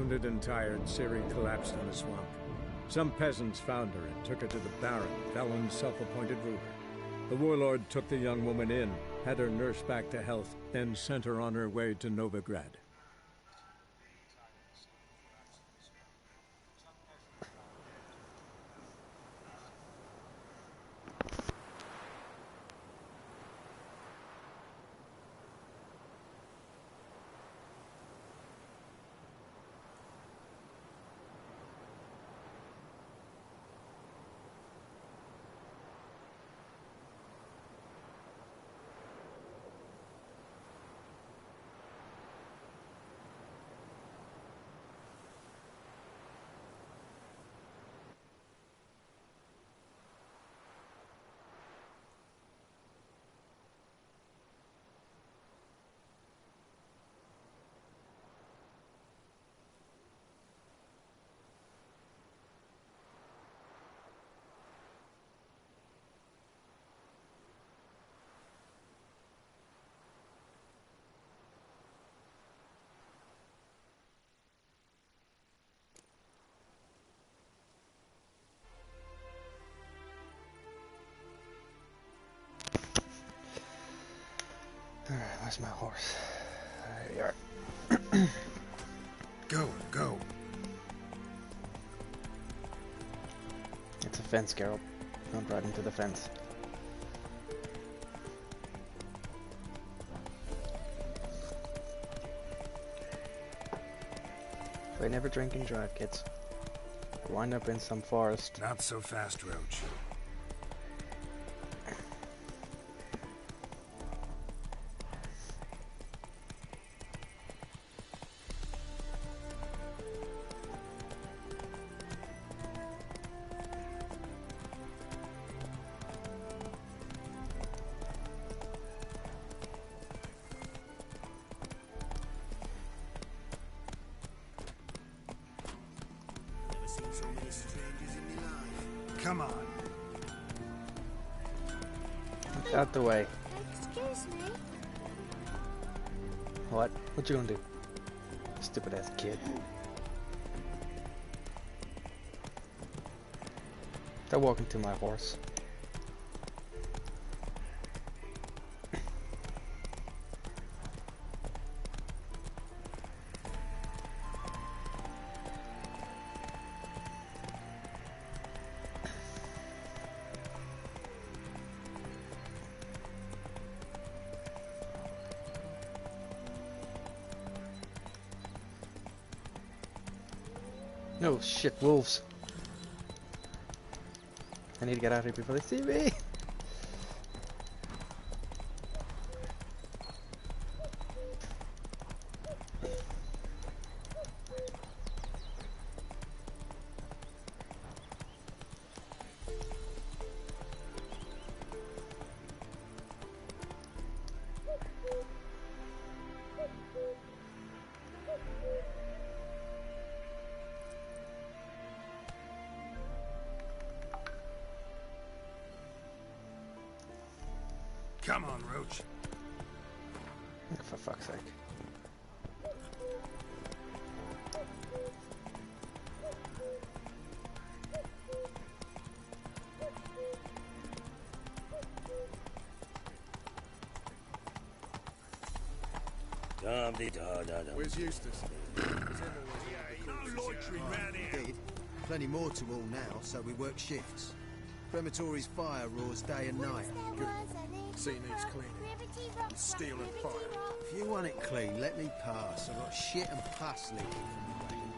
Wounded and tired, Ciri collapsed in a swamp. Some peasants found her and took her to the Baron, Valen's self-appointed ruler. The warlord took the young woman in, had her nursed back to health, then sent her on her way to Novigrad. Alright, where's my horse? There you are. Go. It's a fence, Geralt. Don't ride into the fence. They never drink and drive, kids. Wind up in some forest. Not so fast, Roach. Come on. Out the way. Excuse me. What? What you gonna do? Stupid ass kid. Stop walking to my horse. No shit, wolves. I need to get out of here before they see me. Come on, Roach. For fuck's sake. Where's Eustace? No loitering round here. Indeed. Plenty more to all now, so we work shifts. Crematory's fire roars day and night. Good. Sea needs cleaning. Steel and fire. If you want it clean, let me pass. I've got shit and pus leaking from the wagon.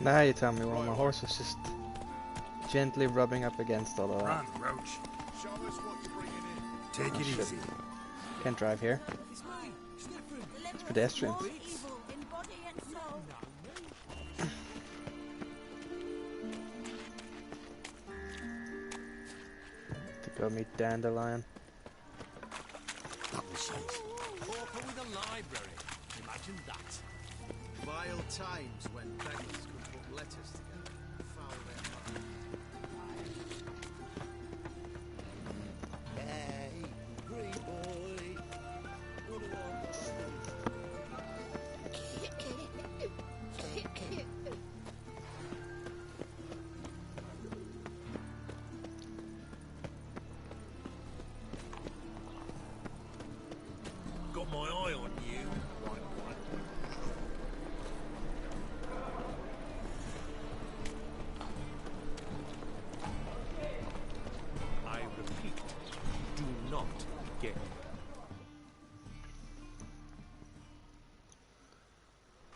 Now you tell me, well, my horse was just gently rubbing up against all of that. Run, Roach. Show us what you're bringing in. Take it easy. Can't drive here. It's pedestrians. To go meet Dandelion. Pauper with a library. Imagine that. Vile times when beggars could put letters together. Foul their hearts. Hey, green boy. What do I not get.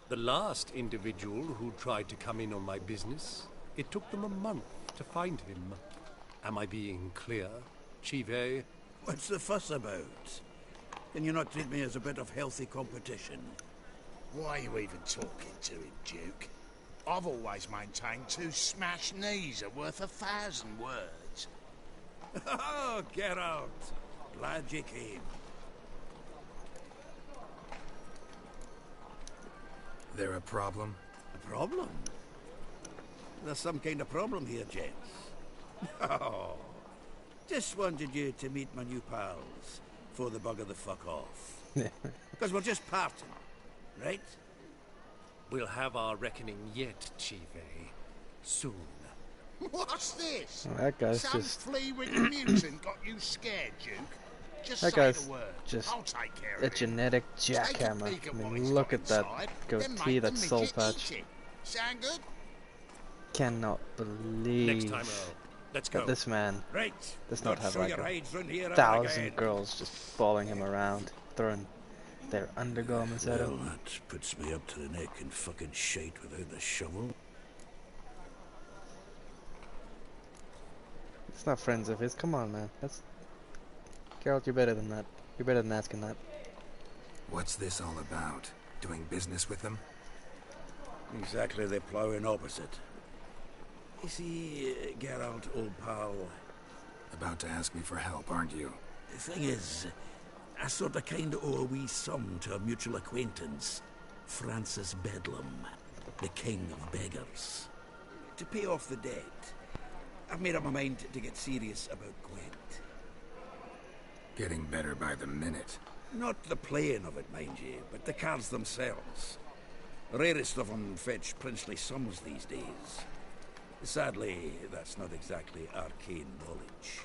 The last individual who tried to come in on my business, it took them a month to find him. Am I being clear, Chive? What's the fuss about? Can you not treat me as a bit of healthy competition? Why are you even talking to him, Duke? I've always maintained 2 smashed knees are worth 1,000 words. Oh, get out. Glad you came. There a problem? A problem? There's some kind of problem here, gents. Oh, just wanted you to meet my new pals before they bugger the fuck off. Because we're just parting, right? We'll have our reckoning yet, Chive. Soon. What's this? Well, that guy's Some just... flea-ridden mutant got you scared, Duke. Just That say guy's the word. just I'll take care of a it. genetic Take a jackhammer. peek at I what mean, he's look got at that inside, goatee, then make that the soul midget patch. eat it. Sound good? Cannot believe Next time, Earl. Let's go. that this man Right. does not have show like your a hides round here ever 1,000 again. girls just following him around, throwing their undergarments at Well, him. that puts me up to the neck in fucking shite without the shovel. It's not friends of his. Come on, man. That's Geralt. You're better than that. You're better than asking that. What's this all about? Doing business with them? Exactly the ploughing opposite. You see, Geralt, old pal, About to ask me for help, aren't you? the thing is, I sort of kind of owe a wee sum to a mutual acquaintance, Francis Bedlam, the king of beggars. To pay off the debt, I've made up my mind to get serious about Gwent. Getting better by the minute. Not the playing of it, mind you, but the cards themselves. The rarest of them fetch princely sums these days. Sadly, that's not exactly arcane knowledge.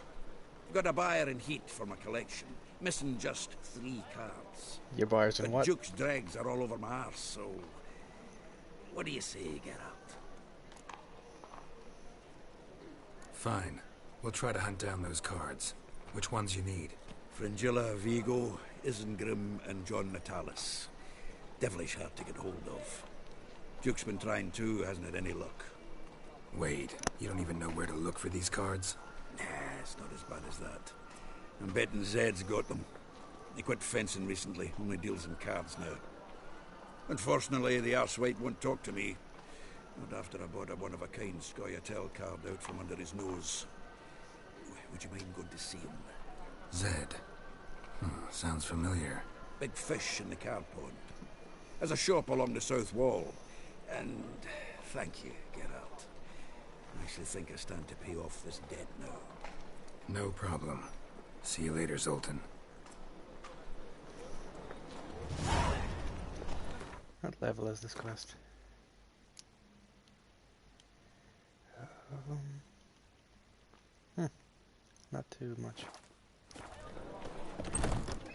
Got a buyer in heat for my collection, missing just 3 cards. Your buyers But and what? Duke's dregs are all over my arse, so... What do you say, Geralt? Fine. We'll try to hunt down those cards. Which ones you need? Fringilla, Vigo, Isengrim, and John Natalis. Devilish hard to get hold of. Duke's been trying too, hasn't had any luck. Wait, you don't even know where to look for these cards? Nah, it's not as bad as that. I'm betting Zed's got them. He quit fencing recently, only deals in cards now. Unfortunately, the arsewite won't talk to me. Not after I bought a one-of-a-kind Scoia'tael card out from under his nose. Would you mind going to see him? Zed. Sounds familiar. Big fish in the card pond. Has a shop along the south wall. And thank you, Geralt. I actually think I stand to pay off this debt now. No problem. See you later, Zoltan. What level is this quest? Not too much.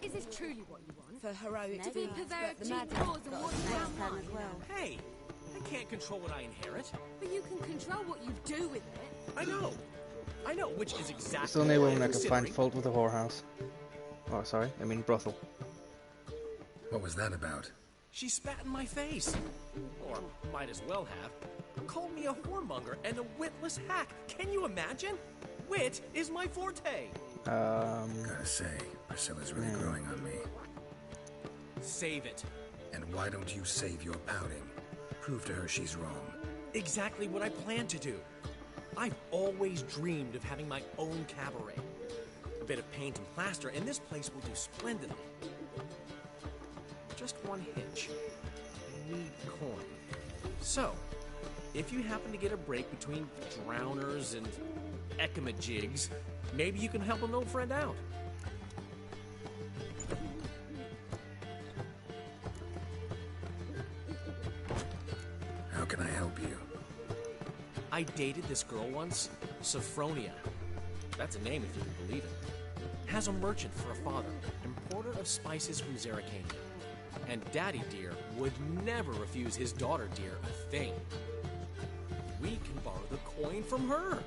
Is this truly what you want? For heroic To be deeds, purveyor but of the cheap magic laws and got water its down next turn mine. as well. Hey, I can't control what I inherit. But you can control what you do with it. I know, which is exactly. It's the only what woman I'm I can find considering. fault with a whorehouse. Oh, sorry. I mean brothel. What was that about? She spat in my face, or might as well have. Called me a whoremonger and a witless hack. Can you imagine? Wit is my forte. Gotta say, Priscilla's really growing on me. Save it. And why don't you save your pouting? Prove to her she's wrong. Exactly what I plan to do. I've always dreamed of having my own cabaret. A bit of paint and plaster, and this place will do splendidly. Just one hitch. I need coin. So, if you happen to get a break between drowners and ecamajigs, maybe you can help an old friend out. How can I help you? I dated this girl once, Sophronia. That's a name if you can believe it. Has a merchant for a father, importer of spices from Zerrikania. And Daddy Dear would never refuse his daughter Dear a thing. We can borrow the coin from her.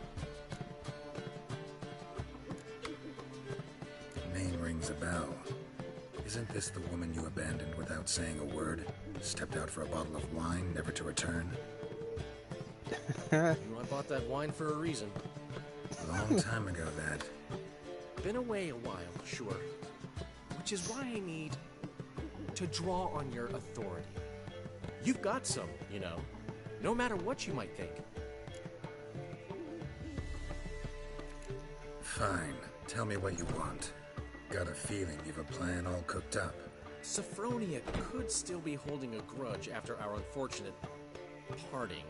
Name rings a bell. Isn't this the woman you abandoned without saying a word? Stepped out for a bottle of wine, never to return? I bought that wine for a reason. Long time ago, that. Been away a while, sure. Which is why I need to draw on your authority. You've got some, you know, no matter what you might think. Fine. Tell me what you want. Got a feeling you've a plan all cooked up. Sophronia could still be holding a grudge after our unfortunate parting.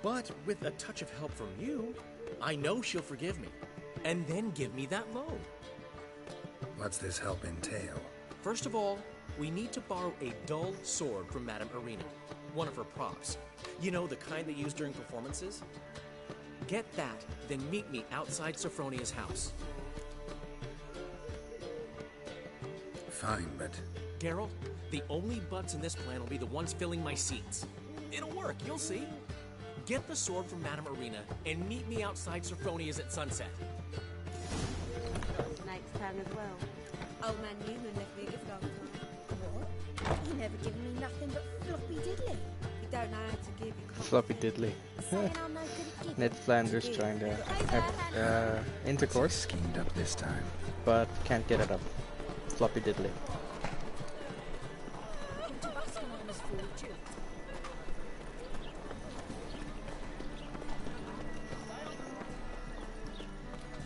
But with a touch of help from you, I know she'll forgive me. And then give me that loan. What's this help entail? First of all, we need to borrow a dull sword from Madame Arena. One of her props. You know, the kind they use during performances? Get that, then meet me outside Sophronia's house. Fine, but... Geralt, the only butts in this plan will be the ones filling my seats. It'll work, you'll see. Get the sword from Madame Arena and meet me outside Sophronia's at sunset. Snake's tongue as well. Old man Newman left me a gift last time. What? You never given me nothing but floppy diddly. You don't know how to give you Floppy diddly. Saying I'm no good at Ned Flanders trying to have intercourse, Schemed up this time. but can't get it up. Floppy diddly.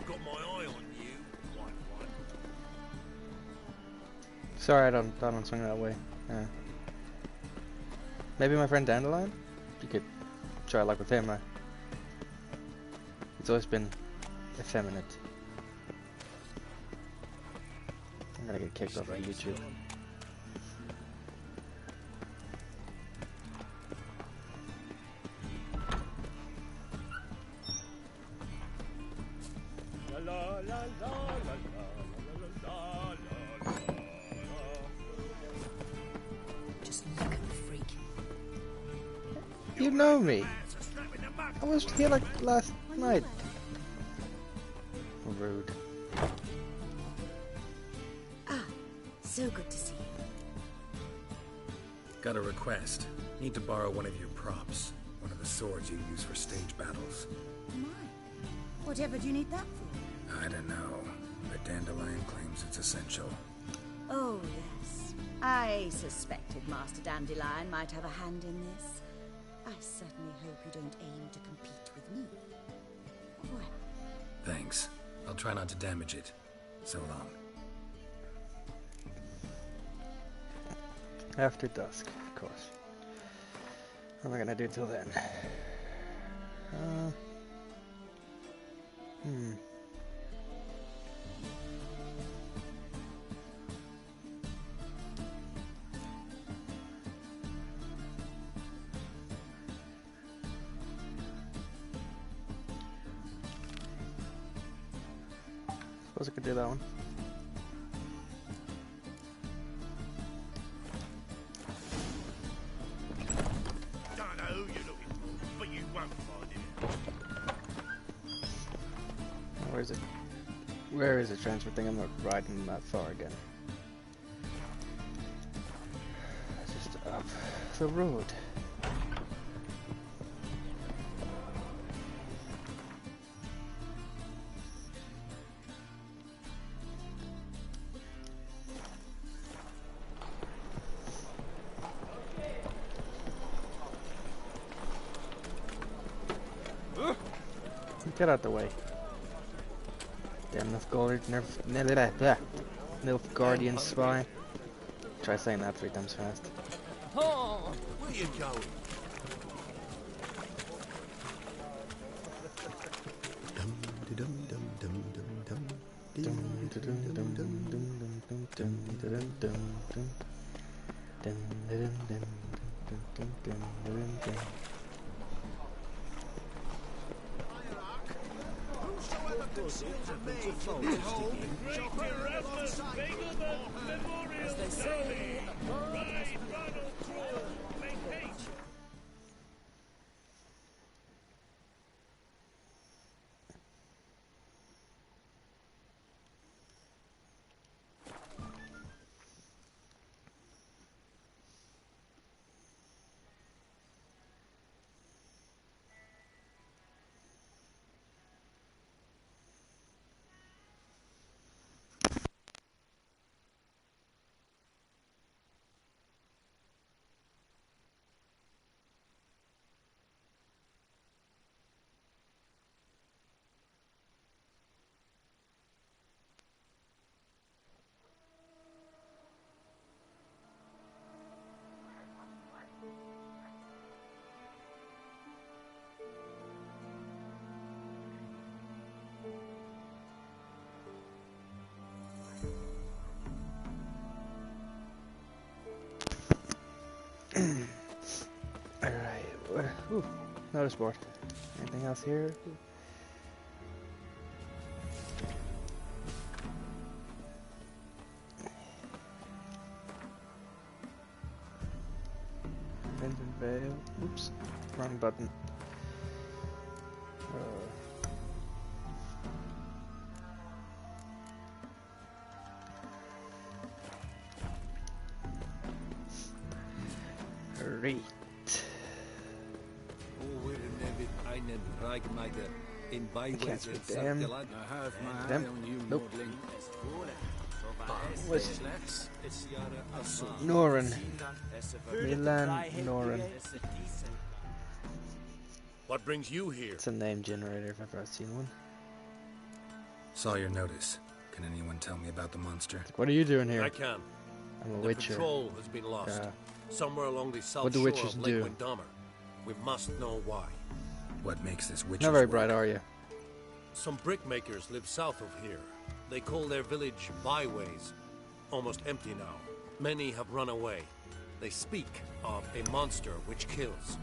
Got my eye on you, white one. Sorry, I don't swing that way. Maybe my friend Dandelion? You could try luck with him. It's always been effeminate. I'm gonna get kicked off of YouTube. Just look at the freak. You know me. I was here like last night. Rude. Ah, so good to see you. Got a request. Need to borrow one of your props. One of the swords you use for stage battles. My, whatever do you need that for? I don't know, but Dandelion claims it's essential. Oh, yes. I suspected Master Dandelion might have a hand in this. I certainly hope you don't aim to compete with me. Well, Thanks. I'll try not to damage it. So long. After dusk, of course. What am I gonna do till then? Suppose I could do that one. Don't know who you're looking for, but you won't find him. Where is it? Where is the transfer thing? I'm not riding that far again. Just up the road. Get out the way. Damn Nilfgaardian spy. Try saying that 3 times fast. Oh, where you going? Whosoever conceals a maid will be held and shot alongside you. As they say, Motorsport. Anything else here? Vincent Vale. Oops. Wrong button. Right. I can't speak to him. I have my Them? eye on you, Nope. Nordling. What's Norin? Milan Norin. What brings you here? It's a name generator if I've ever seen one. Saw your notice. Can anyone tell me about the monster? What are you doing here? I can. I'm a The witcher. patrol has been lost. Somewhere along the south What do shore witches of Lake do? Windammer. We must know why. What makes this witch's Not very work? bright, are you? Some brickmakers live south of here. They call their village byways. Almost empty now. Many have run away. They speak of a monster which kills.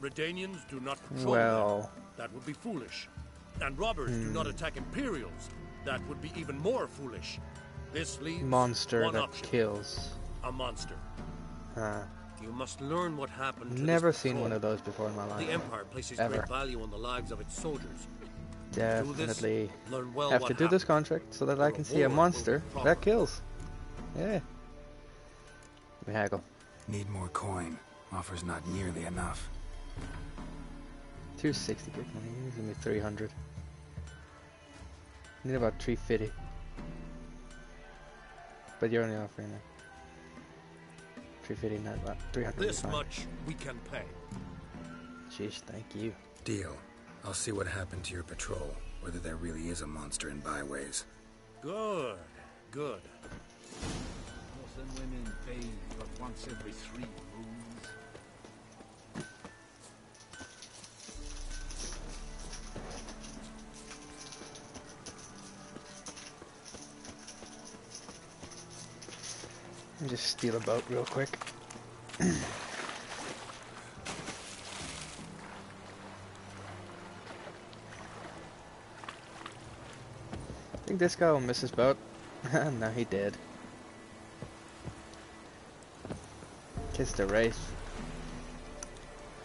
Redanians do not patrol Well. them. That would be foolish. And robbers do not attack Imperials. That would be even more foolish. This leaves Monster one that option. kills. A monster. Huh. You must learn what happened to Never this seen patrol. one of those before in my life. The Empire places Ever. great value on the lives of its soldiers. Definitely learn well have what to do this happened. contract so that I can see a reward will monster be proper. that kills. Yeah. We haggle. Need more coin. Offer's not nearly enough. 260 brick money. Give me 300. Need about 350. But you're only offering it. 350, not about 300. This much we can pay. Sheesh, thank you. Deal. I'll see what happened to your patrol. Whether there really is a monster in byways. Good, good. Nothing women pay but once every 3 moons. Let me just steal a boat real quick. I think this guy will miss his boat. No, he did. Kissed a race.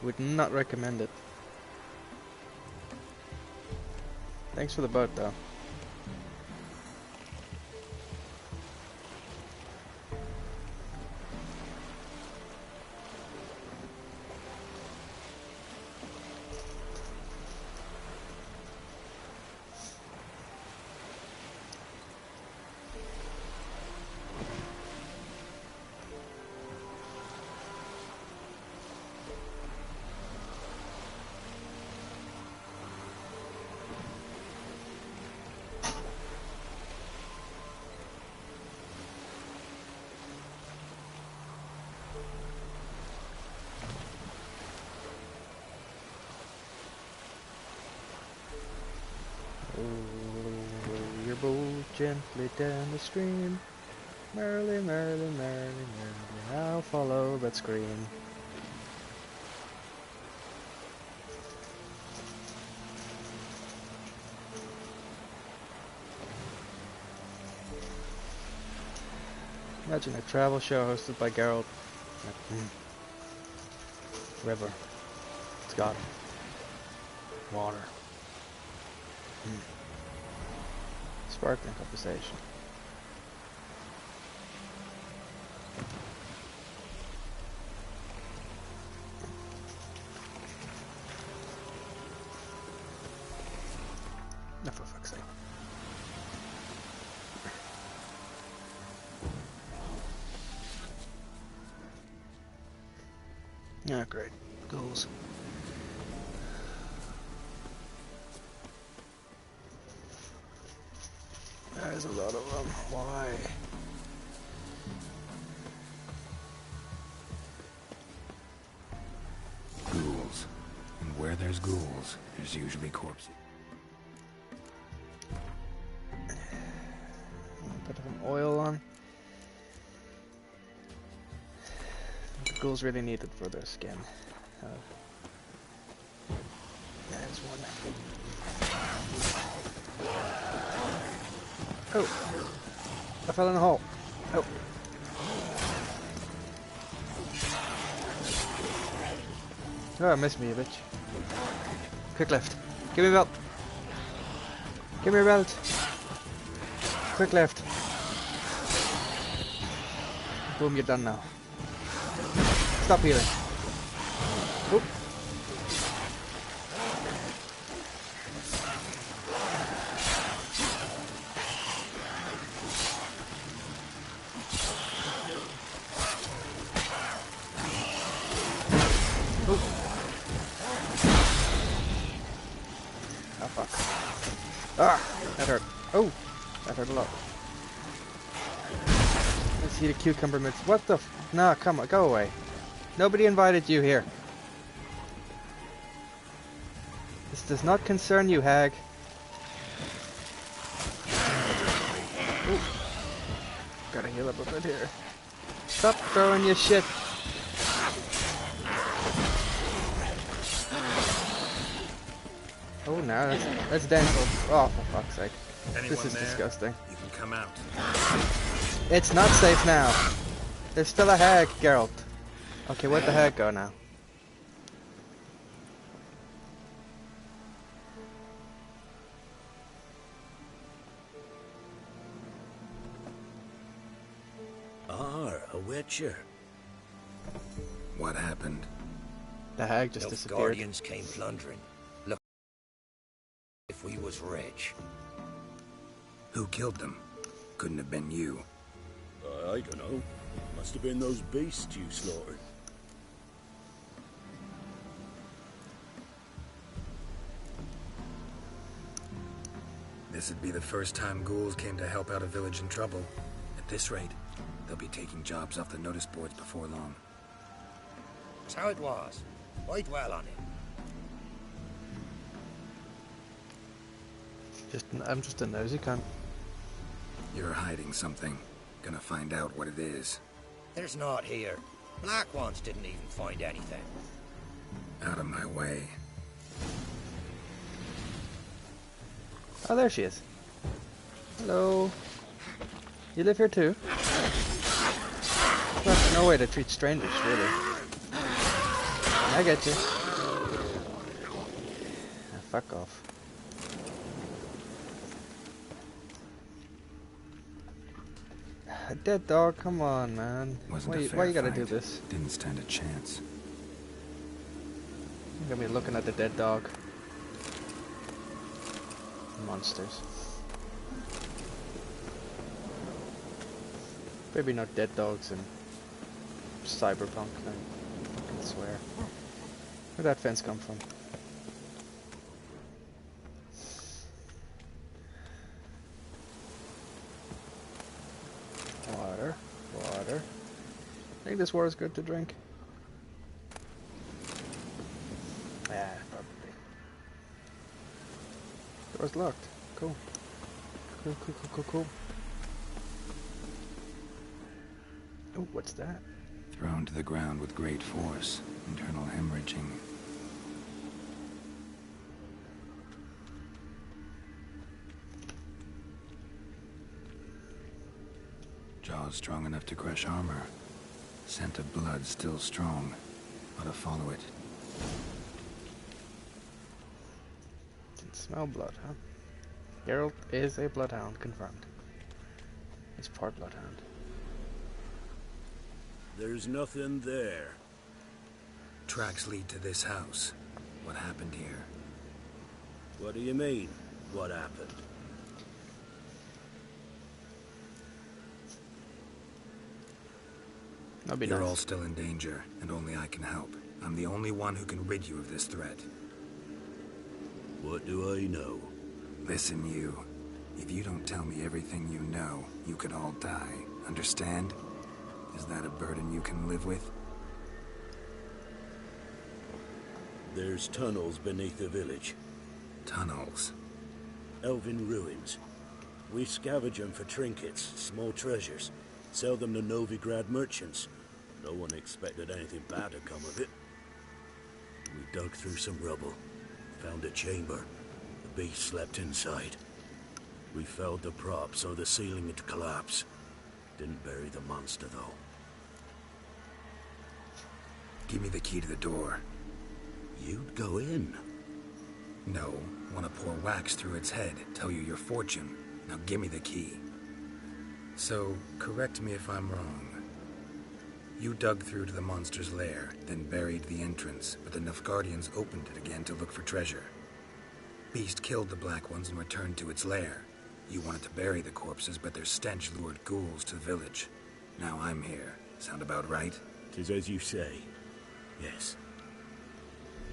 Would not recommend it. Thanks for the boat, though. Row your boat gently down the stream. Merrily, merrily, merrily, merrily, I'll follow that scream. Imagine a travel show hosted by Geralt. River. It's got water. Sparkling conversation. No, for fuck's sake. Yeah, great. Goals. There's a lot of them. Why? Ghouls. And where there's ghouls, there's usually corpses. Put some oil on. The ghouls really need it for their skin. There's one. Oh! I fell in a hole. Oh! Oh, miss me, you bitch. Quick left. Give me a belt. Give me a belt. Quick left. Boom, you're done now. Stop healing. Oop. Oh fuck. Ah! That hurt. Oh! That hurt a lot. Let's see the cucumber mints. What the f— nah, come on, go away. Nobody invited you here. This does not concern you, hag. Ooh. Gotta heal up a bit here. Stop throwing your shit. Oh, no, that's dental. Oh, for fuck's sake. This is disgusting. You can come out. It's not safe now. There's still a hag, Geralt. Okay, where'd the hag go now? A witcher. What happened? The hag just disappeared. Guardians came plundering. Look, if we was rich. Who killed them? Couldn't have been you. I don't know. Must have been those beasts you slaughtered. This'd be the first time ghouls came to help out a village in trouble. At this rate, they'll be taking jobs off the notice boards before long. That's how it was. I dwell on it. I'm just a nosy cunt. You're hiding something. Gonna find out what it is. There's not here. Black ones didn't even find anything. Out of my way. Oh, there she is. Hello. You live here too? There's no way to treat strangers, really. I get you. Ah, fuck off. A dead dog? Come on, man. Why you gotta do this? Didn't stand a chance. You're gonna be looking at the dead dog. Monsters. Maybe not dead dogs and cyberpunk, I fucking swear. Where'd that fence come from? Water, water. I think this water is good to drink. Yeah, probably. Door's locked. Cool. Cool. Oh, what's that? Thrown to the ground with great force. Internal hemorrhaging. Jaws strong enough to crush armor. Scent of blood still strong. Ought to follow it. Didn't smell blood, huh? Geralt is a bloodhound, confirmed. He's part bloodhound. There's nothing there. Tracks lead to this house. What happened here? What do you mean, what happened? That'd be You're nice. all still in danger, and only I can help. I'm the only one who can rid you of this threat. What do I know? Listen, you. If you don't tell me everything you know, you could all die. Understand? Is that a burden you can live with? There's tunnels beneath the village. Tunnels? Elven ruins. We scavenge them for trinkets, small treasures. Sell them to Novigrad merchants. No one expected anything bad to come of it. We dug through some rubble. Found a chamber. The beast slept inside. We felled the prop so the ceiling had collapsed. Didn't bury the monster, though. Give me the key to the door. You'd go in? No. Want to pour wax through its head, tell you your fortune. Now give me the key. So, correct me if I'm wrong. You dug through to the monster's lair, then buried the entrance, but the Nilfgaardians opened it again to look for treasure. Beast killed the Black Ones and returned to its lair. You wanted to bury the corpses, but their stench lured ghouls to the village. Now I'm here. Sound about right? 'Tis as you say. Yes.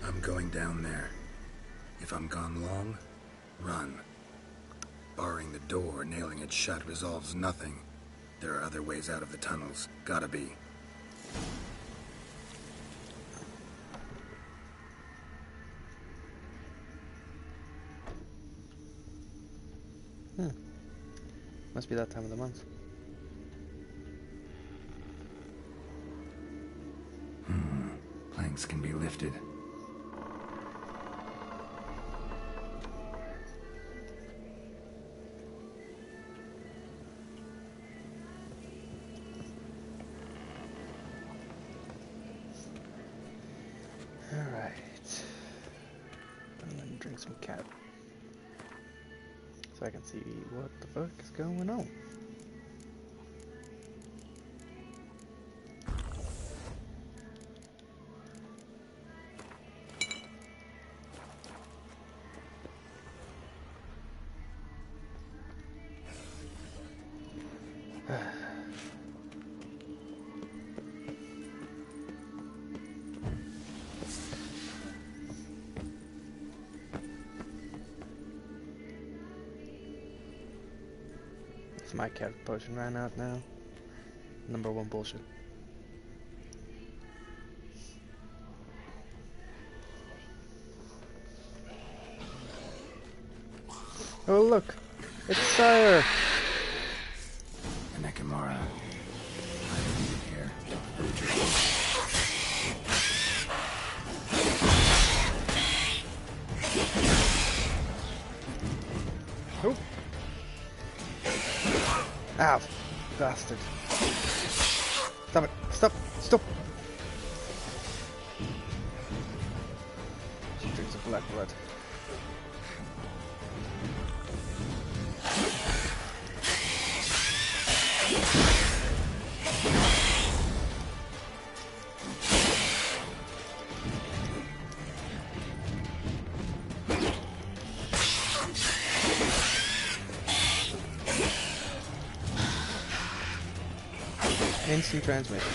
I'm going down there. If I'm gone long, run. Barring the door, nailing it shut resolves nothing. There are other ways out of the tunnels. Gotta be. Must be that time of the month. Planks can be lifted. Alright. I'm gonna drink some cat. So I can see what the fuck is going on. My cat potion ran out now. Number one bullshit. Oh look! It's Sire! Nekamara. I'm here. Oh! Ow! Bastard. Stop it! Stop! Stop! She drinks of black blood. Instant transmission.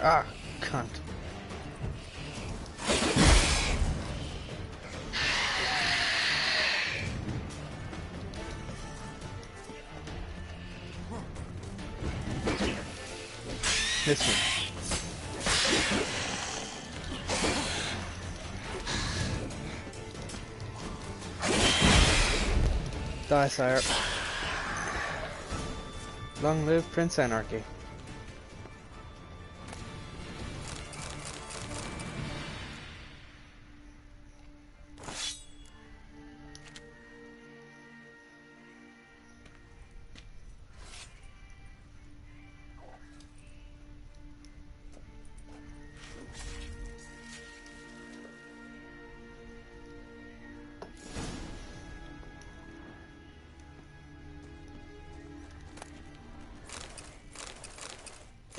Ah, cunt. This one. Die, sire. Long live Prince Anarchy.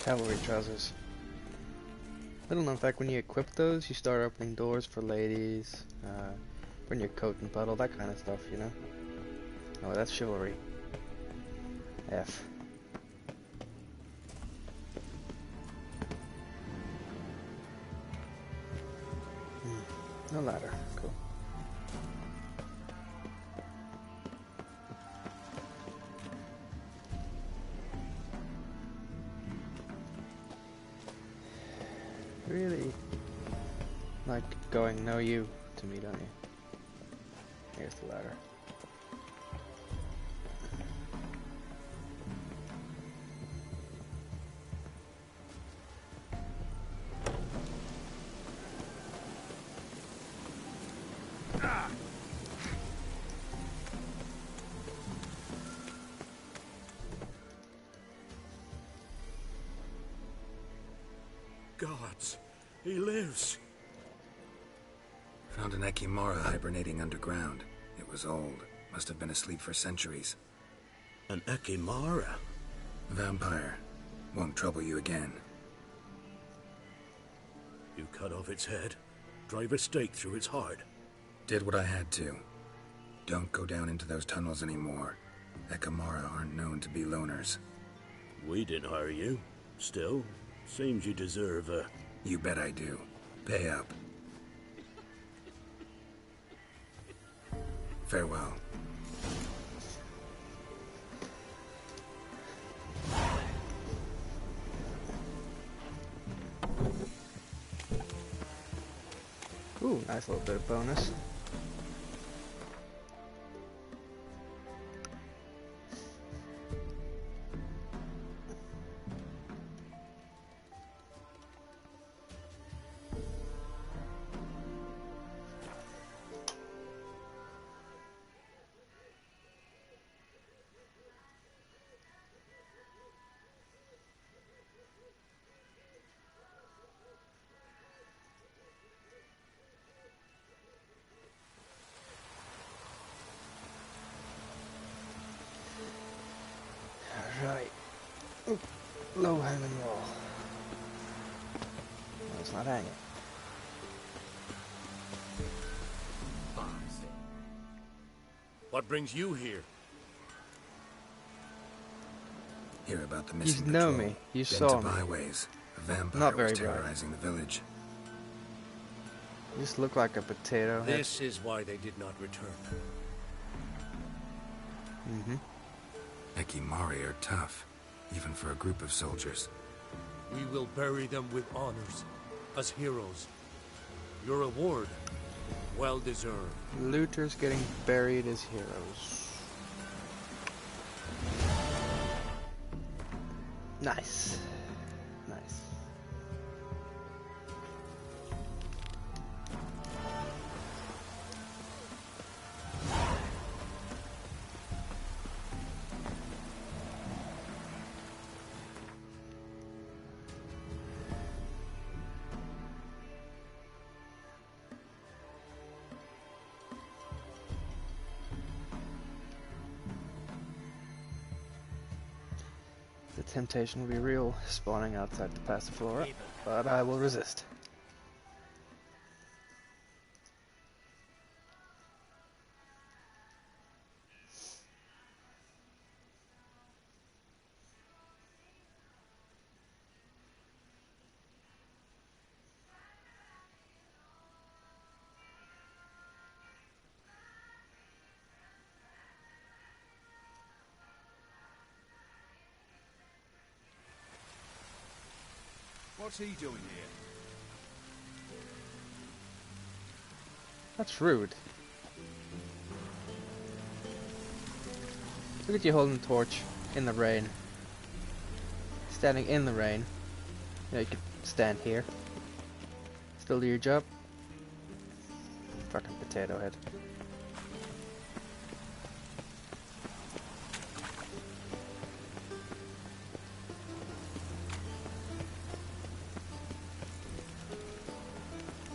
Cavalry trousers. Little known fact, when you equip those, you start opening doors for ladies, putting your coat in puddle, that kind of stuff, you know? Oh, that's chivalry. F. No ladder. Cool. Really like going no you to me, don't you? Here's the ladder. Gods, he lives. Found an Ekimara hibernating underground. It was old. Must have been asleep for centuries. An Ekimara? Vampire. Won't trouble you again. You cut off its head, drive a stake through its heart. Did what I had to. Don't go down into those tunnels anymore. Ekimara aren't known to be loners. We didn't hire you. Still, seems you deserve a... You bet I do. Pay up. Farewell. Ooh, nice little bit of bonus. Right. Oop. Low hanging wall. No, it's not hanging. What brings you here? Hear about the missing You know patrol. me. You Been saw to me. byways. A vampire Not very was bright. terrorizing the village. You just look like a potato head. This is why they did not return. Mm-hmm. Ekimari are tough, even for a group of soldiers. We will bury them with honors, as heroes. Your reward, well deserved. Looters getting buried as heroes. Nice. Nice. The temptation will be real, spawning outside the Passiflora, but I will resist. What's he doing here? That's rude. Look at you holding a torch in the rain. Standing in the rain. You know, you could stand here. Still do your job. Fucking potato head.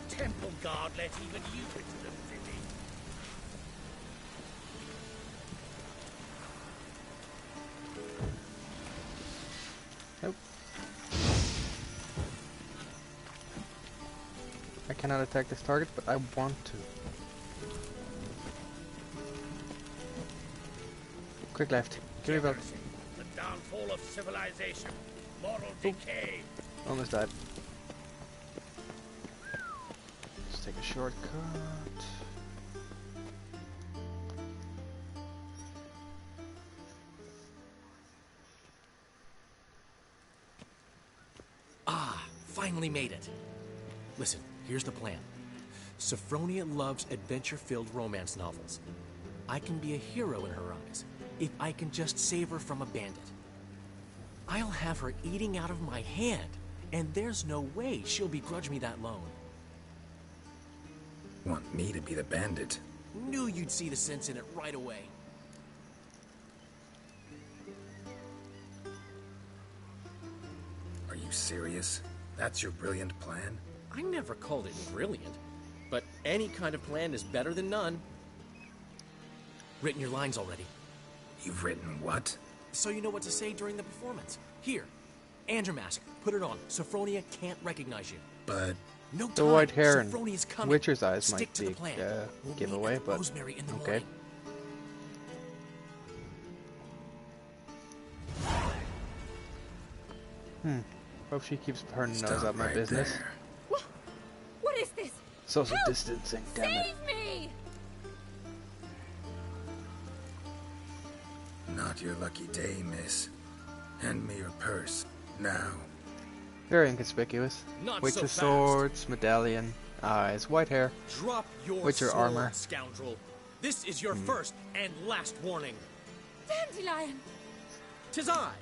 Temple guard let even you into the city. Nope. I cannot attack this target, but I want to. Quick left. Give me a belt. The downfall of civilization. Moral decay. Almost died. Let's take a shortcut. Ah, finally made it. Listen, here's the plan. Sophronia loves adventure-filled romance novels. I can be a hero in her eyes if I can just save her from a bandit. I'll have her eating out of my hand, and there's no way she'll begrudge me that loan. Want me to be the bandit? Knew you'd see the sense in it right away. Are you serious? That's your brilliant plan? I never called it brilliant, but any kind of plan is better than none. Written your lines already. You've written what? So you know what to say during the performance. Here, Andromask, put it on. Sophronia can't recognize you. But... No time. The white hair and Sophronia's coming. Witcher's eyes Stick might to be the plan. We'll giveaway, meet at but Rosemary in the okay. morning. Hope she keeps her nose Stop out my right business. there. What is this? Social Help! distancing, damn it. Save me! Not your lucky day, miss. Hand me your purse, now. Very inconspicuous. Not Witcher so fast. swords, medallion, eyes, white hair. Drop your Witcher sword, armor. scoundrel. This is your first and last warning. Dandelion! 'Tis I,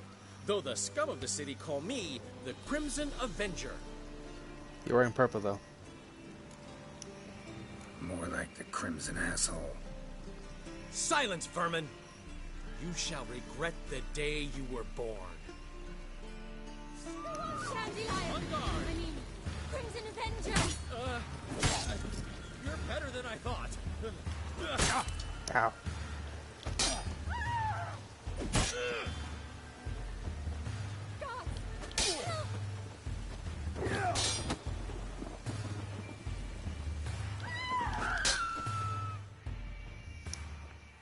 though the scum of the city call me the Crimson Avenger. You're wearing purple, though. More like the crimson asshole. Silence, vermin! You shall regret the day you were born. Dandelion! I mean, Crimson Avenger! You're better than I thought. Ow.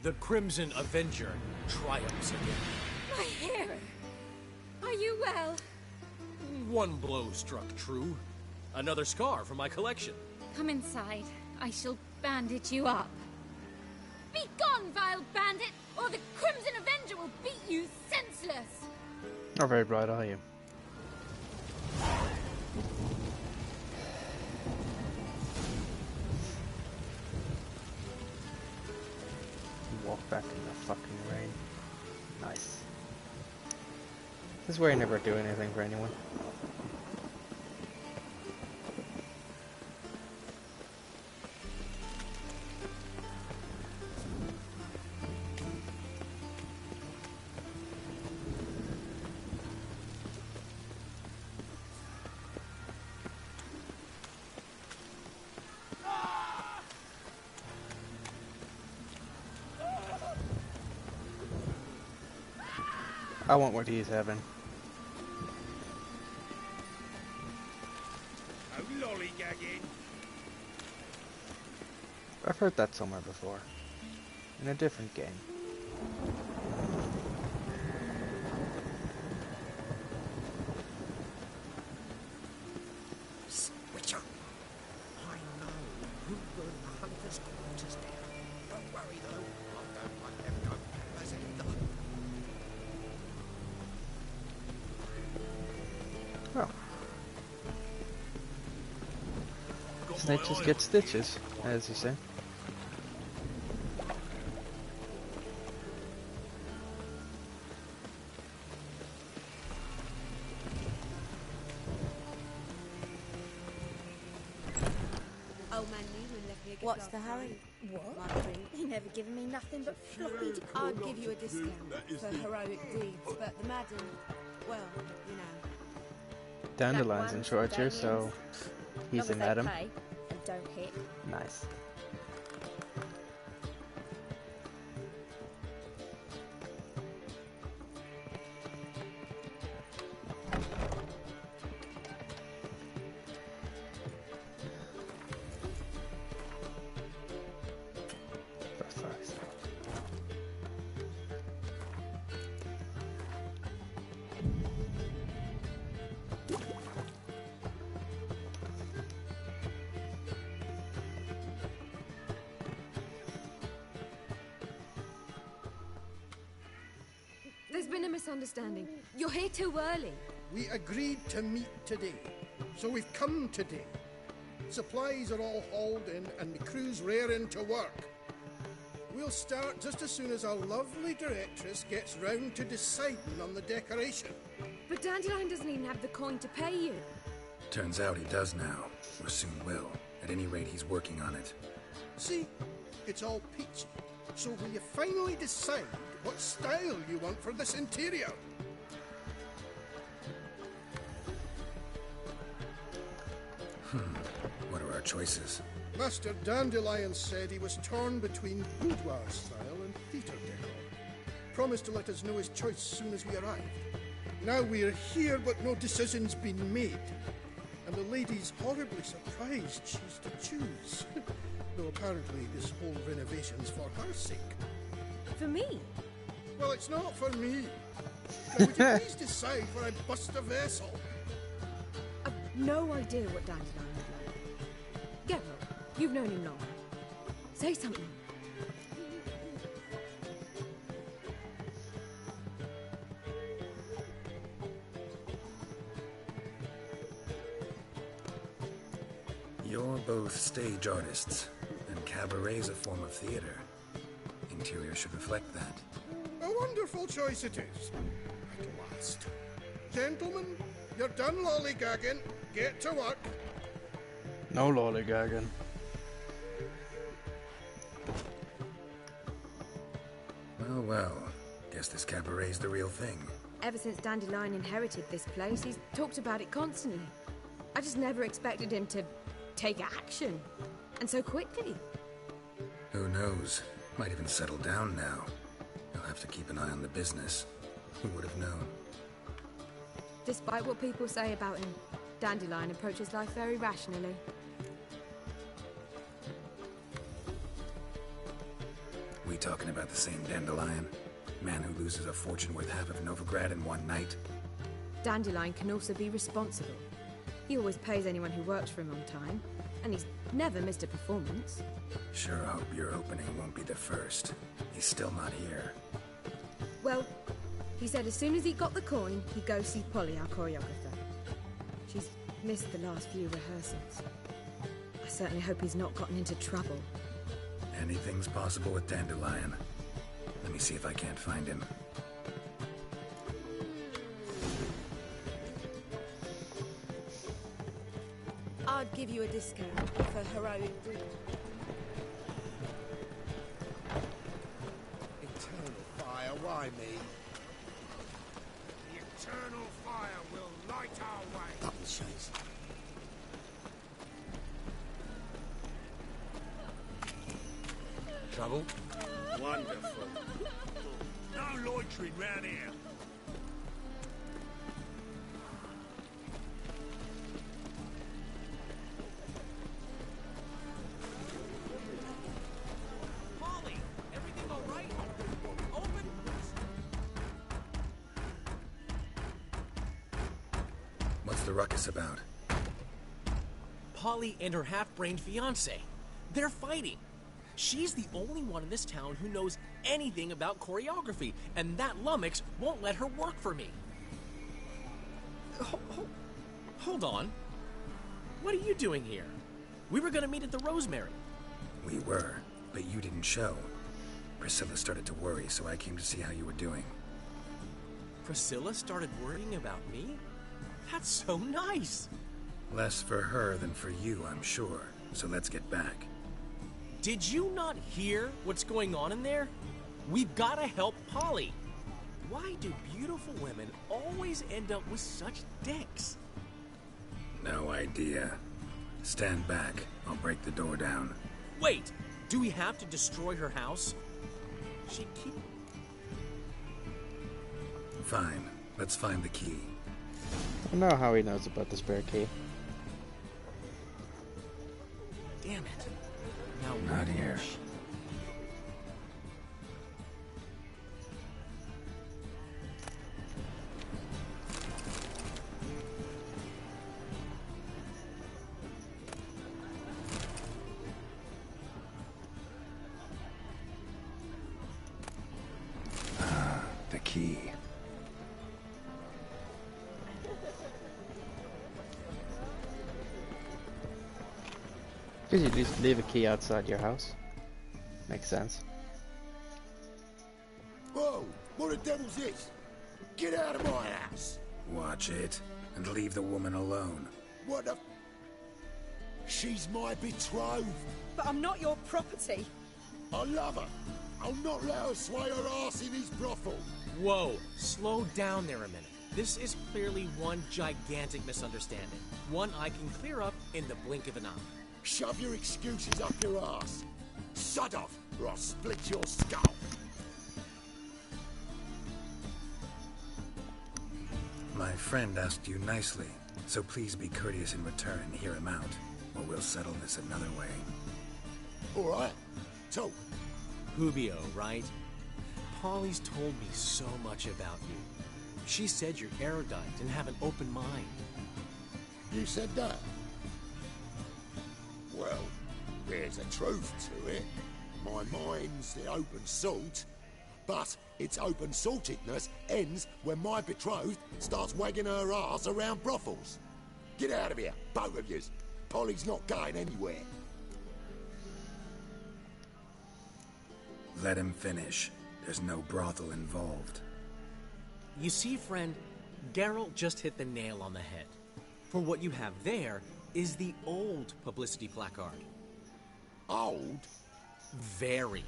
The Crimson Avenger triumphs again. My hair! Are you well? One blow struck true. Another scar from my collection. Come inside. I shall bandage you up. Be gone, vile bandit, or the Crimson Avenger will beat you senseless! Not very bright, are you? Walk back in the fucking rain. Nice. This is where I never do anything for anyone. I want what he's having. No lollygagging. I've heard that somewhere before. In a different game. Witcher, I know who burned the hunter's quarters down. Don't worry though, I don't let them go as either. Well. Snitches get stitches, as you say. Old man Newman left me a gift. What's the hurry? What? My drink. He never given me nothing but floppy. I'd give you a discount for heroic deeds, but the madam, well, you know. Dandelion's in charge here, so he's a madam. Pay and don't hit. Nice. For fuck's sake. There's been a misunderstanding. You're here too early. We agreed to meet today, so we've come today. Supplies are all hauled in and the crew's raring to work. We'll start just as soon as our lovely directress gets round to deciding on the decoration. But Dandelion doesn't even have the coin to pay you. Turns out he does now, or soon will. At any rate, he's working on it. See, it's all peachy. So will you finally decide what style you want for this interior? What are our choices? Master Dandelion said he was torn between boudoir style and theatre decor. Promised to let us know his choice soon as we arrived. Now we're here, but no decision's been made. And the lady's horribly surprised she's to choose. Though apparently this whole renovation's for her sake. For me? Well, it's not for me. Now, would you please decide where I bust a vessel? I've no idea what Dandelion would like. Get up. You've known him long. Say something. You're both stage artists, and cabaret's a form of theater. Interior should reflect that. A wonderful choice it is. At last. Gentlemen, you're done lollygagging. Get to work. No lollygagging. Well, well. Guess this cabaret's the real thing. Ever since Dandelion inherited this place, he's talked about it constantly. I just never expected him to take action. And so quickly. Who knows? Might even settle down now. You'll have to keep an eye on the business. Who would have known? Despite what people say about him, Dandelion approaches life very rationally. We talking about the same Dandelion? Man who loses a fortune worth half of Novigrad in one night? Dandelion can also be responsible. He always pays anyone who works for him on time, and he's never missed a performance. Sure hope your opening won't be the first. He's still not here. Well, he said as soon as he got the coin, he'd go see Polly, our choreographer. She's missed the last few rehearsals. I certainly hope he's not gotten into trouble. Anything's possible with Dandelion. Let me see if I can't find him. I'd give you a discount for heroic good. Eternal fire, why me? The eternal fire will light our way. Double chase. Trouble? Wonderful. No loitering round here. Polly, everything all right? Open. What's the ruckus about? Polly and her half-brained fiancé. They're fighting. She's the only one in this town who knows anything about choreography, and that lummox won't let her work for me. Hold on. What are you doing here? We were gonna meet at the Rosemary. We were, but you didn't show. Priscilla started to worry, so I came to see how you were doing. Priscilla started worrying about me? That's so nice. Less for her than for you, I'm sure. So let's get back. Did you not hear what's going on in there? We've got to help Polly. Why do beautiful women always end up with such dicks? No idea. Stand back. I'll break the door down. Wait, do we have to destroy her house? Fine. Let's find the key. I know how he knows about the spare key. Damn it. Now Not here. The key. Because you just leave a key outside your house. Makes sense. Whoa! What the devil's this? Get out of my house! Watch it, and leave the woman alone. What the... She's my betrothed. But I'm not your property. I love her. I'll not let her sway her ass in his brothel. Whoa, slow down there a minute. This is clearly one gigantic misunderstanding. One I can clear up in the blink of an eye. Shove your excuses up your ass. Shut off, or I'll split your skull. My friend asked you nicely, so please be courteous in return and hear him out, or we'll settle this another way. All right, talk. Hubio, right? Polly's told me so much about you. She said you're erudite and have an open mind. You said that? Well, there's a truth to it. My mind's the open salt, but its open saltedness ends when my betrothed starts wagging her ass around brothels. Get out of here, both of yous. Polly's not going anywhere. Let him finish. There's no brothel involved. You see, friend, Geralt just hit the nail on the head. For what you have there is the old publicity placard. Old? Very.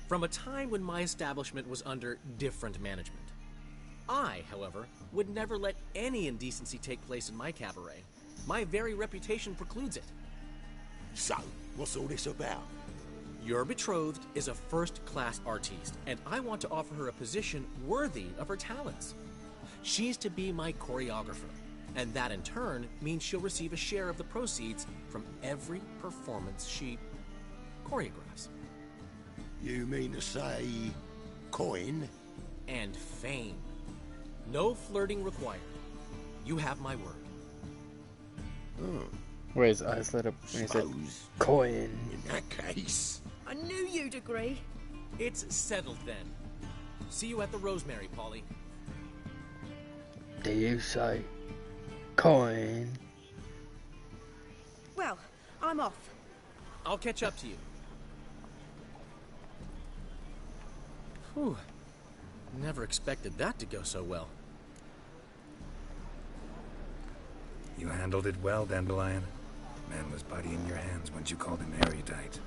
From a time when my establishment was under different management. I, however, would never let any indecency take place in my cabaret. My very reputation precludes it. So, what's all this about? Your betrothed is a first-class artiste, and I want to offer her a position worthy of her talents. She's to be my choreographer, and that in turn means she'll receive a share of the proceeds from every performance she choreographs. You mean to say... coin? And fame. No flirting required. You have my word. Oh. Where his eyes lit up when he said, coin. In that case... I knew you'd agree. It's settled then. See you at the Rosemary, Polly. Do you say coin? Well, I'm off. I'll catch up to you. Whew. Never expected that to go so well. You handled it well, Dandelion. Man was body in your hands once you called him erudite.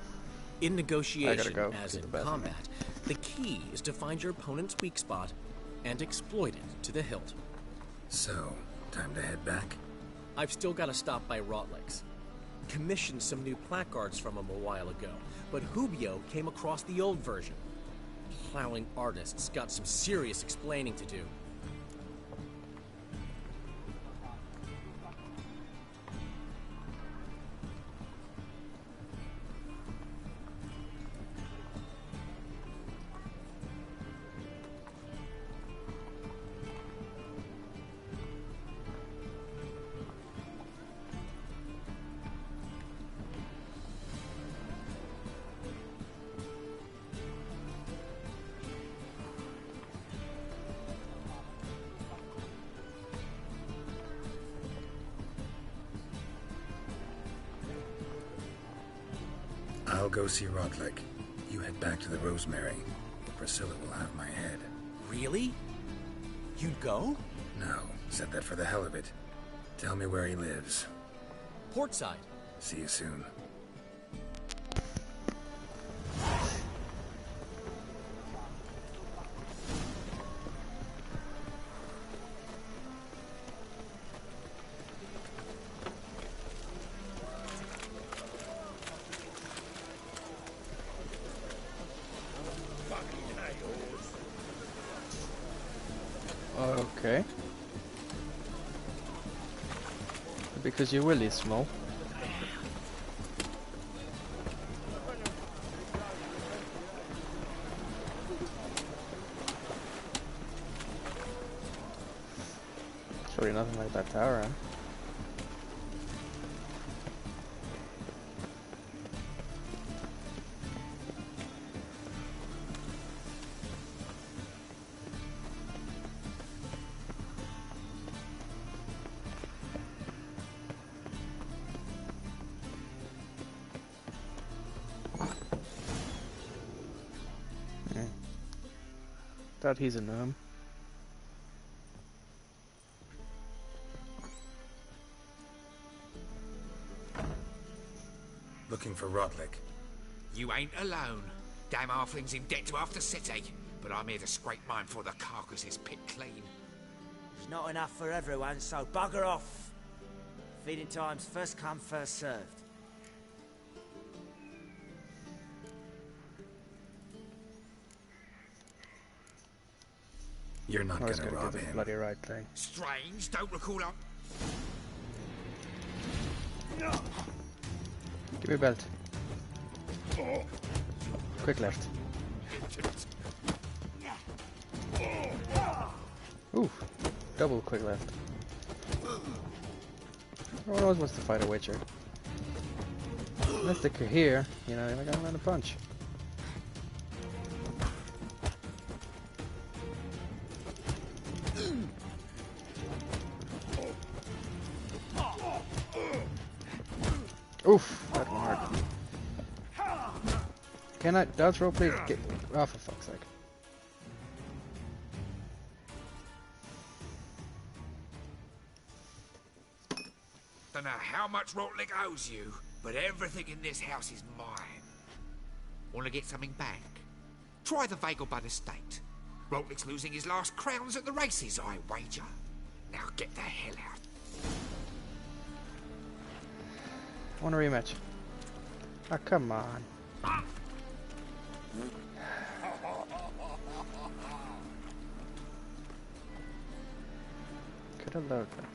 In negotiation, as to in the bathroom. combat, the key is to find your opponent's weak spot and exploit it to the hilt. So, time to head back? I've still got to stop by Rotlick's. Commissioned some new placards from him a while ago, but Hubio came across the old version. Plowing artists got some serious explaining to do. I'll go see Rodlick. You head back to the Rosemary. Priscilla will have my head. Really? You'd go? No, said that for the hell of it. Tell me where he lives. Portside. See you soon. Okay. Because your will is small. Surely nothing like that tower, huh? Thought he's a gnome. Looking for Rotlick. You ain't alone. Damn halfling's in debt to half the city, but I'm here to scrape mine for the carcass is picked clean. There's not enough for everyone, so bugger off. Feeding time's first come, first served. You're not I was gonna rob do the him. bloody right thing. Strange, don't recall I'm... Give me a belt. Quick left. Ooh, double quick left. No one always wants to fight a witcher. Unless they're here, you know, they're gonna land a punch. Oof, that one hurt. Can I dodge roll, please? Get, oh, for fuck's sake. Don't know how much Rotlick owes you, but everything in this house is mine. Want to get something back? Try the Vagelbud estate. Rotlick's losing his last crowns at the races, I wager. Now get the hell out. I want a rematch. Oh, come on. Could have loaded them.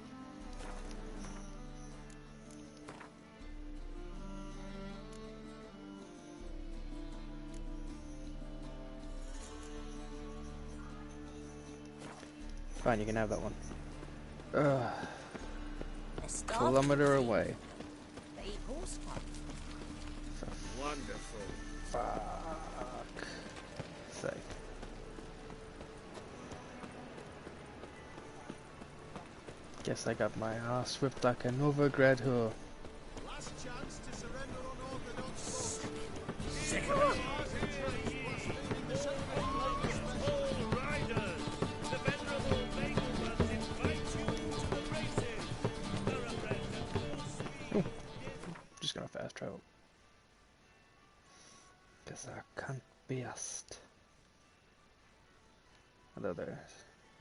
Fine, you can have that one. Kilometer away. Wonderful. Fuck. Sake. Guess I got my ass whipped like an overgrad hoe. Last chance to surrender unorthodox. Sick of it. Just gonna fast travel. Cause I can't be asked. Although there's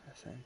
the same.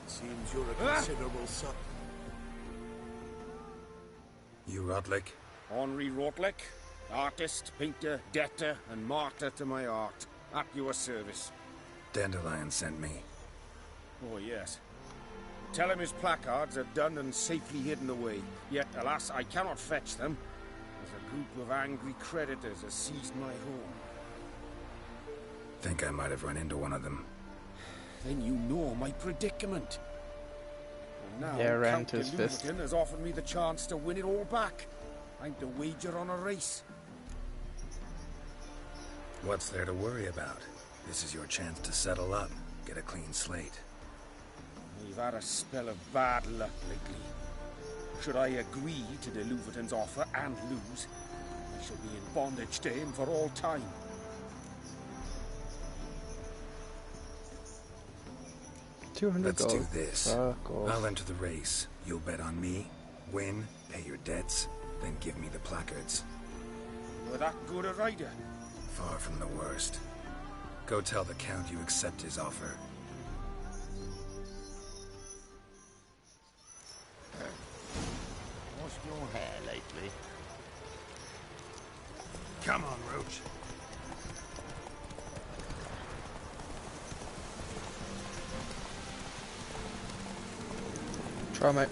Seems you're a considerable son. You Rotlick? Henri Rotlick, artist, painter, debtor, and martyr to my art. At your service. Dandelion sent me. Oh, yes. Tell him his placards are done and safely hidden away. Yet, alas, I cannot fetch them, as a group of angry creditors has seized my home. Think I might have run into one of them. Then you know my predicament. And now Yeah, ran Count to his fist. Luverton has offered me the chance to win it all back. I'm to wager on a race. What's there to worry about? This is your chance to settle up, get a clean slate. I've had a spell of bad luck lately. Should I agree to the Luverton's offer and lose, I shall be in bondage to him for all time. Let's do this. I'll enter the race. You'll bet on me, win, pay your debts, then give me the placards. You're that good a rider? Far from the worst. Go tell the Count you accept his offer. What's your hair lately? Come on, Roach. Try, mate.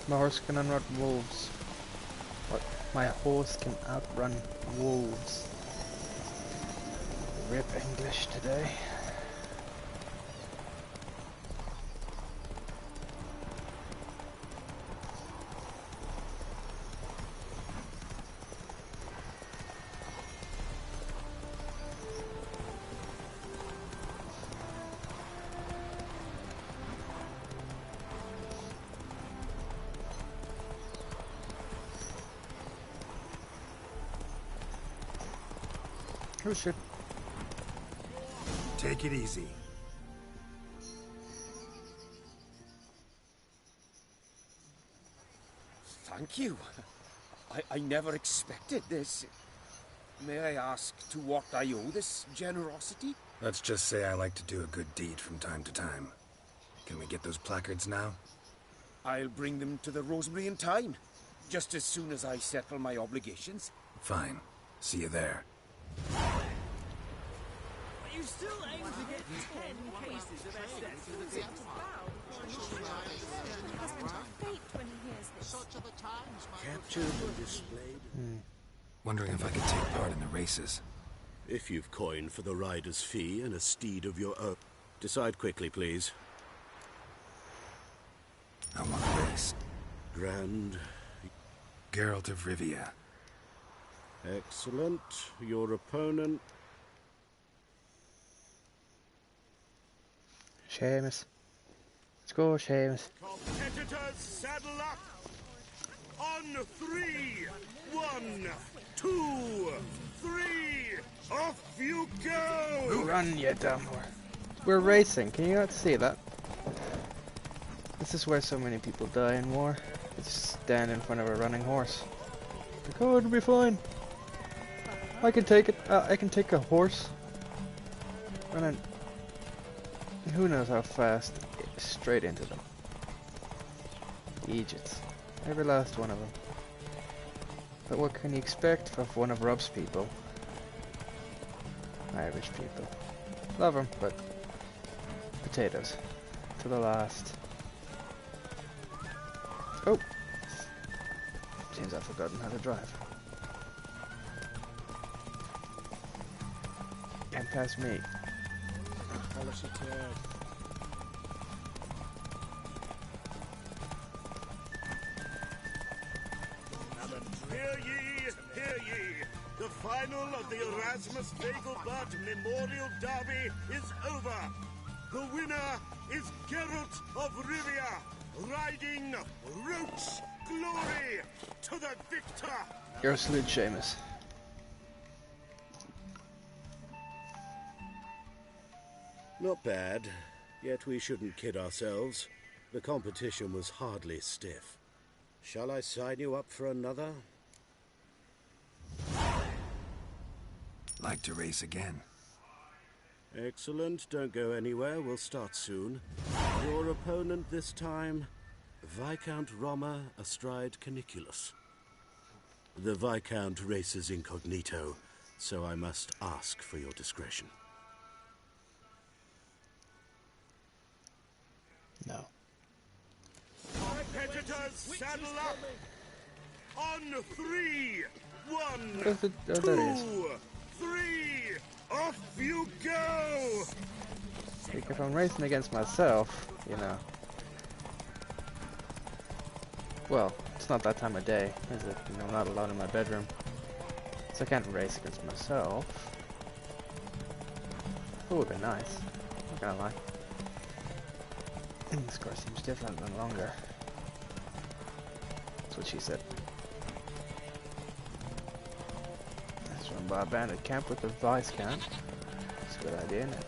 My horse can outrun wolves. What? My horse can outrun wolves. Rip English today. Oh shit. Take it easy. Thank you. I never expected this. May I ask to what I owe this generosity? Let's just say I like to do a good deed from time to time. Can we get those placards now? I'll bring them to the Rosemary in time, just as soon as I settle my obligations. Fine. See you there. You still aim to get 10 cases of SS. Captured and displayed. Wondering if I could take part in the races. If you've coin for the rider's fee and a steed of your own. Decide quickly, please. I want a race. Grand. Geralt of Rivia. Excellent. Your opponent... Seamus. Let's go, Seamus. Competitors, saddle up! On 3! 1, 2, 3! Off you go! Run, you dumb whore. We're racing, can you not see that? This is where so many people die in war. They just stand in front of a running horse. Like, oh, it'll be fine. I can take it. I can take a horse. Running. Who knows how fast? Straight into them. Egypts. Every last one of them. But what can you expect from one of Rob's people? Irish people. Love them, but potatoes. To the last. Oh! Seems I've forgotten how to drive. Can't pass me. Policy tag. Hear ye, hear ye! The final of the Erasmus Dagobert Memorial Derby is over. The winner is Geralt of Rivia, riding Roach glory to the victor. You're a salute, Seamus. Not bad. Yet we shouldn't kid ourselves. The competition was hardly stiff. Shall I sign you up for another? Like to race again. Excellent. Don't go anywhere. We'll start soon. Your opponent this time, Viscount Roma astride Caniculus. The Viscount races incognito, so I must ask for your discretion. No. Competitors, saddle up! On 3! 1, Where's the, oh, there he is. 2, 3! Off you go! Like if I'm racing against myself, you know. Well, it's not that time of day, is it? You know, I'm not alone in my bedroom. So I can't race against myself. That would be nice. Not gonna lie. This car seems different and longer. That's what she said. Let's run by a bandit camp with the vice camp. It's a good idea, isn't it?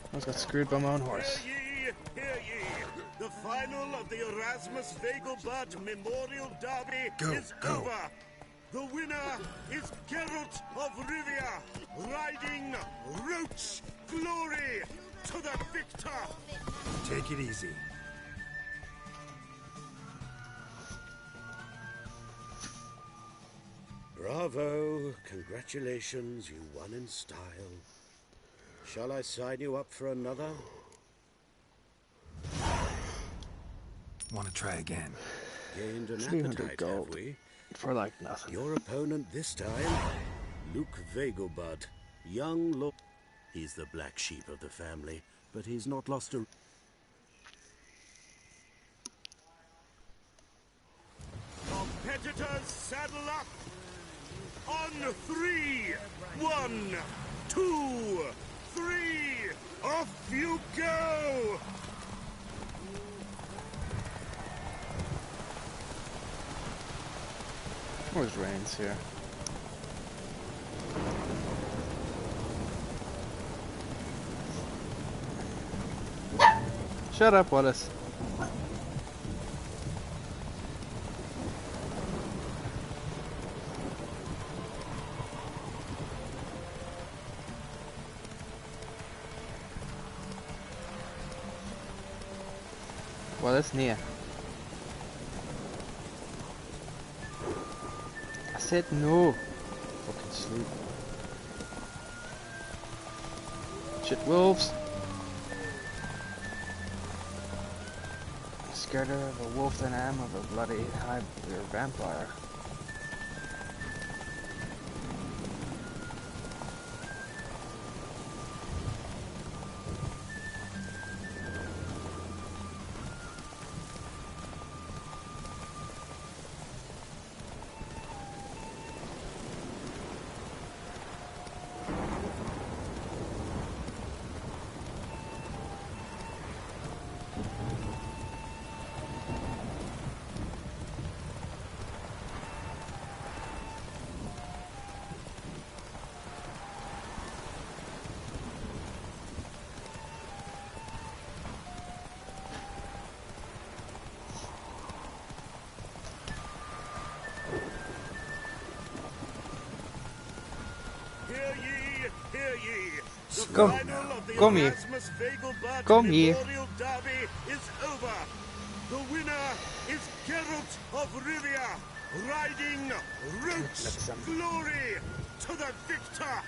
I almost got screwed by my own horse. Hear ye, hear ye. The final of the Erasmus Vegelbud Memorial Derby is over. The winner is Geralt of Rivia, riding Roach Glory to the victor. Take it easy. Bravo! Congratulations, you won in style. Shall I sign you up for another? Want to try again? Gained an 300 appetite, gold. have we? For like nothing. Your opponent this time, Luke Vegelbud, young Lord. He's the black sheep of the family, but he's not lost a... Competitors saddle up. On 3, 1, 2, 3, off you go! Always rains here. Shut up, Wallace. Wallace, near. I said no. Fucking sleep. Shit, wolves. Scared of a wolf than I am of a bloody high vampire. Come, come here. Come here. Derby is over. The winner is Geralt of Rivia, riding Roach Glory to the victor.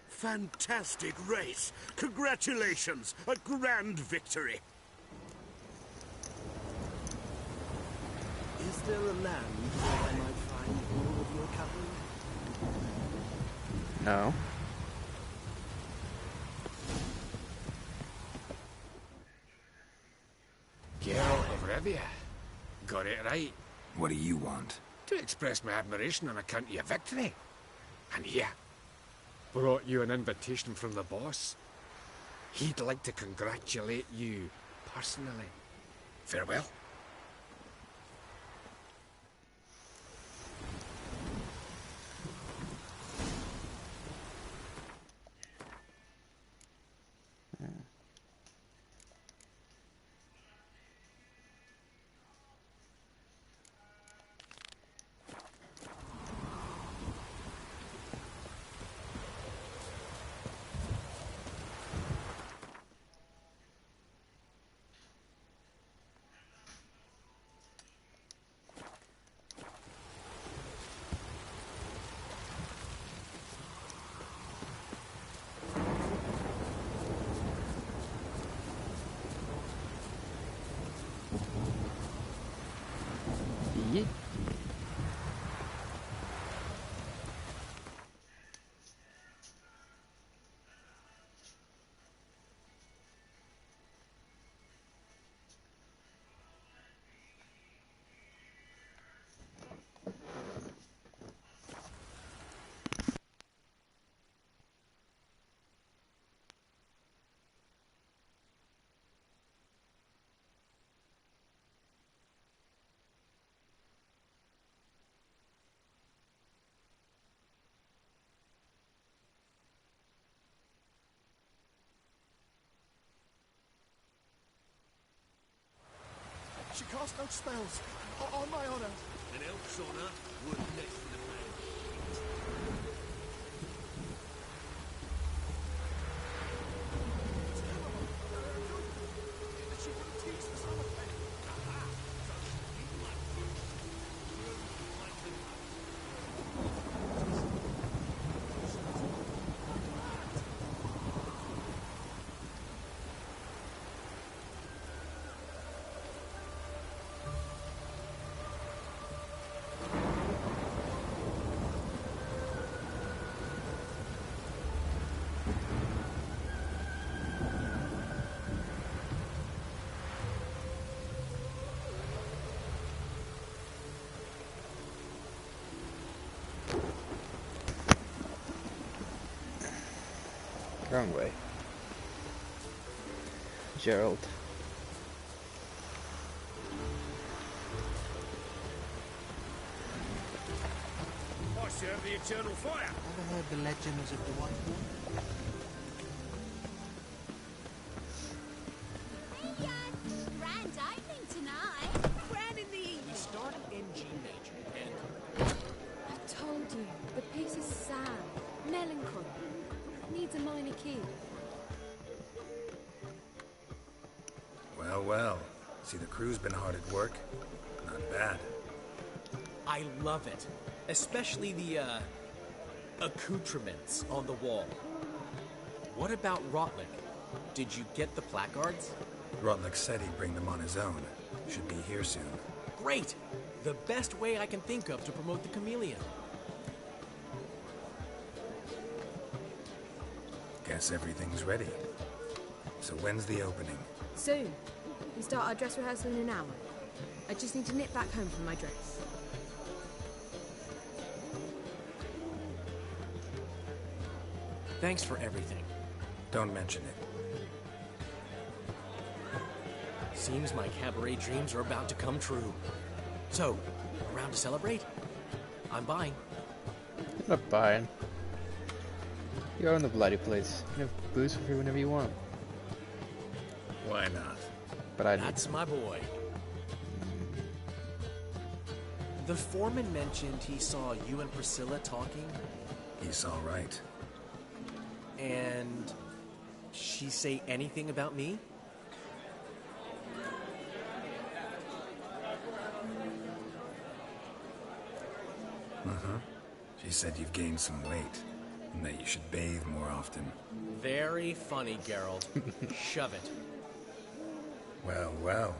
Fantastic race. Congratulations. A grand victory. Is there a land where I might find more of your cavalry? No. Geralt of Rivia. Got it right. What do you want? To express my admiration on account of your victory. And here, brought you an invitation from the boss. He'd like to congratulate you personally. Farewell. Yeet. She cast no spells. On my honor. An elf's honor would next to the man. Wrong way. Gerald. I serve the eternal fire. Ever heard the legends of the White Wolf? Grand opening tonight. Grand in the evening. We start in G major, and I told you, the piece is sad, melancholy. Needs a minor key. Well, well. See, the crew's been hard at work. Not bad. I love it. Especially the, accoutrements on the wall. What about Rotlick? Did you get the placards? Rotlick said he'd bring them on his own. Should be here soon. Great! The best way I can think of to promote the chameleon. Guess everything's ready. So when's the opening? Soon. We start our dress rehearsal in an hour. I just need to nip back home for my dress. Thanks for everything. Don't mention it. Seems my cabaret dreams are about to come true. So, around to celebrate? I'm buying. I'm not buying. You own the bloody place. You have booze for free whenever you want. Why not? But I That's my boy. The foreman mentioned he saw you and Priscilla talking. He's all right. And she say anything about me? Uh-huh. She said you've gained some weight, and that you should bathe more often. Very funny, Gerald. Shove it. Well, well.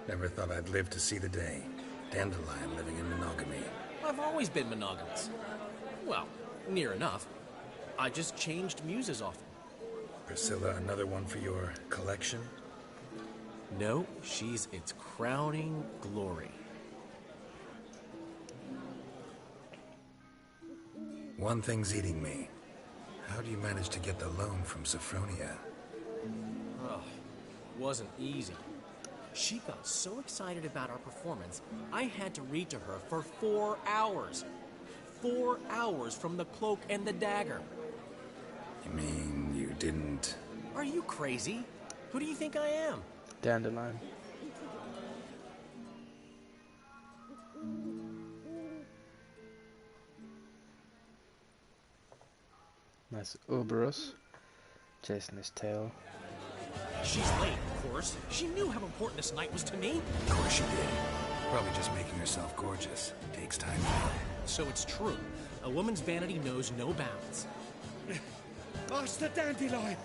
Never thought I'd live to see the day. Dandelion living in monogamy. I've always been monogamous. Well, near enough. I just changed muses often. Priscilla, another one for your collection? No, she's its crowning glory. One thing's eating me. How do you manage to get the loan from Sophronia? Oh, wasn't easy. She got so excited about our performance, I had to read to her for 4 hours. 4 hours from the Cloak and the Dagger. You mean you didn't... Are you crazy? Who do you think I am? Dandelion. Nice Uberus. Chasing his tail. She's late, of course. She knew how important this night was to me. Of course she did. Probably just making herself gorgeous. Takes time. So it's true. A woman's vanity knows no bounds. Master Dandelion!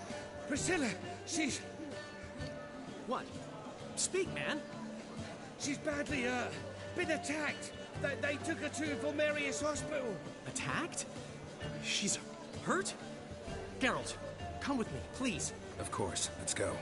Priscilla, she's... What? Speak, man. She's badly, been attacked. They took her to Vulmerius Hospital. Attacked? She's hurt? Geralt, come with me, please. Of course. Let's go.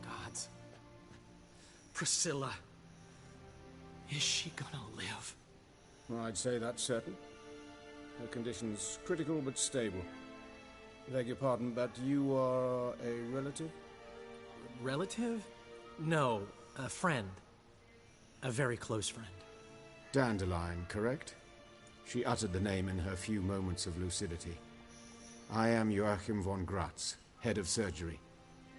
Gods. Priscilla. Is she gonna live? I'd say that's certain. Her condition's critical but stable. Beg your pardon, but you are a relative? Relative? No, a friend. A very close friend. Dandelion, correct? She uttered the name in her few moments of lucidity. I am Joachim von Gratz, head of surgery.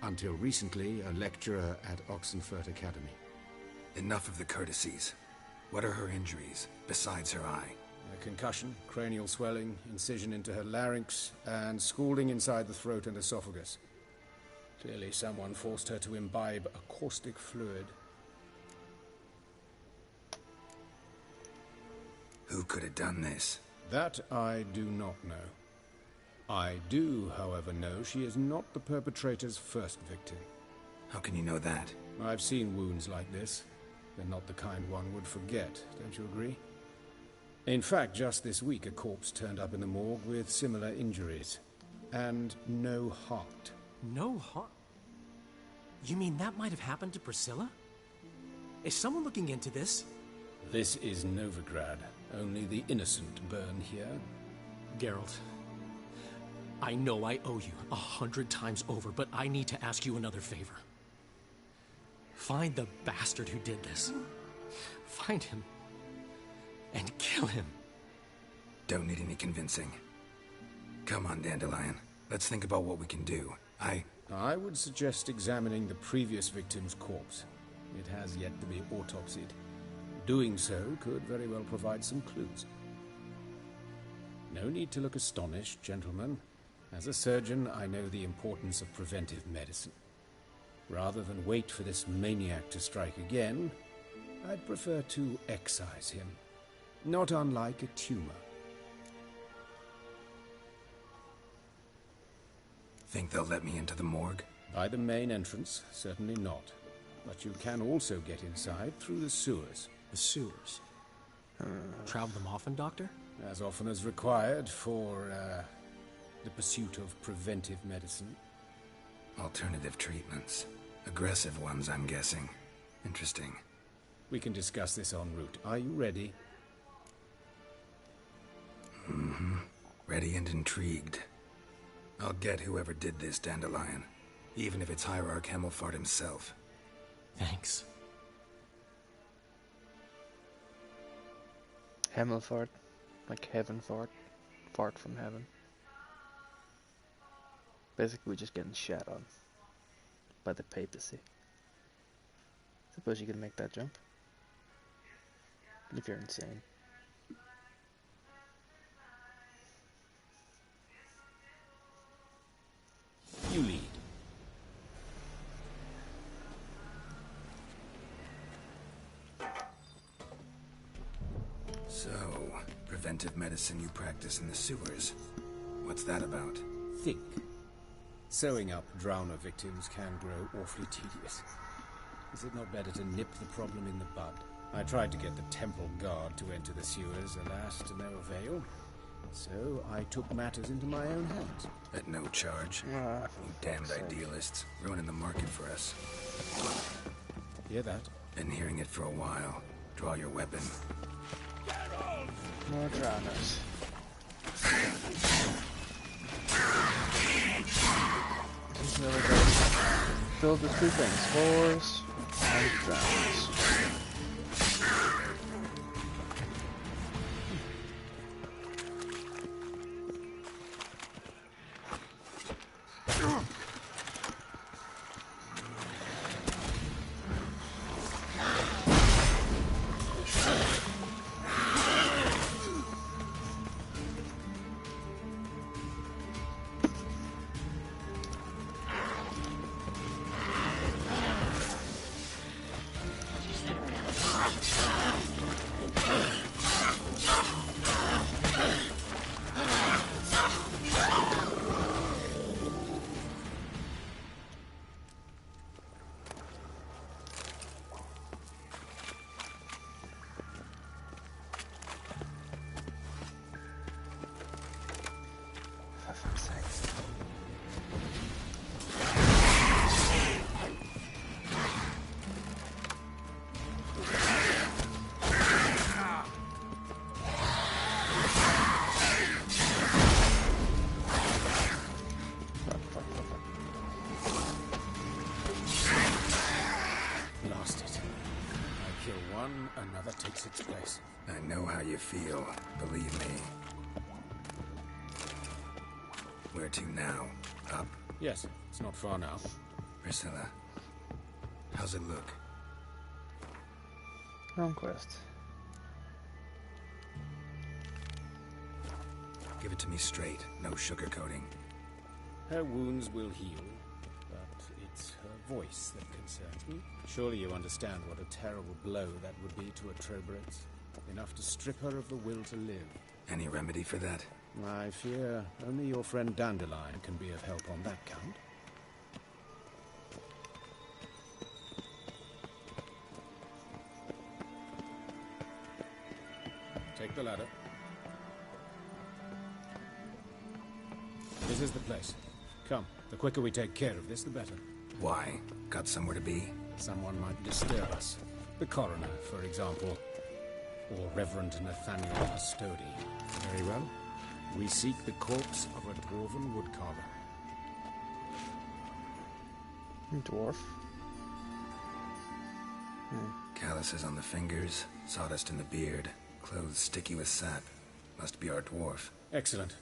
Until recently, a lecturer at Oxenfurt Academy. Enough of the courtesies. What are her injuries, besides her eye? A concussion, cranial swelling, incision into her larynx, and scalding inside the throat and esophagus. Clearly someone forced her to imbibe a caustic fluid. Who could have done this? That I do not know. I do, however, know she is not the perpetrator's first victim. How can you know that? I've seen wounds like this. They're not the kind one would forget, don't you agree? In fact, just this week a corpse turned up in the morgue with similar injuries. And no heart. No heart? You mean that might have happened to Priscilla? Is someone looking into this? This is Novigrad. Only the innocent burn here. Geralt, I know I owe you 100 times over, but I need to ask you another favor. Find the bastard who did this. Find him. And kill him. Don't need any convincing. Come on, Dandelion. Let's think about what we can do. I would suggest examining the previous victim's corpse. It has yet to be autopsied. Doing so could very well provide some clues. No need to look astonished, gentlemen. As a surgeon, I know the importance of preventive medicine. Rather than wait for this maniac to strike again, I'd prefer to excise him. Not unlike a tumor. Think they'll let me into the morgue? By the main entrance, certainly not. But you can also get inside through the sewers. The sewers? Travel them often, Doctor? As often as required for, the pursuit of preventive medicine. Alternative treatments. Aggressive ones, I'm guessing. Interesting. We can discuss this en route. Are you ready? Mm-hmm. Ready and intrigued. I'll get whoever did this, Dandelion. Even if it's Hierarch Hemmelfart himself. Thanks. Hemmelfart. Like heaven fart. Fart from heaven. Basically, we're just getting shat on. By the papacy. Suppose you could make that jump. If you're insane. You lead. So, preventive medicine you practice in the sewers. What's that about? Think. Sewing up drowner victims can grow awfully tedious. Is it not better to nip the problem in the bud? I tried to get the temple guard to enter the sewers, alas, to no avail. So I took matters into my own hands. At no charge. You damned idealists, ruining the market for us. Hear that? Been hearing it for a while. Draw your weapon. More drowners. There we go. Filled with two things. Spores and drowners. it's its place. I know how you feel, believe me. Where to now? Up? Yes, it's not far now. Priscilla, how's it look? Wrong quest. Give it to me straight, no sugarcoating. Her wounds will heal, but it's her voice that concerns me. Surely you understand what a terrible blow that would be to a Trobritz. Enough to strip her of the will to live. Any remedy for that? I fear only your friend Dandelion can be of help on that count. Take the ladder. This is the place. Come, the quicker we take care of this, the better. Why? Got somewhere to be? Someone might disturb us. The coroner, for example. Or Reverend Nathaniel Custody. Very well. We seek the corpse of a dwarven woodcarver. Dwarf? Calluses on the fingers, sawdust in the beard, clothes sticky with sap. Must be our dwarf. Excellent.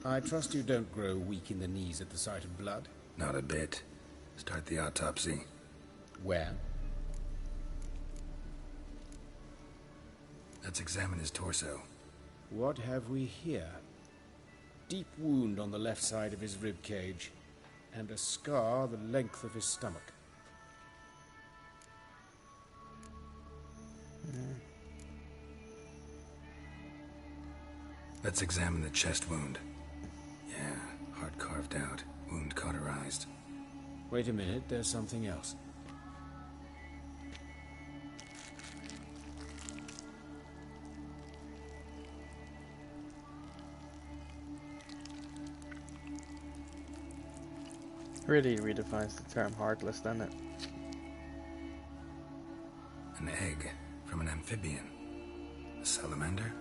I trust you don't grow weak in the knees at the sight of blood? Not a bit. Start the autopsy. Where? Let's examine his torso. What have we here? Deep wound on the left side of his rib cage, and a scar the length of his stomach. Let's examine the chest wound. Yeah, heart carved out, wound cauterized. Wait a minute, there's something else. Really redefines the term heartless, doesn't it? An egg from an amphibian. A salamander?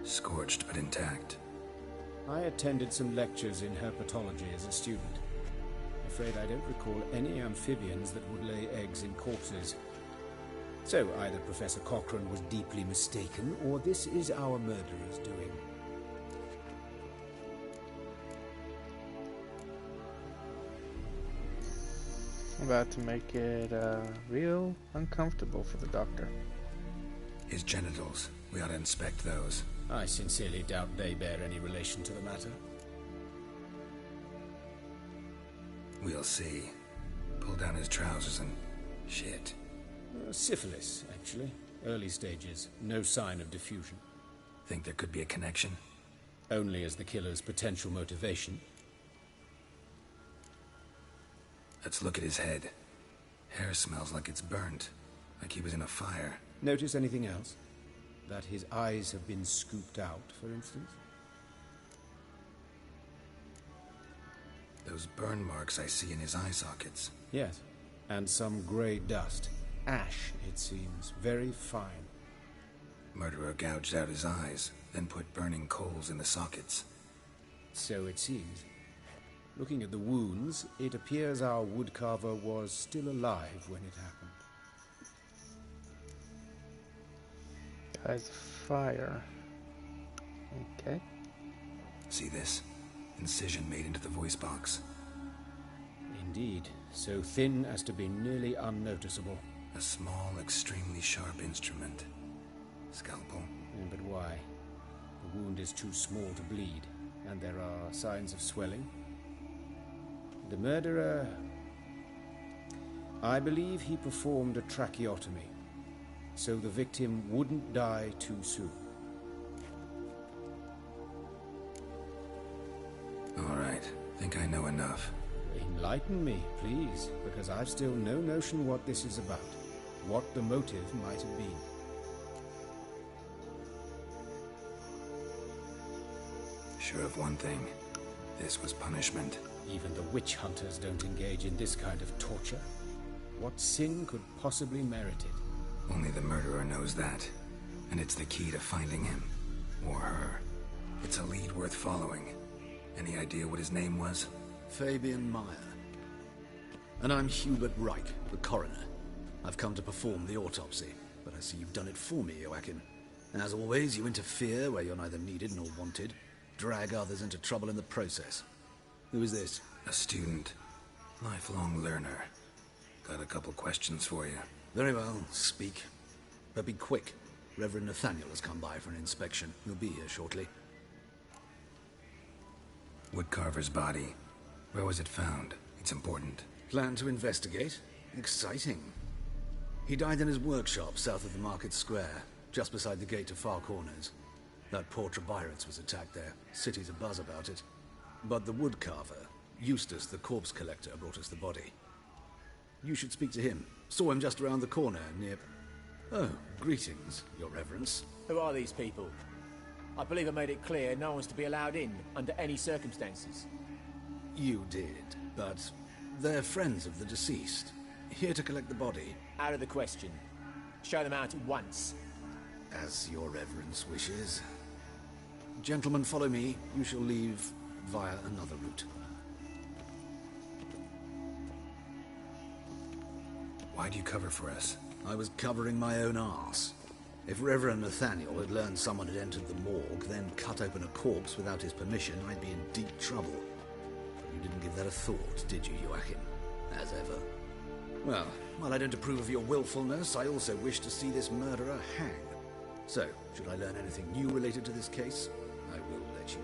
Scorched but intact. I attended some lectures in herpetology as a student. Afraid I don't recall any amphibians that would lay eggs in corpses. So either Professor Cochrane was deeply mistaken, or this is our murderer's doing. About to make it real uncomfortable for the doctor. His genitals. We ought to inspect those. I sincerely doubt they bear any relation to the matter. We'll see. Pull down his trousers and... shit. Syphilis, actually. Early stages. No sign of diffusion. Think there could be a connection? Only as the killer's potential motivation. Let's look at his head. Hair smells like it's burnt. Like he was in a fire. Notice anything else? That his eyes have been scooped out, for instance? Those burn marks I see in his eye sockets. Yes. And some grey dust. Ash, it seems. Very fine. Murderer gouged out his eyes, then put burning coals in the sockets. So it seems. Looking at the wounds, it appears our woodcarver was still alive when it happened. Eyes of fire. Okay. See this? Incision made into the voice box. Indeed. So thin as to be nearly unnoticeable. A small, extremely sharp instrument. Scalpel. But why? The wound is too small to bleed, and there are signs of swelling. The murderer... I believe he performed a tracheotomy, so the victim wouldn't die too soon. All right. Think I know enough. Enlighten me, please, because I've still no notion what this is about. What the motive might have been. Sure of one thing. This was punishment. Even the witch hunters don't engage in this kind of torture. What sin could possibly merit it? Only the murderer knows that. And it's the key to finding him. Or her. It's a lead worth following. Any idea what his name was? Fabian Meyer. And I'm Hubert Wright, the coroner. I've come to perform the autopsy, but I see you've done it for me, Joachim. As always, you interfere where you're neither needed nor wanted, drag others into trouble in the process. Who is this? A student. Lifelong learner. Got a couple questions for you. Very well, speak. But be quick. Reverend Nathaniel has come by for an inspection. He'll be here shortly. Woodcarver's body. Where was it found? It's important. Plan to investigate? Exciting. He died in his workshop south of the market square, just beside the gate to Far Corners. That poor Trebirance was attacked there. City's abuzz about it. But the woodcarver, Eustace the corpse collector, brought us the body. You should speak to him. Saw him just around the corner near... Oh, greetings, Your Reverence. Who are these people? I believe I made it clear no one's to be allowed in under any circumstances. You did, but they're friends of the deceased. Here to collect the body. Out of the question. Show them out at once. As Your Reverence wishes. Gentlemen, follow me. You shall leave via another route. Why do you cover for us? I was covering my own arse. If Reverend Nathaniel had learned someone had entered the morgue, then cut open a corpse without his permission, I'd be in deep trouble. You didn't give that a thought, did you, Joachim? As ever. Well, while I don't approve of your willfulness, I also wish to see this murderer hang. So, should I learn anything new related to this case, I will let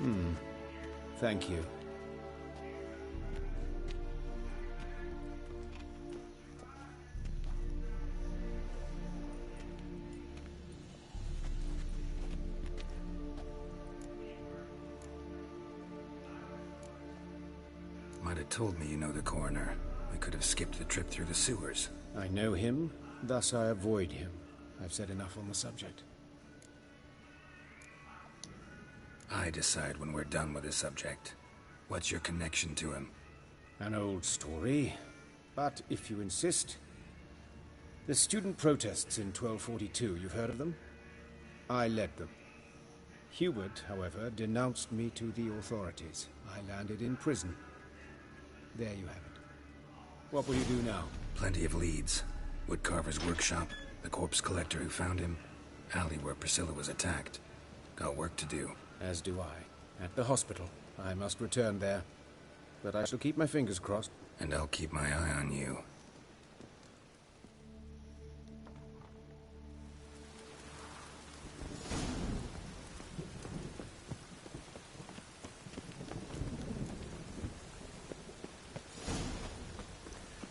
you know. Thank you. Might have told me you know the coroner. We could have skipped the trip through the sewers. I know him, thus I avoid him. I've said enough on the subject. I decide when we're done with the subject. What's your connection to him? An old story, but if you insist... The student protests in 1242, you've heard of them? I led them. Hubert, however, denounced me to the authorities. I landed in prison. There you have it. What will you do now? Plenty of leads. Woodcarver's workshop, the corpse collector who found him, alley where Priscilla was attacked. Got work to do. As do I. At the hospital. I must return there. But I shall keep my fingers crossed. And I'll keep my eye on you.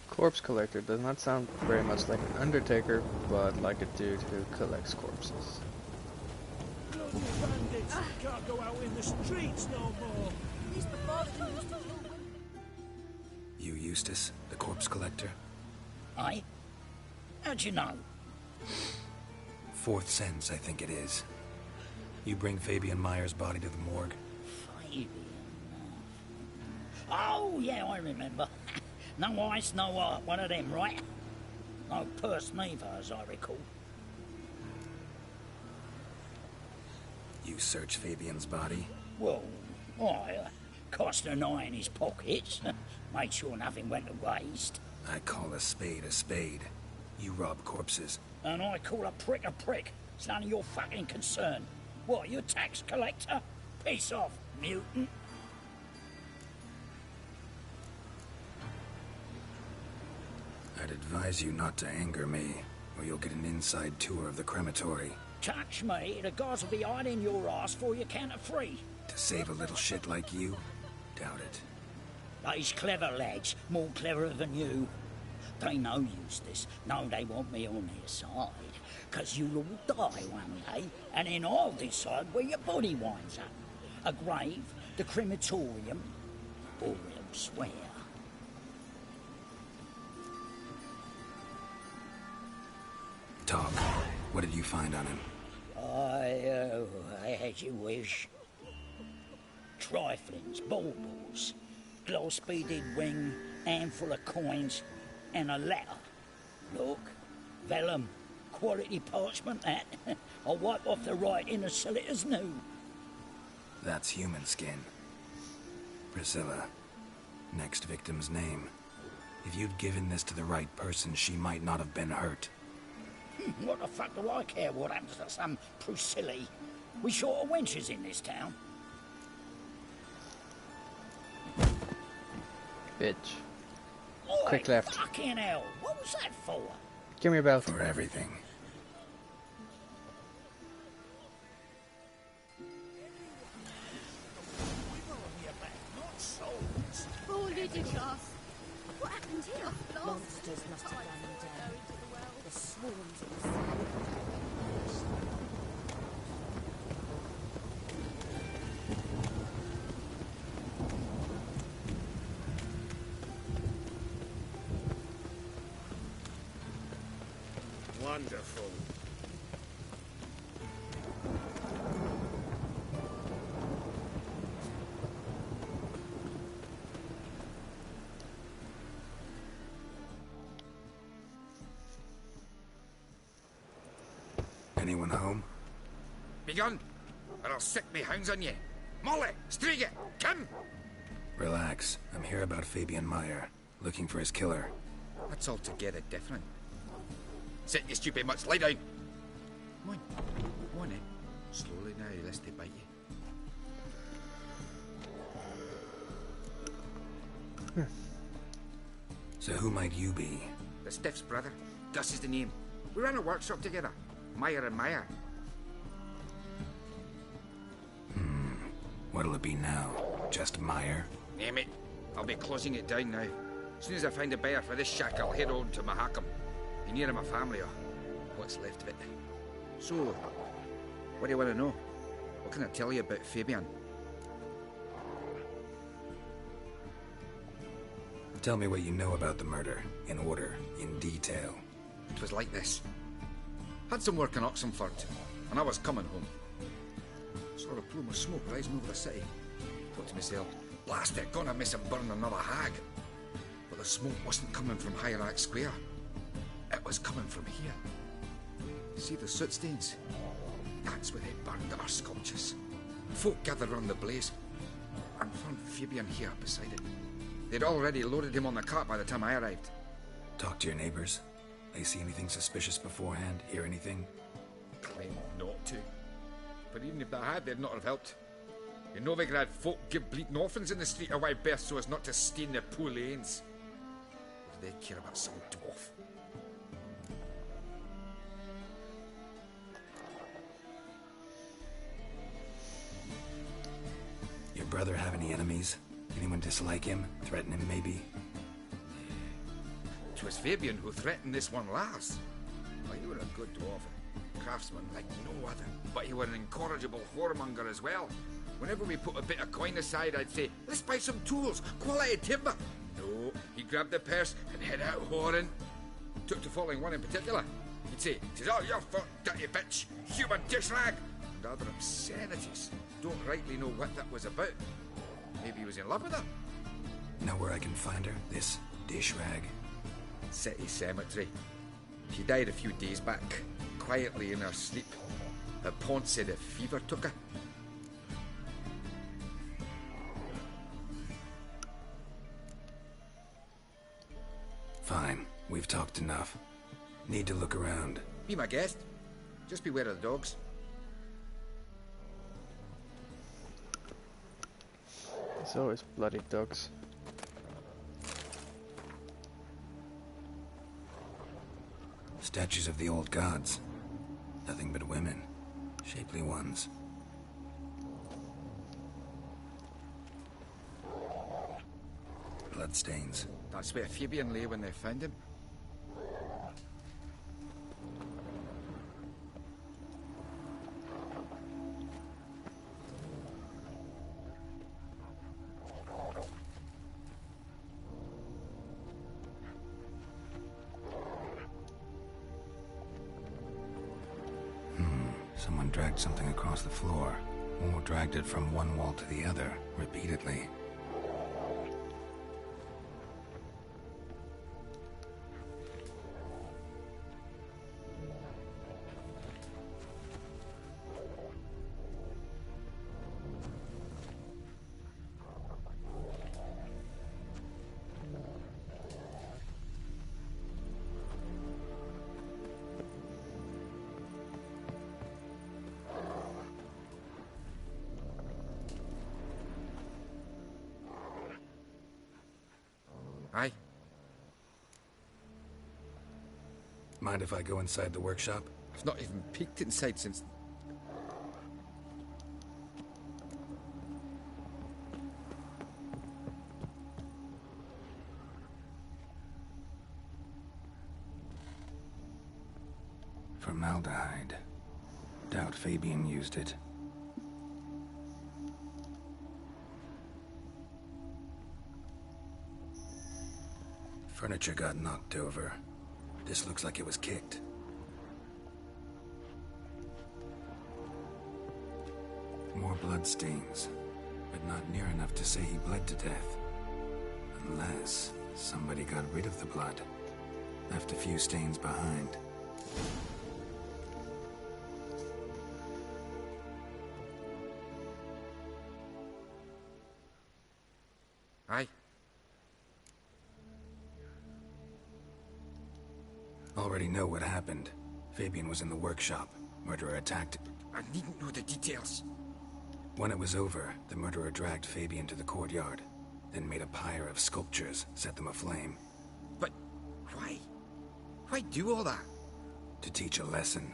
Corpse collector does not sound very much like an undertaker, but like a dude who collects corpses. Bloody bandits! Can't go out in the streets no more! At least the father didn't used to kill women. You Eustace, the corpse collector? Aye? How'd you know? Fourth sense, I think it is. You bring Fabian Meyer's body to the morgue? Fabian... Oh, yeah, I remember. No ice, no art, one of them, right? No purse neither, as I recall. You search Fabian's body? Well, I cast an eye in his pockets, made sure nothing went to waste. I call a spade a spade. You rob corpses. And I call a prick a prick. It's none of your fucking concern. What, you a tax collector? Piss off, mutant. I'd advise you not to anger me, or you'll get an inside tour of the crematory. Touch me, the guards will be hiding your ass for your count of free. To save a little shit like you? Doubt it. They's clever lads, more cleverer than you. They know Eustace, know they want me on their side. 'Cause you'll all die one day, and then I'll decide where your body winds up. A grave, the crematorium, or elsewhere. Talk. What did you find on him? As you wish. Triflings, baubles, gloss-beaded ring, handful of coins, and a letter. Look, vellum, quality parchment that. I'll wipe off the writing and sell it as new. That's human skin. Priscilla. Next victim's name. If you'd given this to the right person, she might not have been hurt. What the fuck do I care what happens to some Priscilla? We short of wenches in this town. Bitch. Oi, Quick left. Fucking hell. What was that for? Give me a belt. For everything. Poor Ludicrous. What happened here? Monsters must have run them down. The swarms of the sea. Wonderful. Anyone home? Begone, or I'll sick me hounds on you. Molly, Striga, come! Relax. I'm here about Fabian Meyer, looking for his killer. That's altogether different. Sit, you stupid mutts, lie down. Come on then. Slowly now, lest they bite you. So who might you be? The Stiff's brother. Gus is the name. We ran a workshop together. Meyer and Meyer. What'll it be now? Just Meyer? Name it. I'll be closing it down now. As soon as I find a buyer for this shack, I'll head on to Mahakam. Be near my family, or what's left of it. So, what do you want to know? What can I tell you about Fabian? Tell me what you know about the murder, in order, in detail. It was like this. Had some work in Oxenford, and I was coming home. Saw a plume of smoke rising over the city. Thought to myself, blast it, gonna miss and burn another hag. But the smoke wasn't coming from Hierarch Square. It was coming from here. See the soot stains? That's where they burned our sculptures. Folk gathered round the blaze, and found Fabian here beside it. They'd already loaded him on the cart by the time I arrived. Talk to your neighbors. They see anything suspicious beforehand? Hear anything? Claimed not to. But even if they had, they'd not have helped. In Novigrad, folk give bleating orphans in the street a wide berth so as not to stain their poor lanes. What do they care about some dwarf? Your brother have any enemies? Anyone dislike him? Threaten him, maybe? 'Twas Fabian who threatened this one last. Well, you were a good dwarf, a craftsman like no other. But you were an incorrigible whoremonger as well. Whenever we put a bit of coin aside, I'd say, let's buy some tools, quality timber. No, he grabbed the purse and head out whoring. Took to following one in particular. He'd say, "'Tis all your fault, dirty bitch, human dish rag," and other obscenities. Don't rightly know what that was about. Maybe he was in love with her. Know where I can find her? This dish rag? City cemetery. She died a few days back, quietly in her sleep. Her pawn said a fever took her. Fine. We've talked enough. Need to look around. Be my guest. Just beware of the dogs. There's always bloody dogs. Statues of the old gods. Nothing but women. Shapely ones. Bloodstains. That's where Fabian lay when they found him. Someone dragged something across the floor, or dragged it from one wall to the other, repeatedly. Aye? Mind if I go inside the workshop? I've not even peeked inside since... Formaldehyde. Doubt Fabian used it. Furniture got knocked over. This looks like it was kicked. More bloodstains, but not near enough to say he bled to death. Unless somebody got rid of the blood. Left a few stains behind. Aye? Already know what happened. Fabian was in the workshop. Murderer attacked. I needn't know the details. When it was over, the murderer dragged Fabian to the courtyard, then made a pyre of sculptures, set them aflame. But why? Why do all that? To teach a lesson.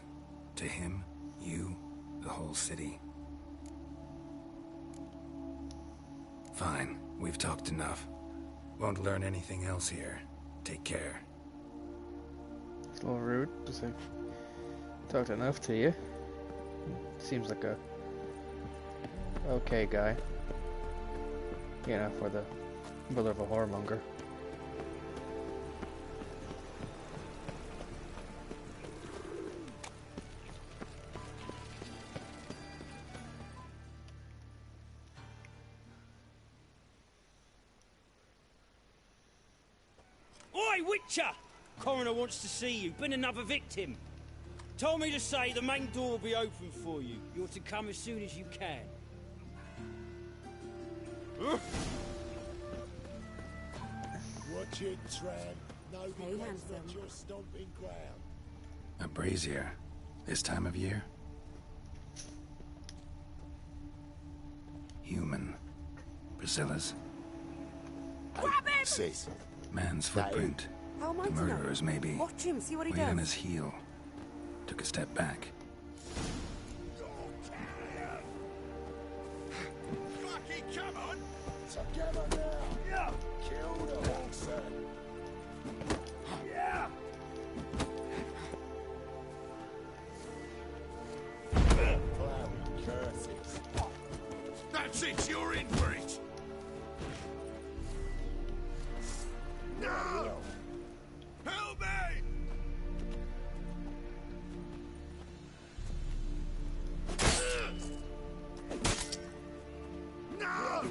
To him, you, the whole city. Fine, we've talked enough. Won't learn anything else here. Take care. It's a little rude to say talked enough to you. Seems like a okay guy. You know, for the brother of a whoremonger. Oi, Witcher! Coroner wants to see you. Been another victim. Told me to say the main door will be open for you. You're to come as soon as you can. Watch it, tramp. Nobody comes at your stomping ground. A brazier. This time of year? Human. Priscilla's. Grab him! Sis. Man's footprint. How am I The to know? murderer's maybe. Watch him, see what he Weight on does. his heel. Took a step back. Lucky, come on! Together now! Yeah! Kill the horse! Yeah! Cloudy curses. That's it, you're in for it. No! Help me! No!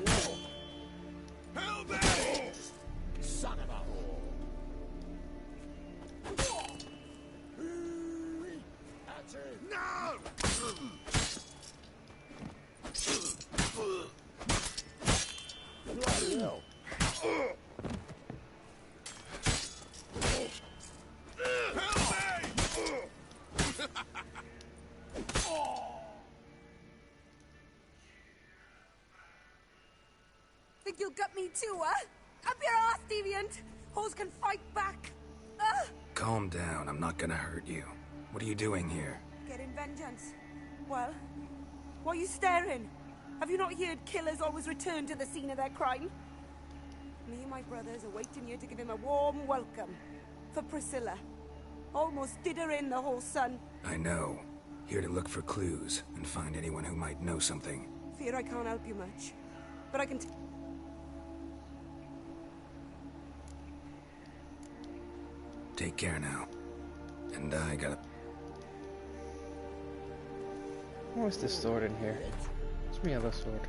Help me! Son of a whore! That's it! No! Bloody hell! Think you'll gut me too, huh? Up your ass, deviant! Hoes can fight back! Calm down, I'm not gonna hurt you. What are you doing here? Getting vengeance. Well, why are you staring? Have you not heard killers always return to the scene of their crime? Me and my brothers are waiting here to give him a warm welcome. For Priscilla. Almost did her in, the whole son. I know. Here to look for clues and find anyone who might know something. Fear I can't help you much. But I can Take care now. And I gotta... What's this sword in here? It's me other sword.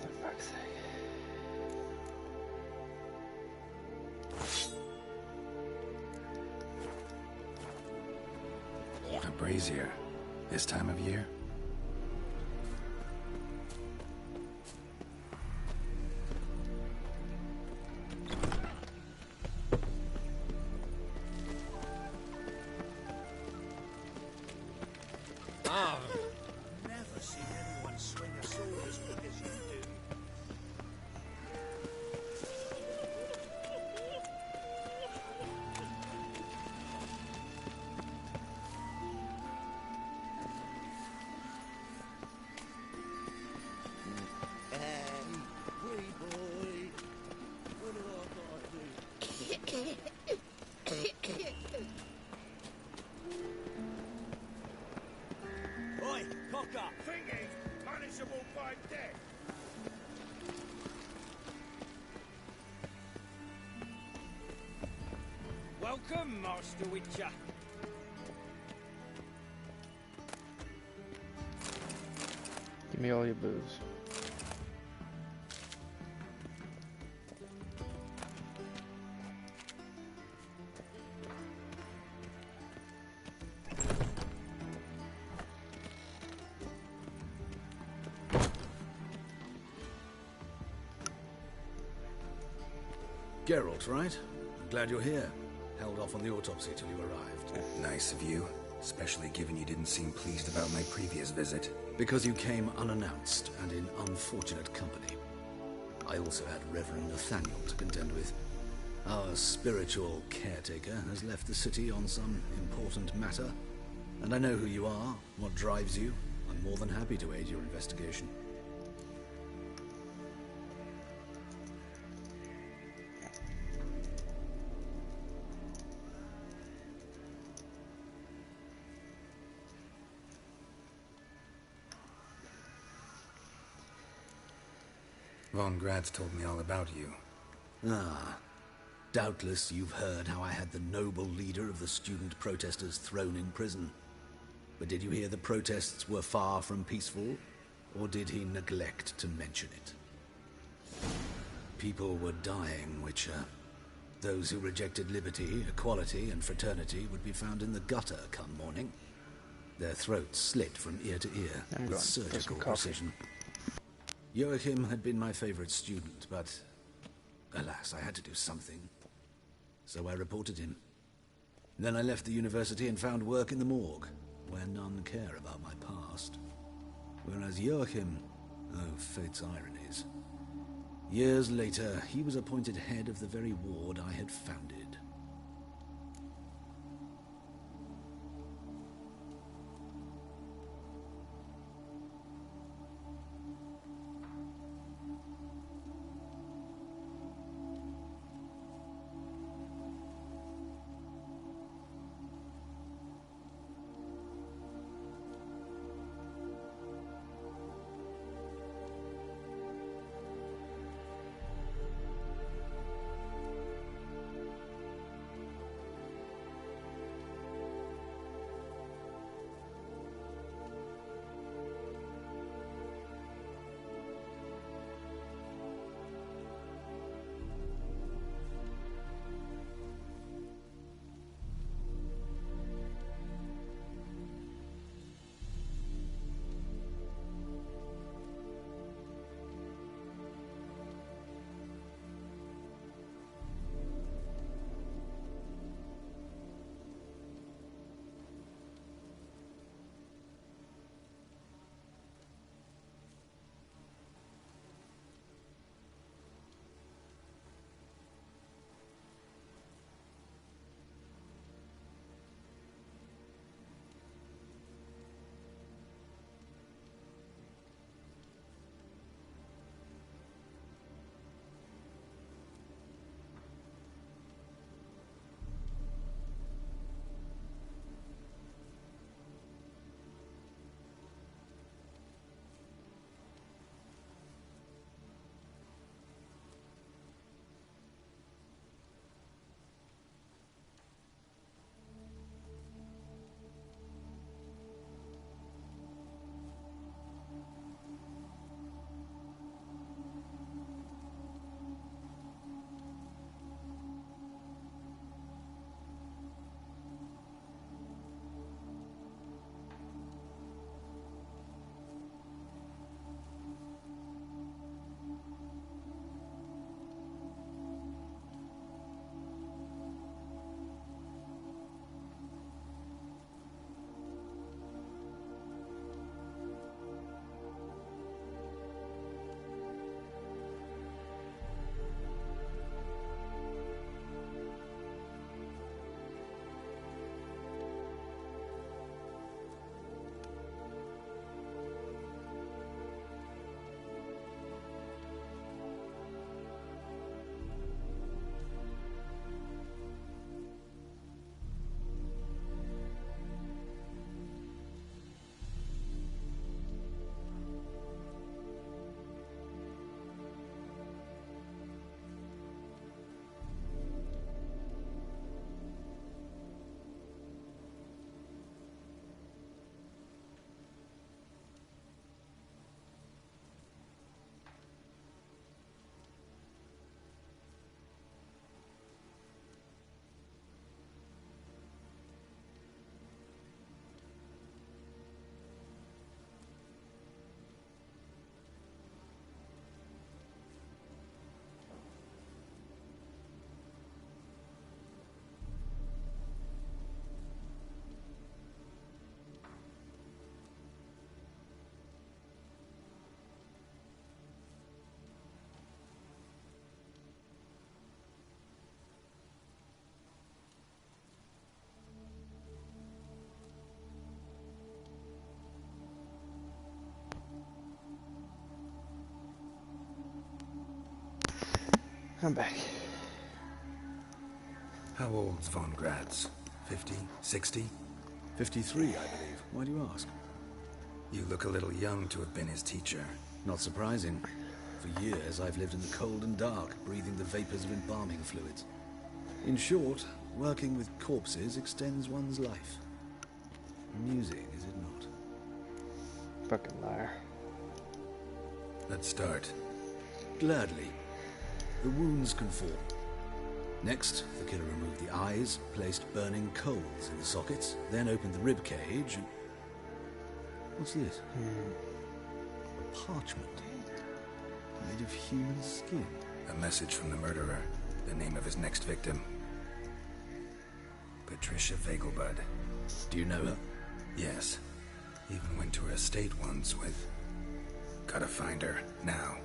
For fuck's sake. A brazier. This time of year? Never seen anyone swing a sword as quick as you do. is punishable by death. Welcome, Master Witcher. Give me all your booze. Geralt, right? I'm glad you're here. Held off on the autopsy till you arrived. Nice of you, especially given you didn't seem pleased about my previous visit. Because you came unannounced and in unfortunate company. I also had Reverend Nathaniel to contend with. Our spiritual caretaker has left the city on some important matter, and I know who you are, what drives you. I'm more than happy to aid your investigation. Von Grad's told me all about you. Ah. Doubtless you've heard how I had the noble leader of the student protesters thrown in prison. But did you hear the protests were far from peaceful? Or did he neglect to mention it? People were dying, Witcher. Those who rejected liberty, equality, and fraternity would be found in the gutter come morning. Their throats slit from ear to ear with surgical precision. Joachim had been my favorite student, but alas, I had to do something. So I reported him. Then I left the university and found work in the morgue, where none care about my past. Whereas Joachim, oh, fate's ironies. Years later, he was appointed head of the very ward I had founded. I'm back. How old's von Graz? 50? 60? 53, I believe. Why do you ask? You look a little young to have been his teacher. Not surprising. For years, I've lived in the cold and dark, breathing the vapors of embalming fluids. In short, working with corpses extends one's life. Amusing, is it not? Fucking liar. Let's start. Gladly. The wounds conform. Next, the killer removed the eyes, placed burning coals in the sockets, then opened the rib cage and... What's this? A parchment. Made of human skin. A message from the murderer. The name of his next victim. Patricia Vegelbud. Do you know her? Yes. Even went to her estate once with... Gotta find her, now.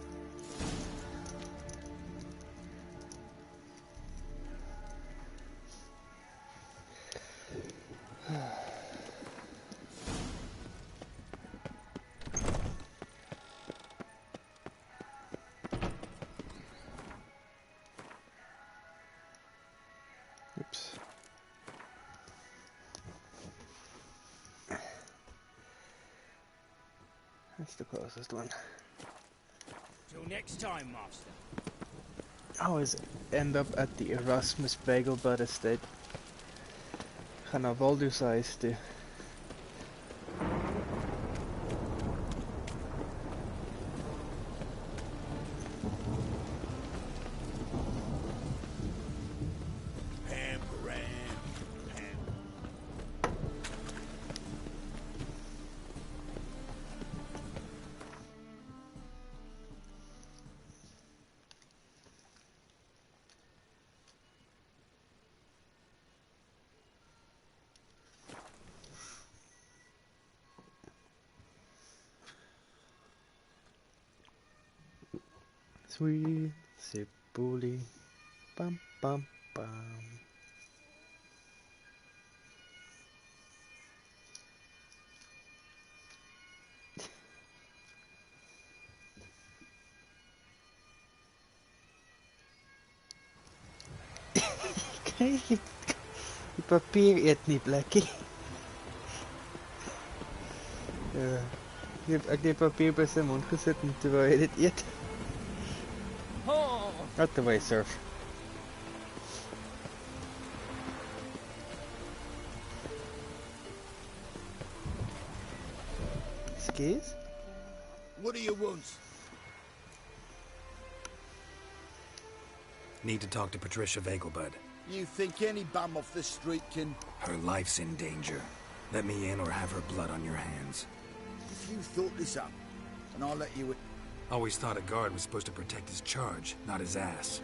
Oops. That's the closest one. Till next time, Master. I always end up at the Erasmus Vegelbud estate. Ga naar Waldurshuis toe. Sweet Sipuli, bum bum bum. Kijk, die papier eet niet lekker. Ik heb die papier bij zijn mond gezet terwijl je dit eet. Out the way, Surf. Excuse? What do you want? Need to talk to Patricia Vegelbud. You think any bum off the street can... Her life's in danger. Let me in or have her blood on your hands. If you thought this up, and I'll let you... Always thought a guard was supposed to protect his charge, not his ass.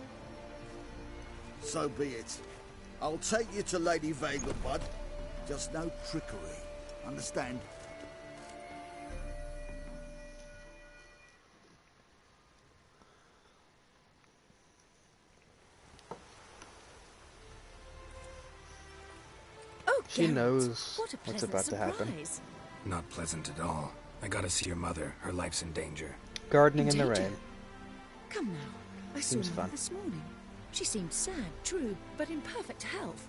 So be it. I'll take you to Lady Vegelbud. Just no trickery. Understand? Oh, she Geralt, knows what a what's pleasant about to happen. surprise. Not pleasant at all. I gotta see your mother. Her life's in danger. Gardening in the Danger? rain. Come now. I saw Seems her fun. this morning. She seemed sad, true, but in perfect health.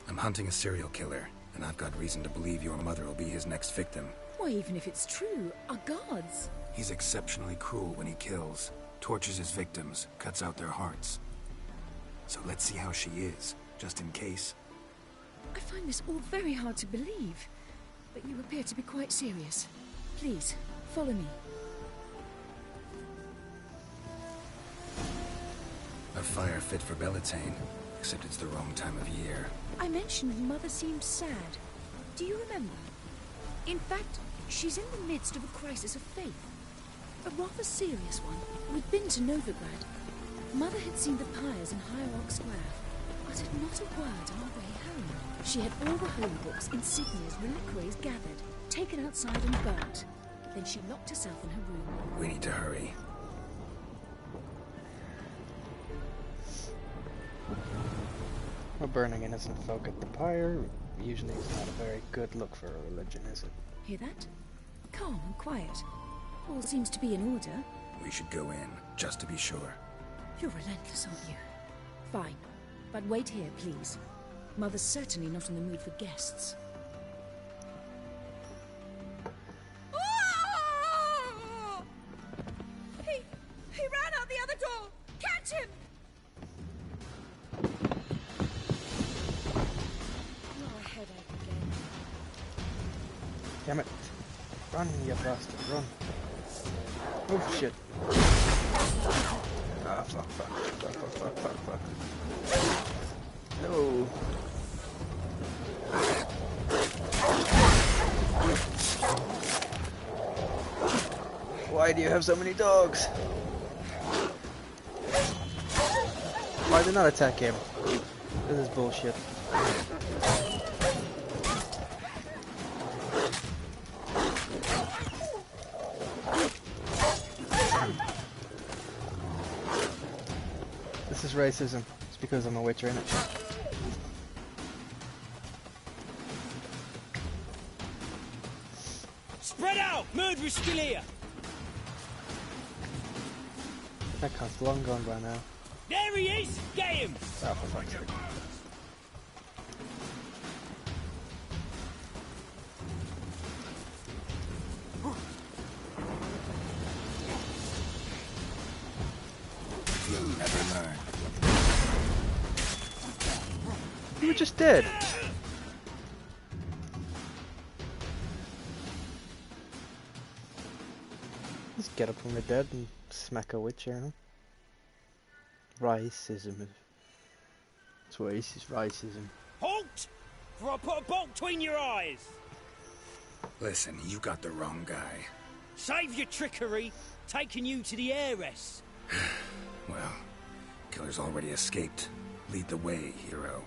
I'm hunting a serial killer, and I've got reason to believe your mother will be his next victim. Why, even if it's true, our gods. He's exceptionally cruel when he kills, tortures his victims, cuts out their hearts. So let's see how she is, just in case. I find this all very hard to believe, but you appear to be quite serious. Please, follow me. A fire fit for Bellatane, except it's the wrong time of year. I mentioned Mother seemed sad. Do you remember? In fact, she's in the midst of a crisis of faith. A rather serious one. We'd been to Novigrad. Mother had seen the pyres in Hierarch Square, uttered not a word on our way home. She had all the holy books, insignias, reliquaries gathered, taken outside and burnt. Then she locked herself in her room. We need to hurry. Well, burning innocent folk at the pyre usually is not a very good look for a religion, is it? Hear that? Calm and quiet. All seems to be in order. We should go in, just to be sure. You're relentless, aren't you? Fine. But wait here, please. Mother's certainly not in the mood for guests. He ran out the other door! Catch him! Oh, a headache again. Damn it. Run, you bastard, run. Oh shit. Ah, fuck. No. Why do you have so many dogs? Why did not attack him? This is bullshit. This is racism. It's because I'm a witcher, innit? Spread out! Murderer's still here! That cunt's long gone by now. There he is! Get him! Oh, for fuck's sake. You'll never learn. You were just dead. Just get up from the dead and smack a witcher, huh? Racism. That's what it is, it's racism. Halt! For I'll put a bolt between your eyes! Listen, you got the wrong guy. Save your trickery! Taking you to the heiress! Well, killer's already escaped. Lead the way, hero.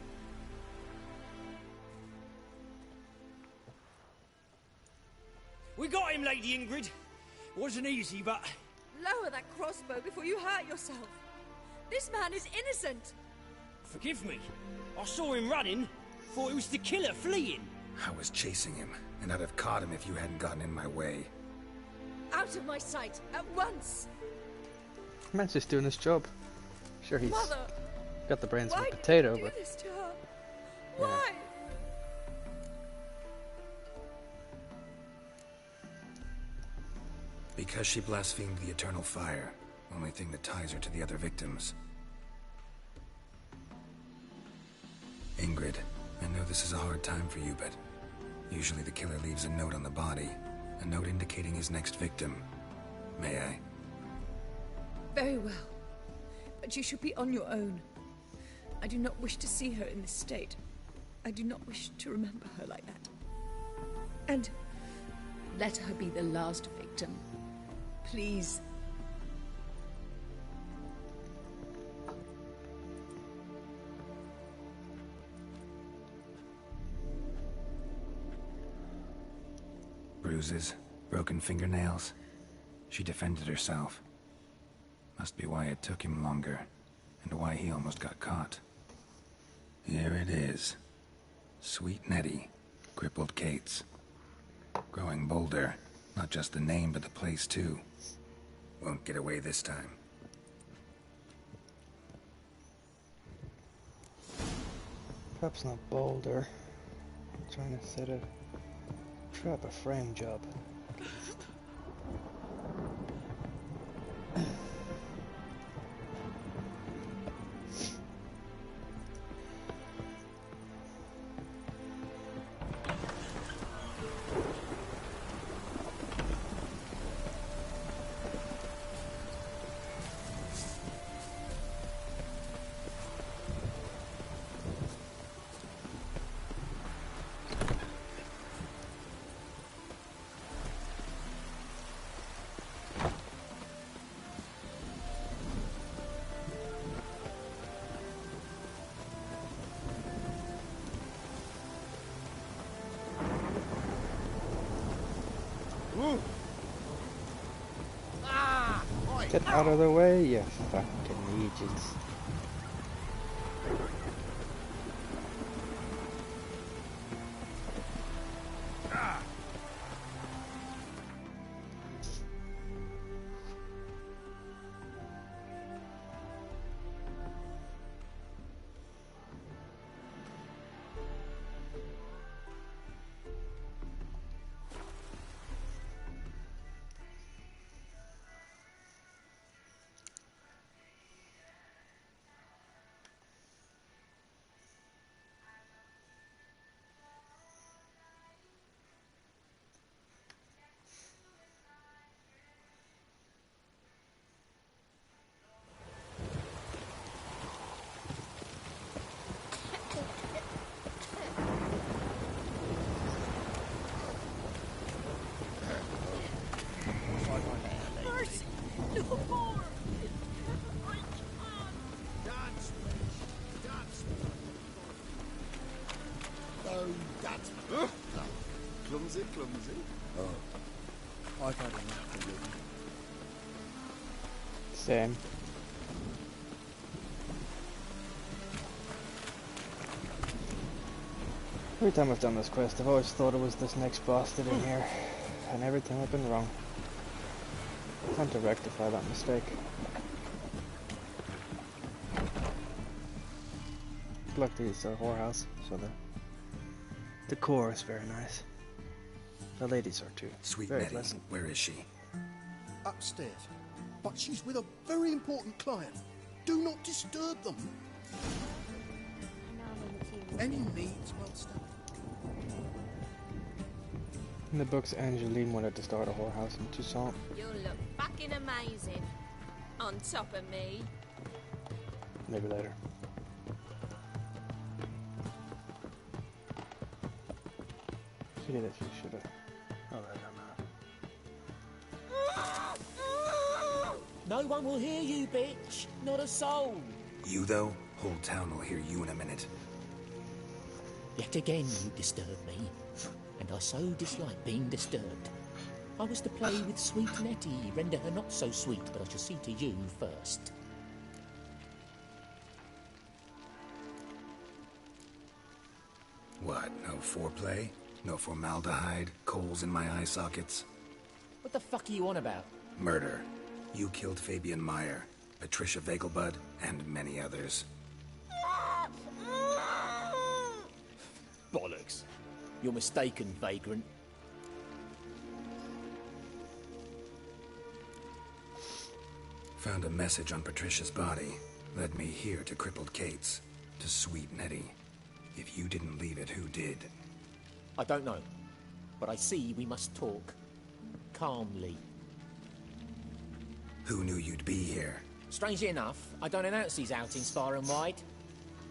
We got him, Lady Ingrid. Wasn't easy, but... Lower that crossbow before you hurt yourself. This man is innocent. Forgive me. I saw him running. Thought it was the killer fleeing. I was chasing him, and I'd have caught him if you hadn't gotten in my way. Out of my sight, at once. Man's just doing his job. Sure, he's Mother, got the brains of why a potato, did you but... do this to her? Why? Because she blasphemed the eternal fire. Only thing that ties her to the other victims. Ingrid, I know this is a hard time for you, but usually the killer leaves a note on the body. A note indicating his next victim. May I? Very well. But you should be on your own. I do not wish to see her in this state. I do not wish to remember her like that. And let her be the last victim. Please. Bruises, broken fingernails. She defended herself. Must be why it took him longer, and why he almost got caught. Here it is. Sweet Nettie, crippled Kate's. Growing bolder, not just the name, but the place too. Won't get away this time. Perhaps not bolder. Trying to set a trap, a frame job. Get out of the way, you fucking idiots. clumsy, clumsy. Oh, I've had enough of you. Same. Every time I've done this quest, I've always thought it was this next boss that in here, and every time I've been wrong. Time to rectify that mistake. Luckily it's a whorehouse, so the decor is very nice. The ladies are too. Sweet very Nettie, pleasant. where is she? Upstairs. But she's with a very important client. Do not disturb them. Any needs, well stuffed. In the books, Angeline wanted to start a whorehouse in Toussaint. You'll look fucking amazing. On top of me. Maybe later. She did it, she should have. Oh, No one will hear you, bitch. Not a soul. You, though? Whole town will hear you in a minute. Yet again you disturb me. And I so dislike being disturbed. I was to play with sweet Nettie, render her not so sweet, but I shall see to you first. What, no foreplay? No formaldehyde? Coals in my eye sockets? What the fuck are you on about? Murder. You killed Fabian Meyer, Patricia Vegelbud, and many others. Bollocks. You're mistaken, vagrant. Found a message on Patricia's body. Led me here to crippled Kate's. To sweet Nettie. If you didn't leave it, who did? I don't know. But I see we must talk. Calmly. Who knew you'd be here? Strangely enough, I don't announce these outings far and wide.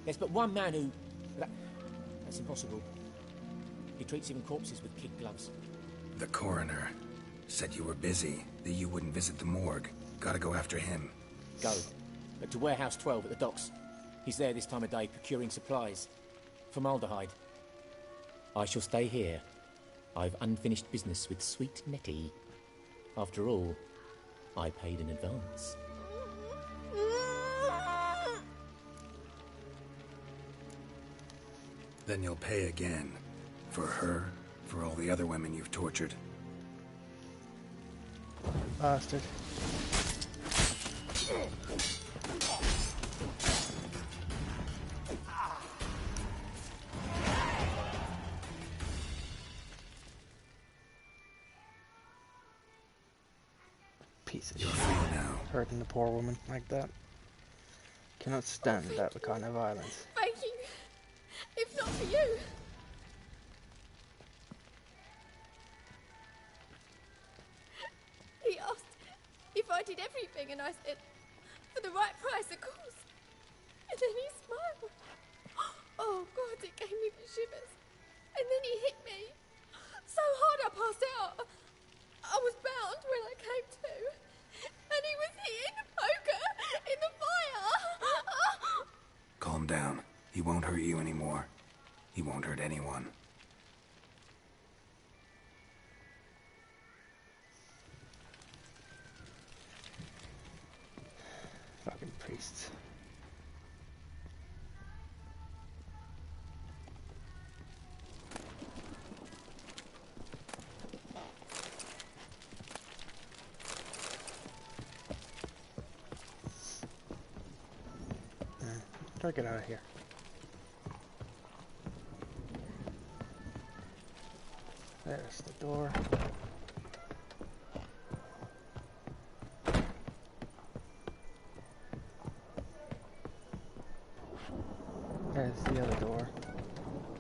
There's but one man who... That's impossible. He treats even corpses with kid gloves. The coroner. Said you were busy, that you wouldn't visit the morgue. Gotta go after him. Go. But to Warehouse 12 at the docks. He's there this time of day procuring supplies. Formaldehyde. I shall stay here. I've unfinished business with sweet Nettie. After all, I paid in advance. Then you'll pay again. For her, for all the other women you've tortured. Bastard. Piece of shit. Hurting the poor woman like that. Cannot stand that kind of violence. Thank you. If not for you. He asked if I did everything, and I said, for the right price, of course. And then he smiled. Oh, God, it gave me the shivers. And then he hit me. So hard I passed out. I was bound when I came to. And he was here in the poker, in the fire. Calm down. He won't hurt you anymore. He won't hurt anyone. Fucking priests. Try to get out of here. There's the door. There's the other door.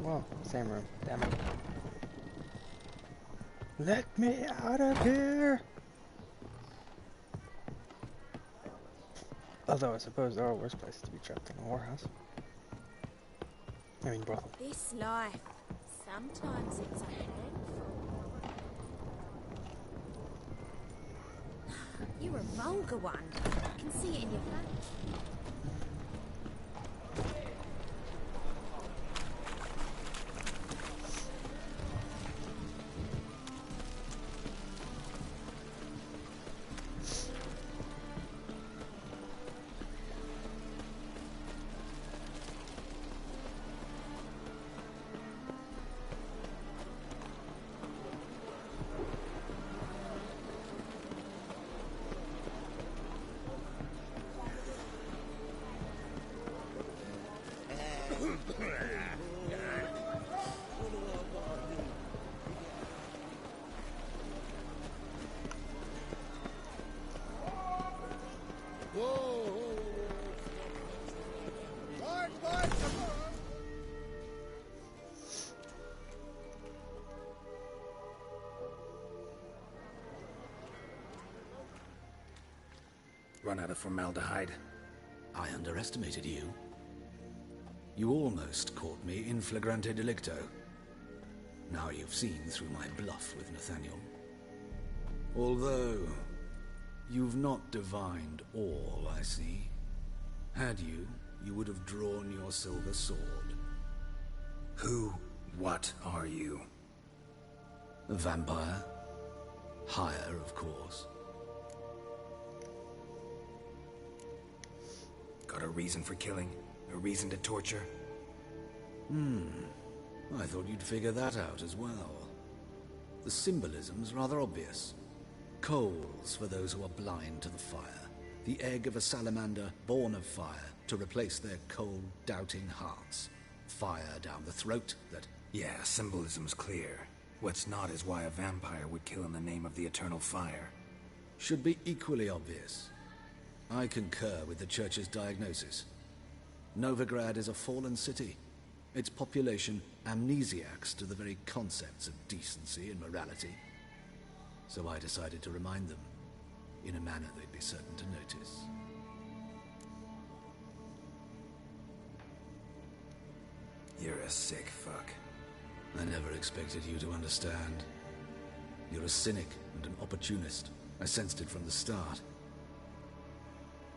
Well, same room. Damn it. Let me out of here! Although I suppose there are worse places to be trapped in a whorehouse. I mean, brothel. This life, sometimes it's a handful. You're a vulgar one. I can see it in your face. run out of formaldehyde. I underestimated you. You almost caught me in flagrante delicto. Now you've seen through my bluff with Nathaniel. Although, you've not divined all, I see. Had you, you would have drawn your silver sword. What are you? A vampire. Higher, of course. Got a reason for killing? A reason to torture? I thought you'd figure that out as well. The symbolism's rather obvious. Coals for those who are blind to the fire. The egg of a salamander born of fire to replace their cold, doubting hearts. Fire down the throat that... Yeah, symbolism's clear. What's not is why a vampire would kill in the name of the eternal fire. Should be equally obvious. I concur with the Church's diagnosis. Novigrad is a fallen city. Its population amnesiacs to the very concepts of decency and morality. So I decided to remind them, in a manner they'd be certain to notice. You're a sick fuck. I never expected you to understand. You're a cynic and an opportunist. I sensed it from the start.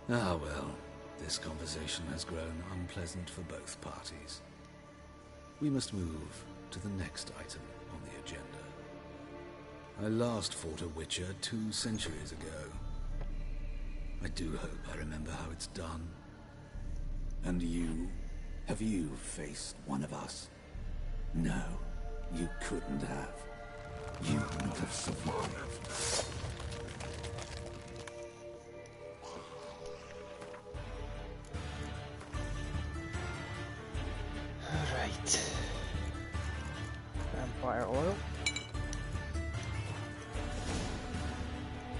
Ah well, this conversation has grown unpleasant for both parties. We must move to the next item on the agenda. I last fought a Witcher 2 centuries ago. I do hope I remember how it's done. And you? Have you faced one of us? No, you couldn't have. You wouldn't have survived. Alright. Vampire oil.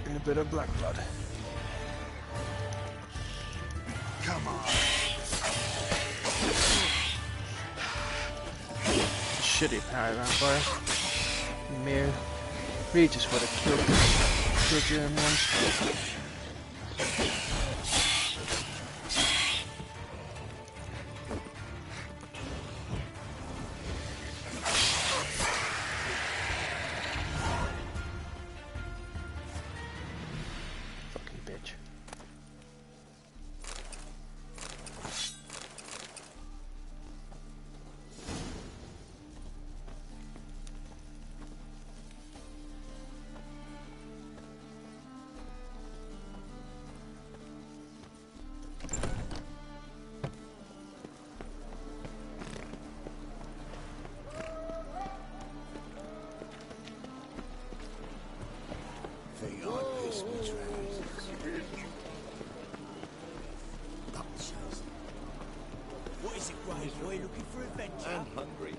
And a bit of black blood. Come on. Shitty power vampire. Mere Regis would have killed you in one. What is it, Grey Boy? Looking for adventure? And hungry.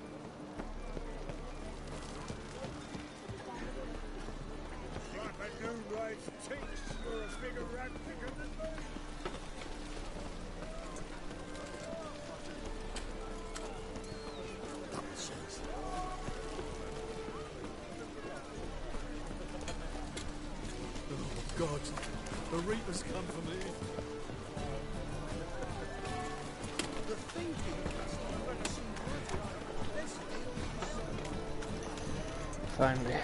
Like a new ride's teeth for a bigger rat picker than me. Oh, God. The Reaper's come for me. The thinking Finally,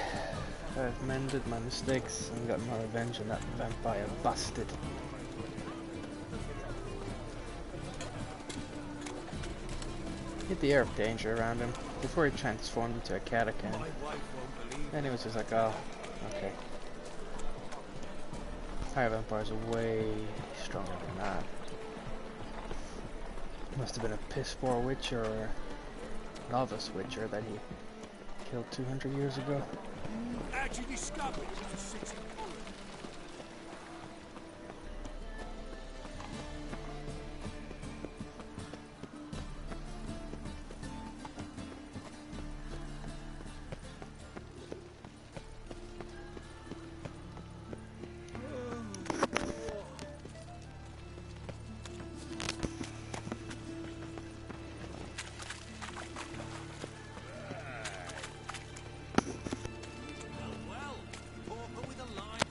I've mended my mistakes and got my revenge on that vampire bastard. Hit the air of danger around him before he transformed into a catacomb. Then he was just like, oh, okay. Fire vampires are way stronger than that. Must have been a piss poor witcher or novice witcher that he killed 200 years ago. How'd you discover it was a city? Well, pauper with a line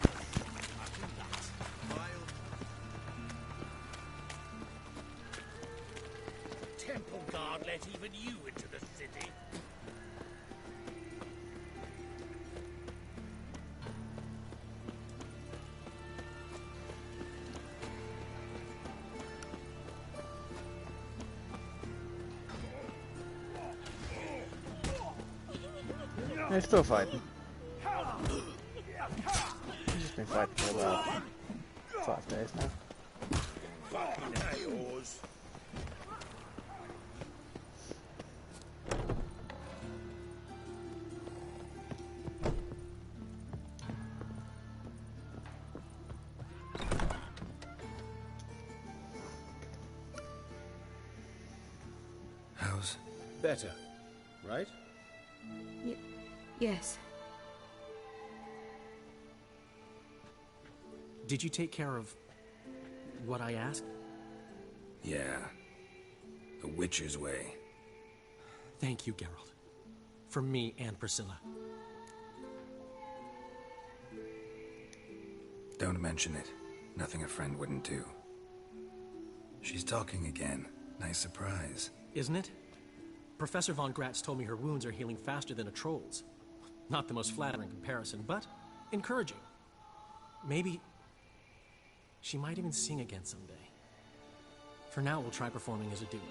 They're still fighting. They've just been fighting for about 5 days now. Fucking yours. How's... Better, right? Yes. Did you take care of what I asked? Yeah. The Witcher's way. Thank you, Geralt. From me and Priscilla. Don't mention it. Nothing a friend wouldn't do. She's talking again. Nice surprise. Isn't it? Professor von Gratz told me her wounds are healing faster than a troll's. Not the most flattering comparison, but encouraging. Maybe she might even sing again someday. For now, we'll try performing as a duo.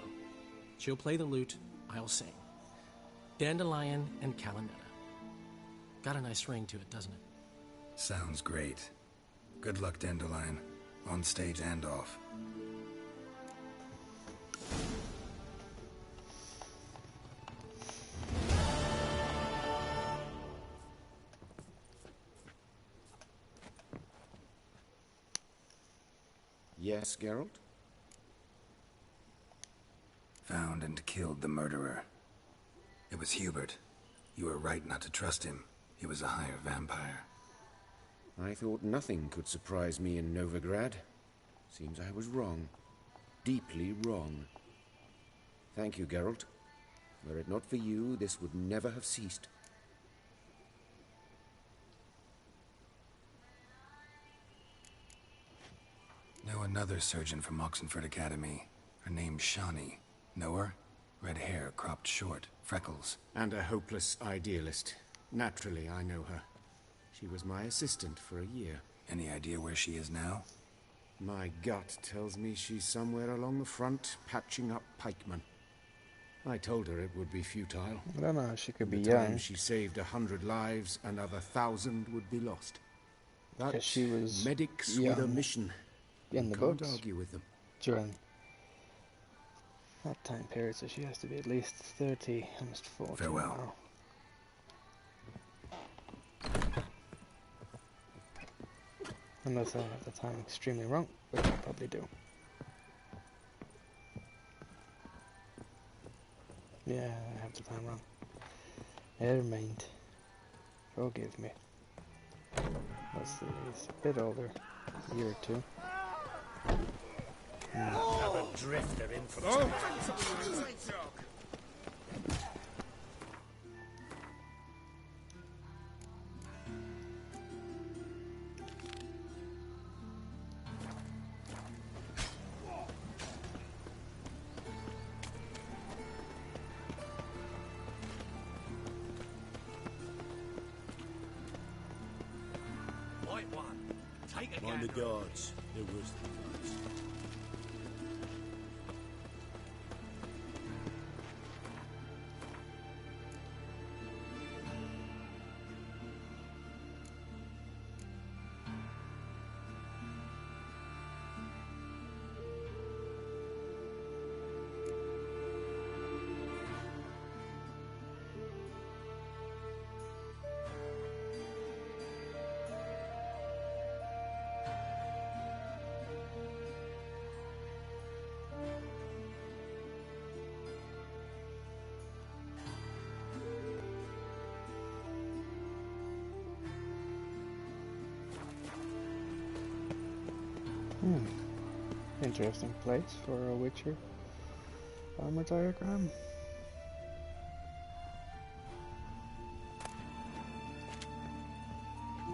She'll play the lute, I'll sing. Dandelion and Calinetta. Got a nice ring to it, doesn't it? Sounds great. Good luck, Dandelion. On stage and off. Yes, Geralt? Found and killed the murderer. It was Hubert. You were right not to trust him. He was a higher vampire. I thought nothing could surprise me in Novigrad. Seems I was wrong. Deeply wrong. Thank you, Geralt. Were it not for you, this would never have ceased. Know another surgeon from Oxenford Academy. Her name's Shawnee. Know her? Red hair, cropped short, freckles. And a hopeless idealist. Naturally, I know her. She was my assistant for a year. Any idea where she is now? My gut tells me she's somewhere along the front, patching up pikemen. I told her it would be futile. I don't know, she could be the young. time she saved 100 lives, another 1,000 would be lost. But she was medics young with a mission. in the Can't books argue with them. during that time period, so she has to be at least 30, almost 40 Farewell. now. Unless I have the time extremely wrong, which I probably do. Yeah, I have the time wrong. Never mind. Forgive me. Let's see, he's a bit older. A year or two. Another drifter in from Light one. Take a Mind the gander. guards. They're worse than guards. Interesting place for a Witcher armor diagram.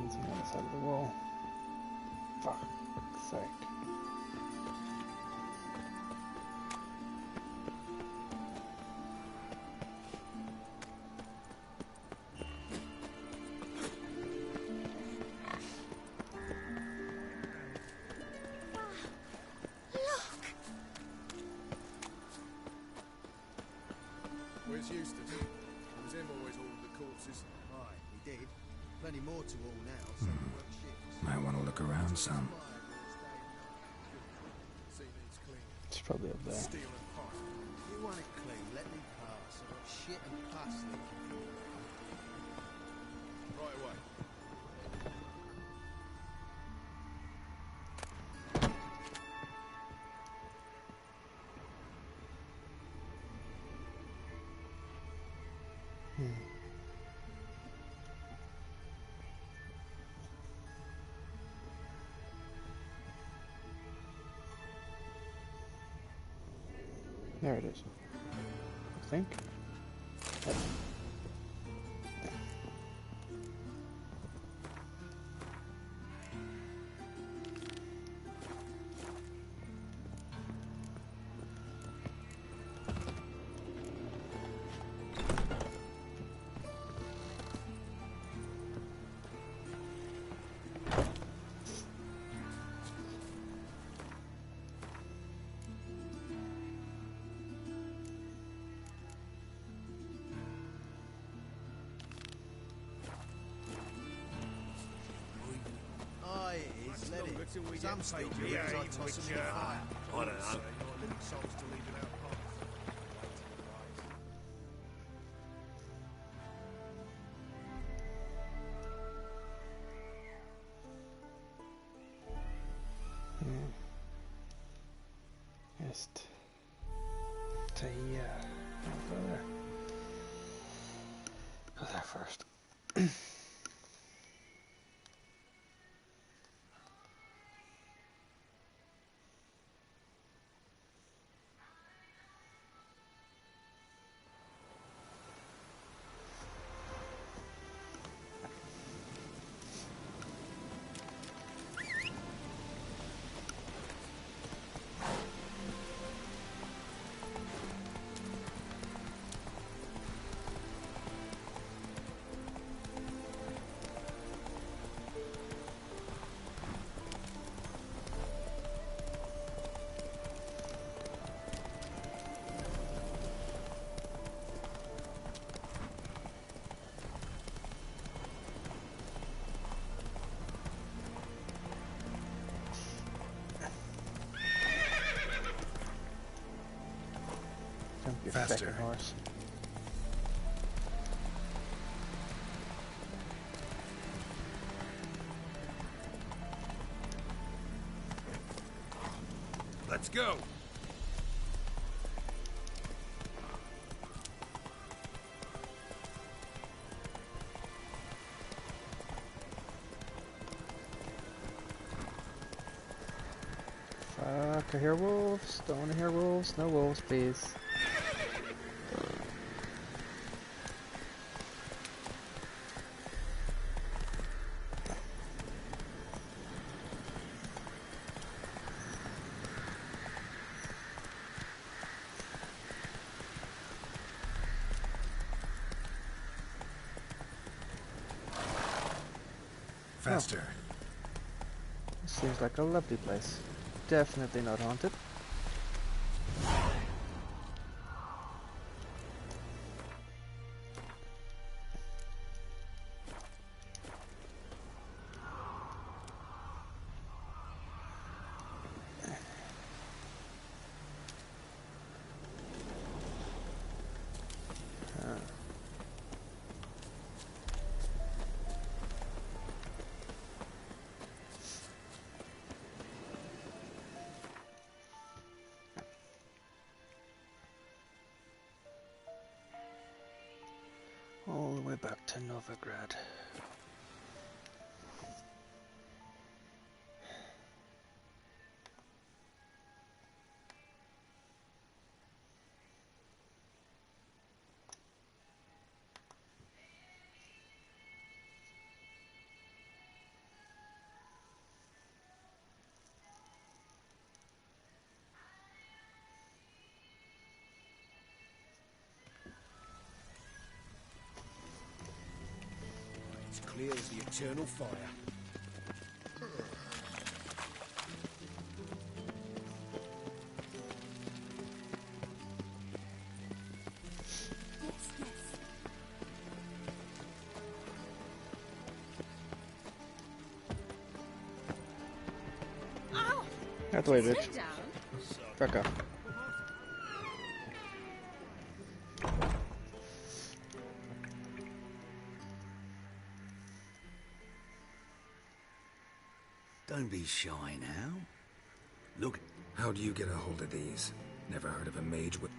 It's on the other side of the wall. Fuck's sake. Where's Eustace? It was him always ordered the corpses. more to all now, so we work shifts. Might want to look around some. It's probably up there. Steel and pot. You want it clean, let me pass. I've got shit and pus leaking. Right away. There it is. I think. Yep. Some still do it as I toss them in the fire. I don't know. Just to go there. Go there first. Faster. Horse. Let's go. Fuck, I hear wolves. Don't want to hear wolves. No wolves, please. Faster. This seems like a lovely place. Definitely not haunted. All the way back to Novigrad. It's clear as the eternal fire. Out the way, bitch. Fuck off. Don't be shy now. Look. How'd you get a hold of these? Never heard of a mage with...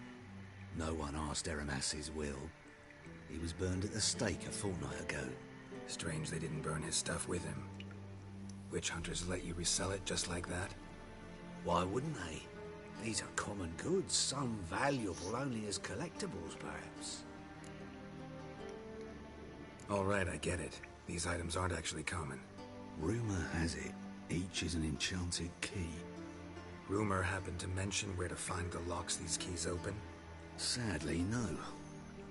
No one asked Eramas's will. He was burned at the stake a fortnight ago. Strange they didn't burn his stuff with him. Witch hunters let you resell it just like that? Why wouldn't they? These are common goods, some valuable only as collectibles, perhaps. All right, I get it. These items aren't actually common. Rumor has it, each is an enchanted key. Rumor happened to mention where to find the locks these keys open? Sadly, no.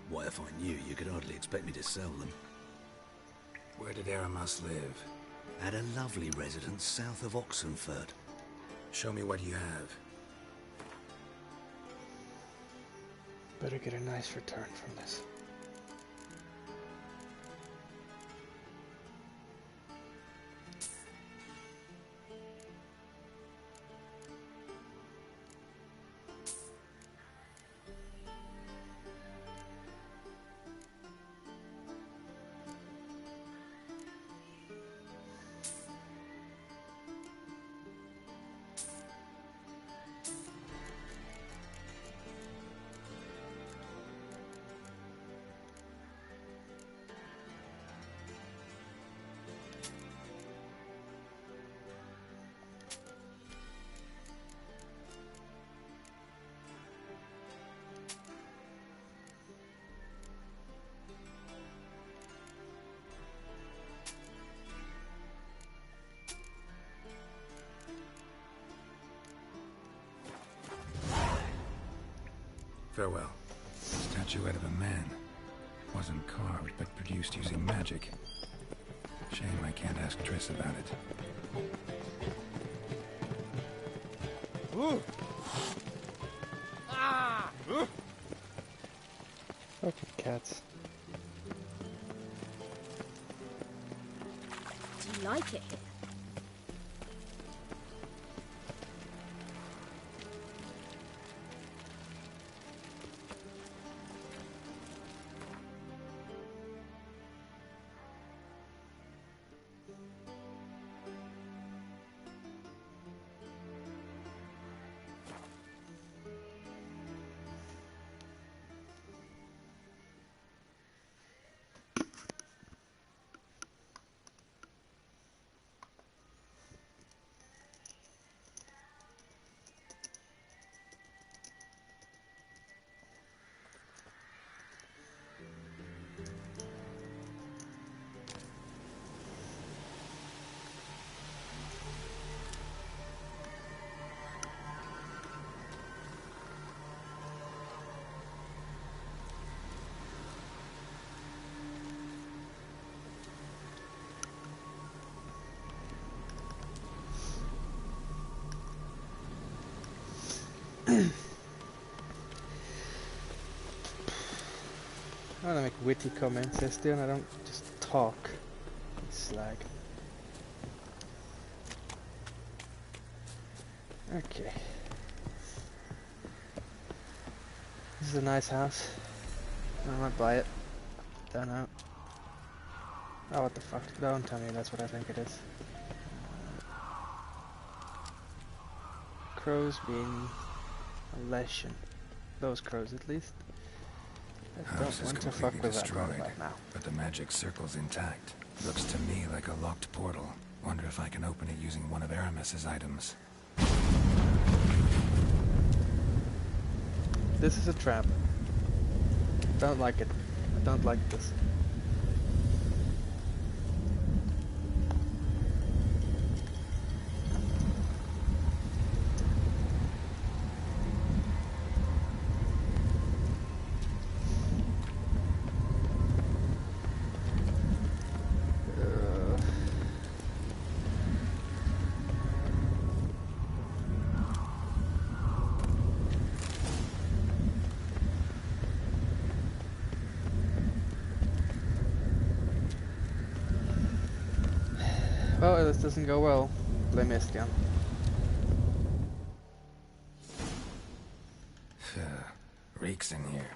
Why, if I knew, you could hardly expect me to sell them. Where did Eramas live? At a lovely residence south of Oxenford. Show me what you have. Better get a nice return from this. Farewell. Statuette of a man. Wasn't carved, but produced using magic. Shame I can't ask Triss about it. Ooh. Ah! Fucking cats. Do you like it here? I want to make witty comments, Estian. I don't just talk. Slag. Okay. This is a nice house. I might buy it. Don't know. Oh, what the fuck? Don't tell me that's what I think it is. Crows being a lesson. Those crows, at least. I House is don't want to fuck completely with that destroyed, right now. but the magic circle's intact. Looks to me like a locked portal. Wonder if I can open it using one of Aramis's items. This is a trap. Don't like it. I don't like this. Well, this doesn't go well. Blame Estian. reeks in here.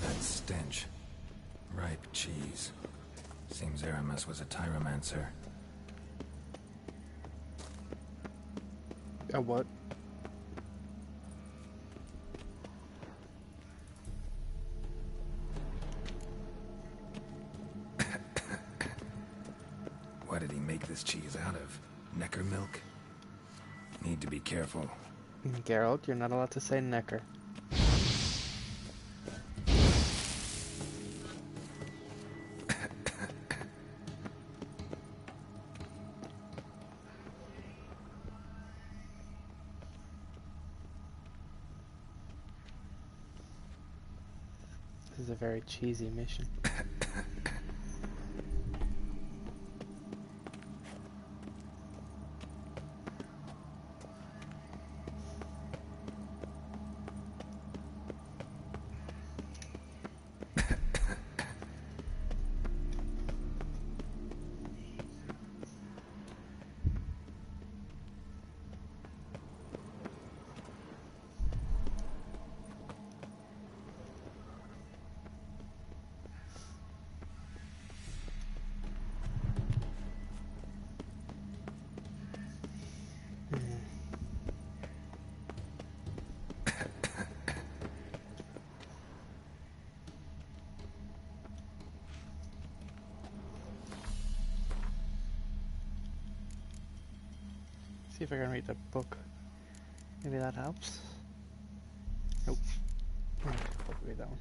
That stench. Ripe cheese. Seems Aramis was a tyromancer. A what? What did he make this cheese out of? Necker milk? Need to be careful. Geralt, you're not allowed to say necker. This is a very cheesy mission. See if I can read the book. Maybe that helps. Nope. I'll read that one.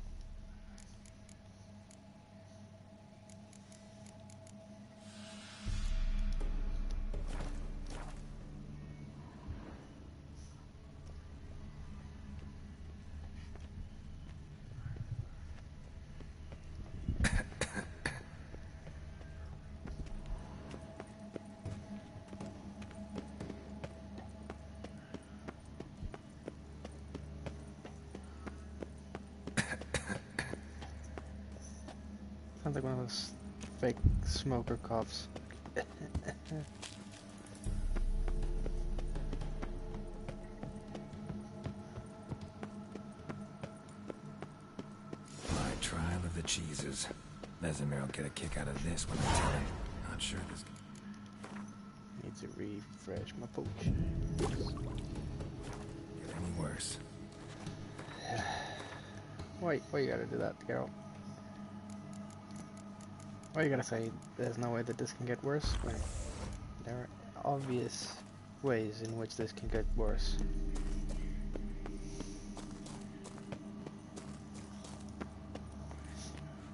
Sounds like one of those fake smoker coughs. My trial of the cheeses. Vesemir will get a kick out of this when I tell him. Not sure this... Need to refresh my potion. Get any worse. Why you gotta do that, Geralt? Why you gotta say there's no way that this can get worse when there are obvious ways in which this can get worse?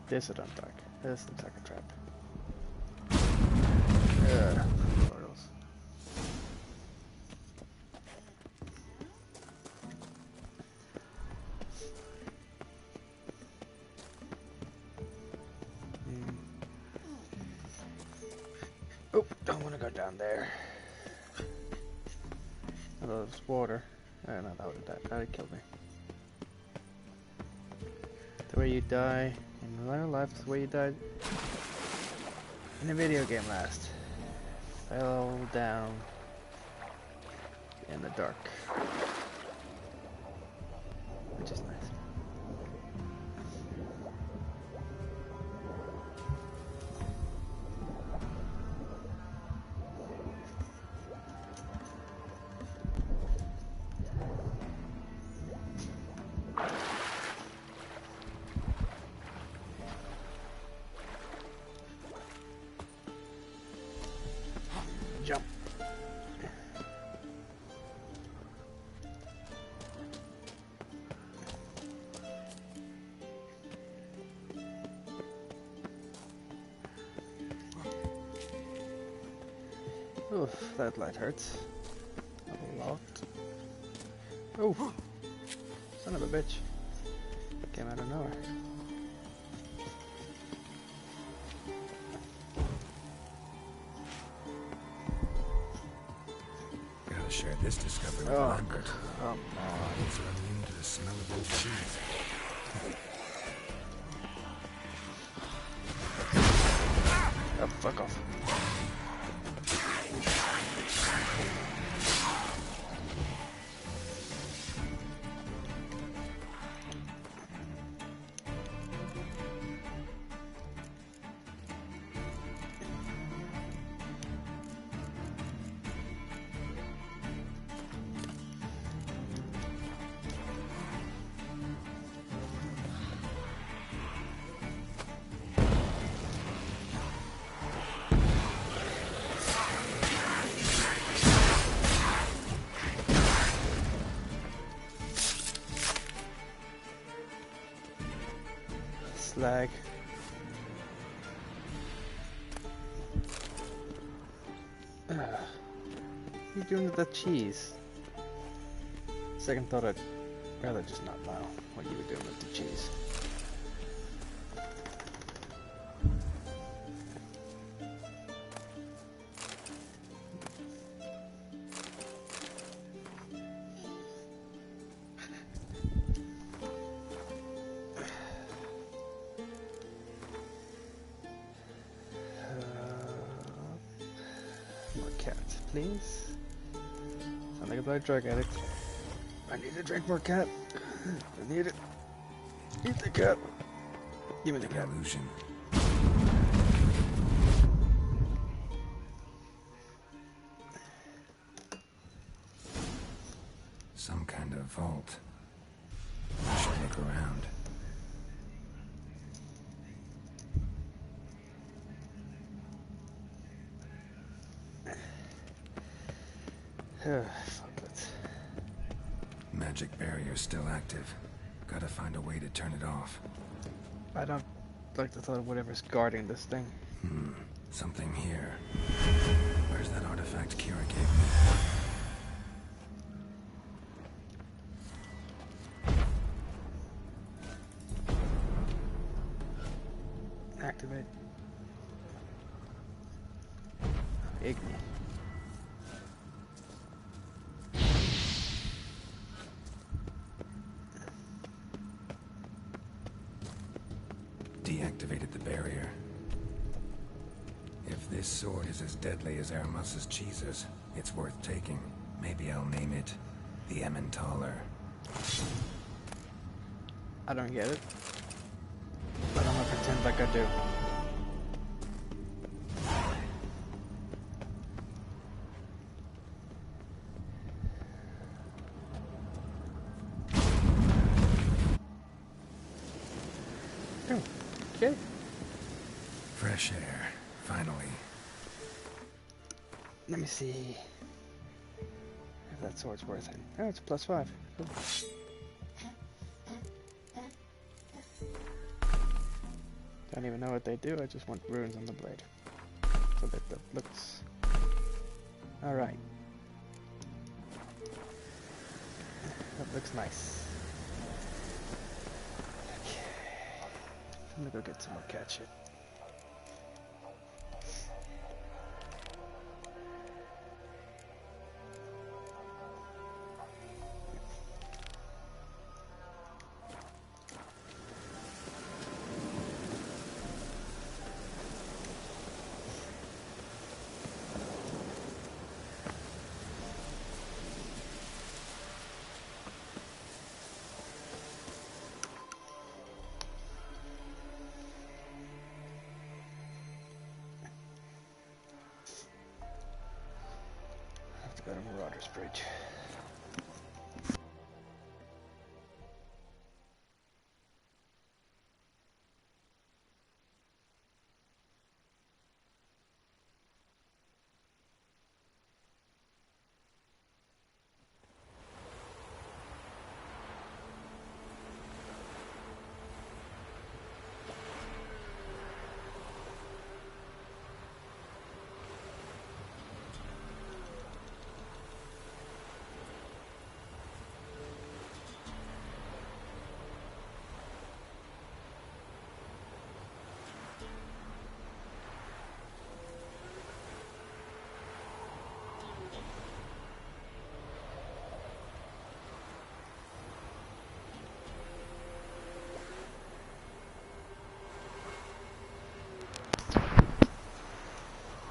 This I don't like. This looks like a trap. Portals. Oh, don't want to go down there. Although there's water. No, that would kill me. The way you die in real life is the way you died in a video game last. Fell down in the dark. Which is nice. Jump. Oof, that light hurts. A lot. Oh, son of a bitch. Came out of nowhere. share this discovery with Lambert. He's running into the smell of old cheese. Oh, fuck off. Slag. What are you doing with that cheese? Second thought, I'd rather just not know what you were doing with the cheese. More cats, please. Sound like a blood drug addict. I need to drink more cat. I need it. Eat the cat. Give me the cat. Illusion. Some kind of vault. I should look around. Fuck it. Magic barrier still active. Gotta find a way to turn it off. I don't like the thought of whatever's guarding this thing. Something here. Where's that artifact Kira gave me? Activate. Ignite. Deactivated the barrier. If this sword is as deadly as Aramus's cheeses, it's worth taking. Maybe I'll name it the Emmentaler. I don't get it, but I'm gonna pretend like I do. Okay. Fresh air, finally. Let me see if that sword's worth it. Oh, it's +5. Cool. Don't even know what they do, I just want runes on the blade. So that that looks... Alright. That looks nice. Okay. I'm gonna go get some more cat shit. Go to Marauder's Bridge.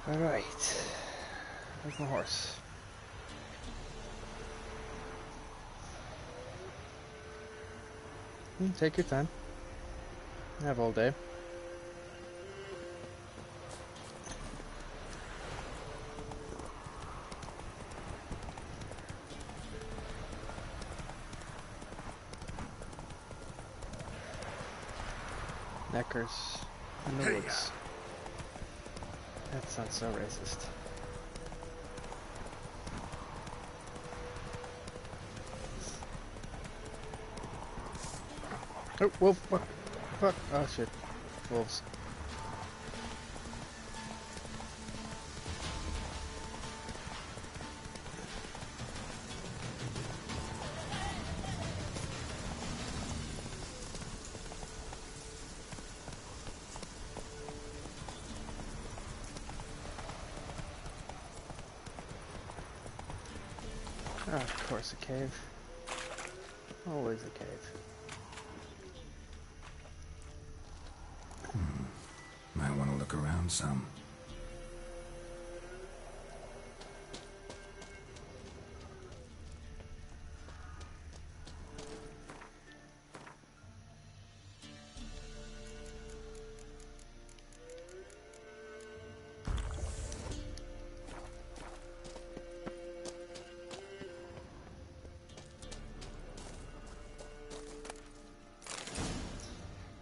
Alright. Where's my horse? Take your time. I have all day. Neckers in the woods. That sounds so racist. Oh, wolf! Fuck! Fuck! Oh shit! Wolves. Ah, of course, a cave. Always a cave. Might want to look around some.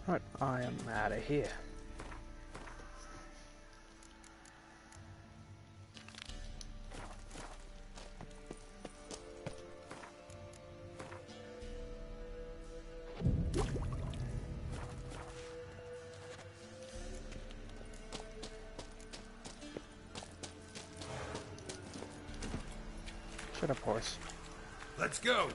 Right, I am out of here. Shut up, horse. Let's go!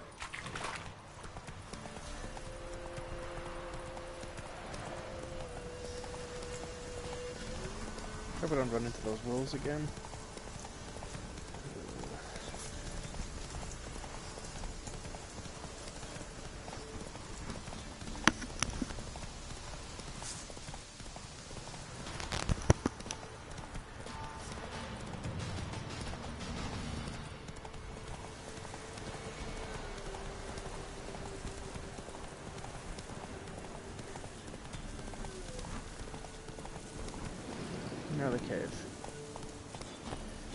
Hope I don't run into those wolves again. Another cave.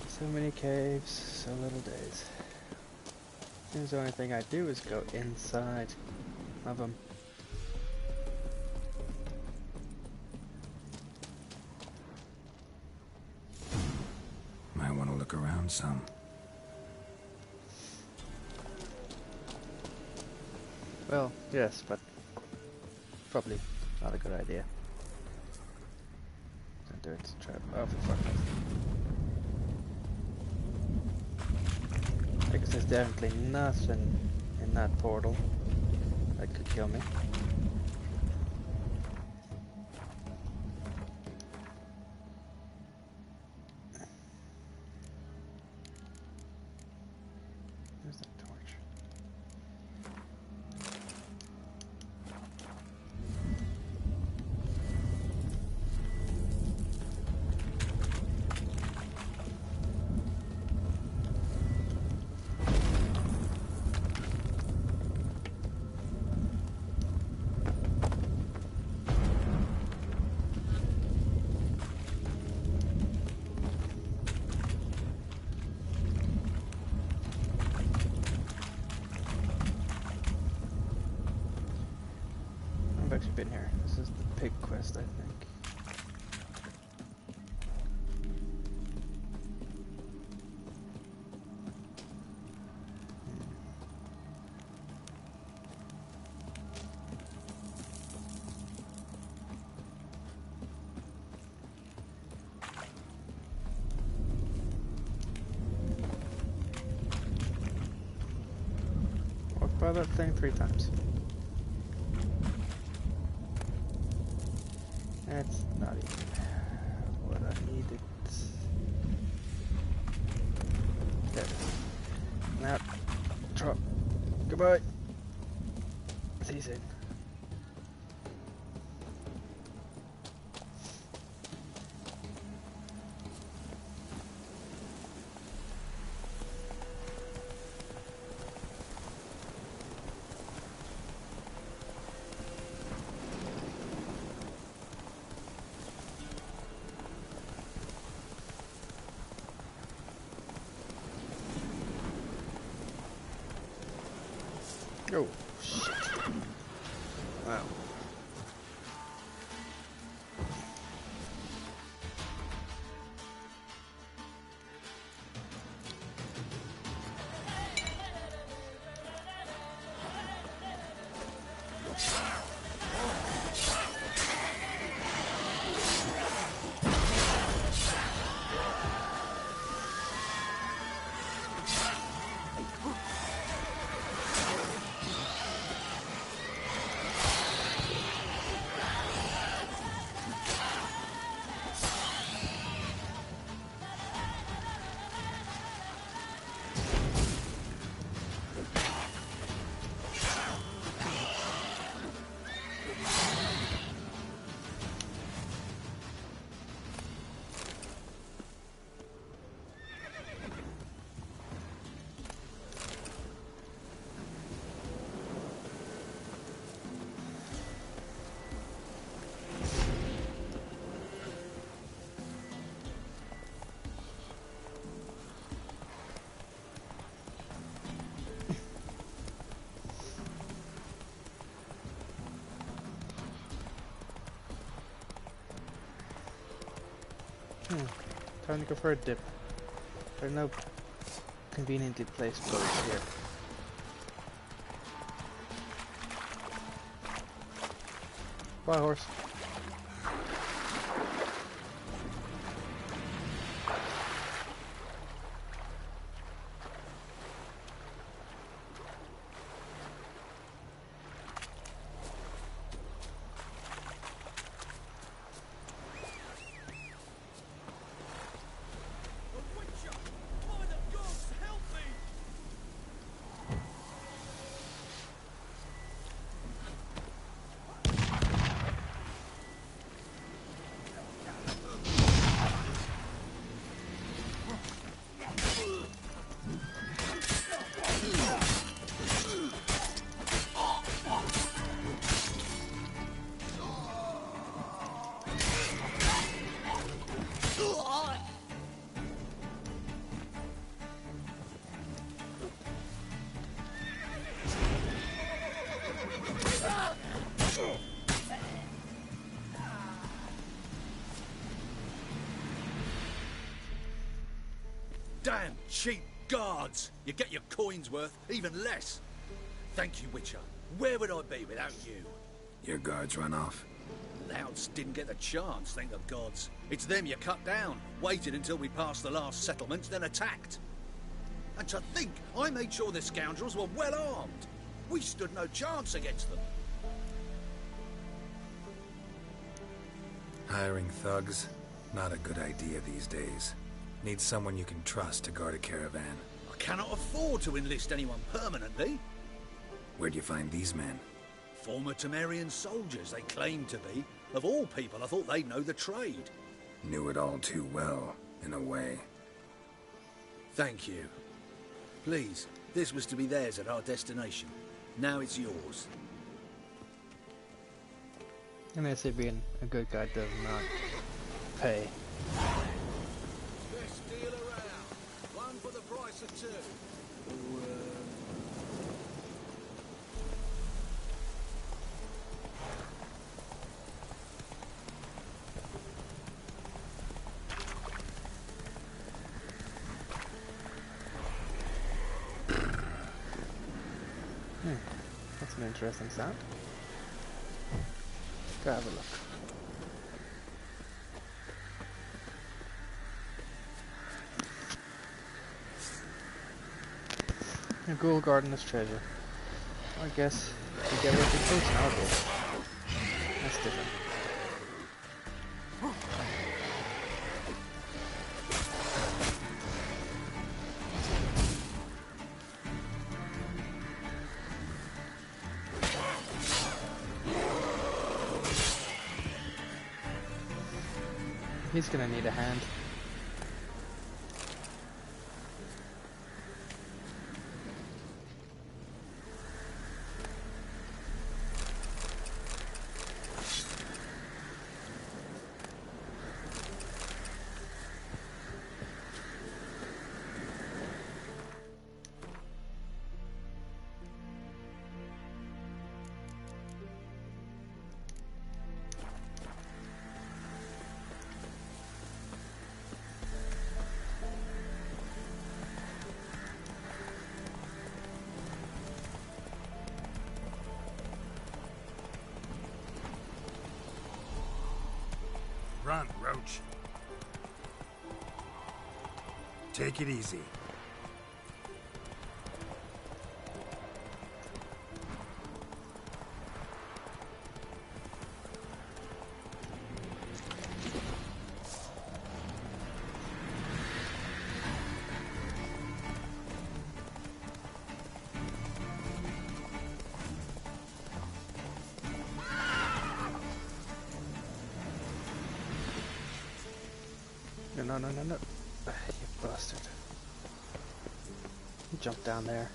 So many caves, so little days. Seems the only thing I do is go inside of them. Might want to look around some. Well, yes, but probably not a good idea. Don't do it. Try. Oh, for fuck's sake. Because there's definitely nothing in that portal that could kill me. There's that torch. I've actually been here. This is the pig quest, I think. Walked by that thing 3 times. That's not even what I needed. There it is. Now, drop. Goodbye. See you soon. Oh, shit. Wow. Time to go for a dip. There are no conveniently placed boats here. Bye, horse. Damn cheap guards! You get your coins worth, even less. Thank you, Witcher. Where would I be without you? Your guards run off. Louds didn't get the chance, thank the gods. It's them you cut down, waited until we passed the last settlement, then attacked. And to think, I made sure the scoundrels were well armed. We stood no chance against them. Hiring thugs? Not a good idea these days. Need someone you can trust to guard a caravan. I cannot afford to enlist anyone permanently. Where'd you find these men? Former Temerian soldiers, they claim to be. Of all people, I thought they'd know the trade. Knew it all too well, in a way. Thank you. Please, this was to be theirs at our destination. Now it's yours. And I say being a good guy does not pay. Best deal around. One for the price of two. That's an interesting sound. Go have a look. A ghoul guarding his treasure. I guess you get what you're supposed to nowadays. That's different. He's gonna need a hand. run, Roach. Take it easy. No, no, no, no. You bastard. Jump down there.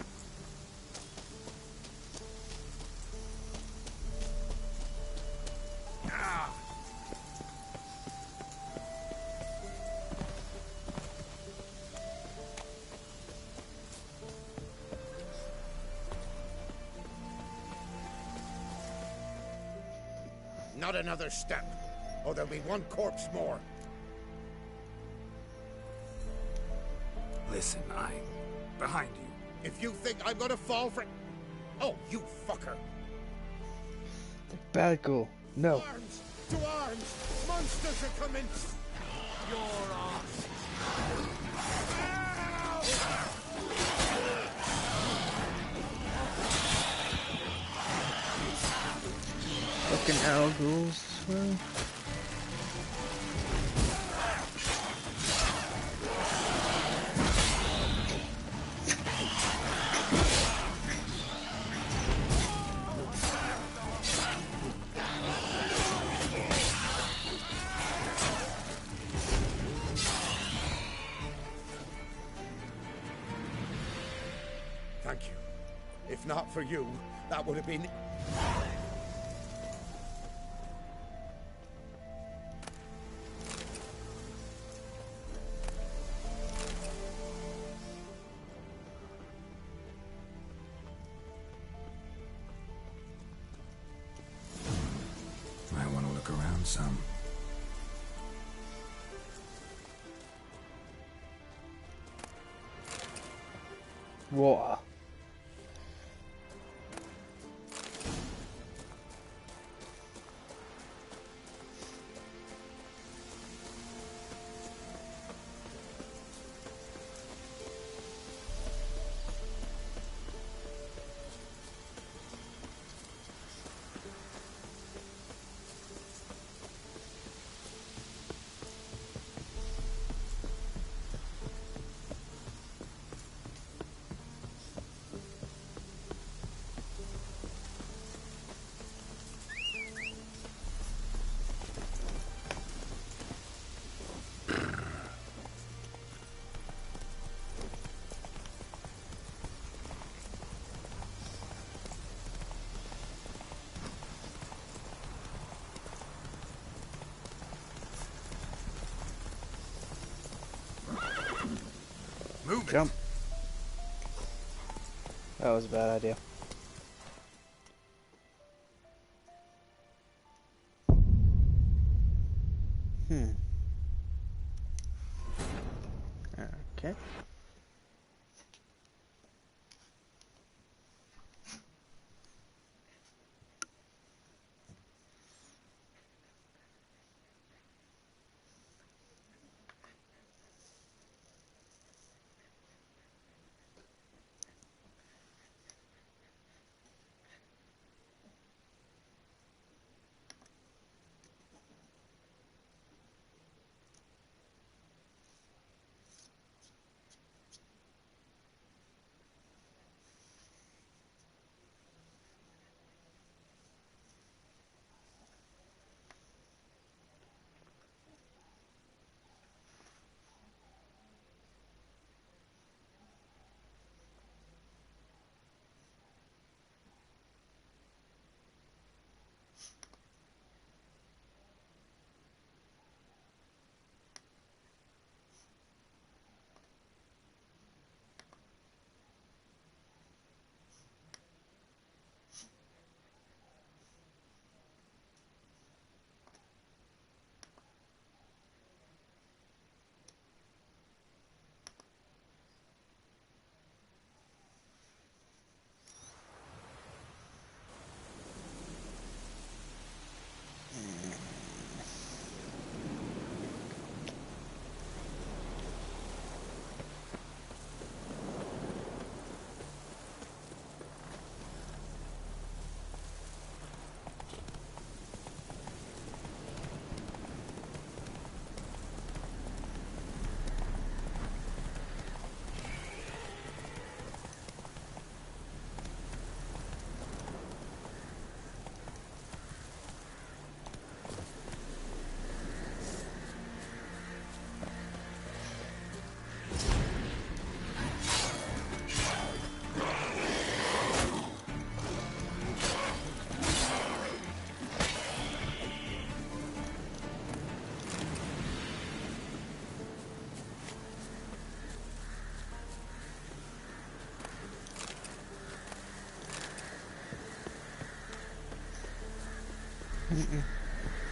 Not another step, or there'll be one corpse more. Listen, behind you. If you think I'm gonna fall for... Oh, you fucker! Bad girl. No. Arms! To arms! Monsters are coming! You're off! Fucking owl ghouls as well. Thank you. If not for you, that would have been... Might want to look around some. Water. Jump. That was a bad idea. Okay.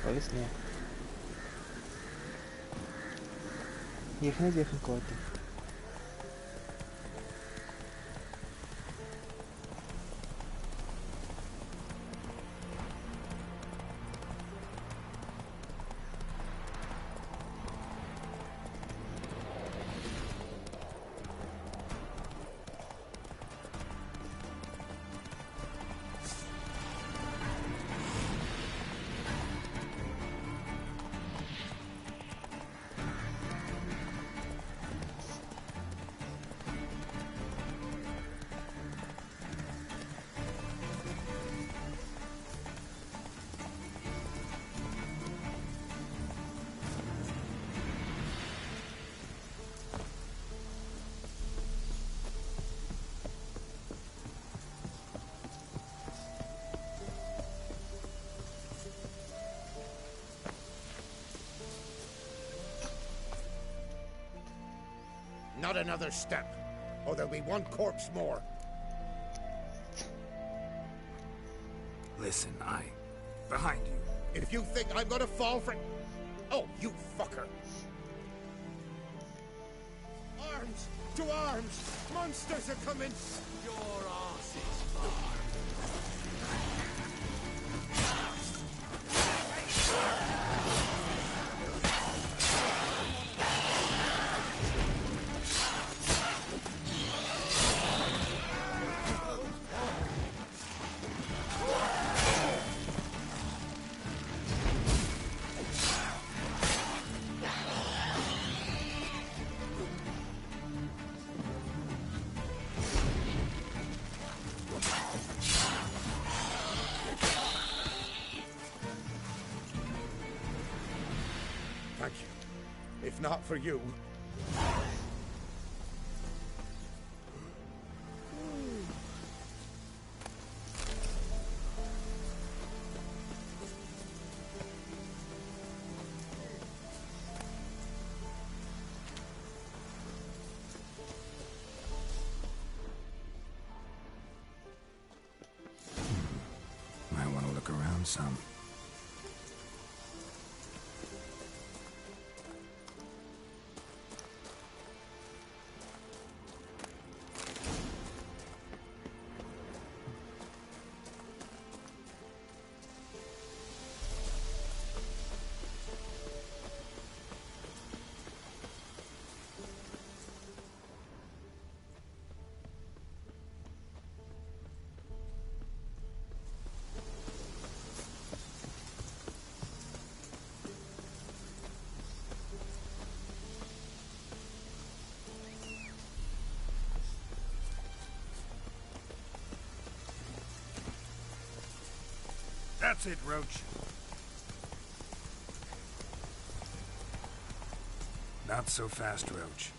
Polis nie. Niech nie wjechał koty. Not another step, or there'll be one corpse more. Listen, behind you. If you think I'm gonna fall for... Oh, you fucker! Arms! To arms! Monsters are coming! Your arse is far. Thank you. If not for you... Might want to look around some. That's it, Roach. Not so fast, Roach.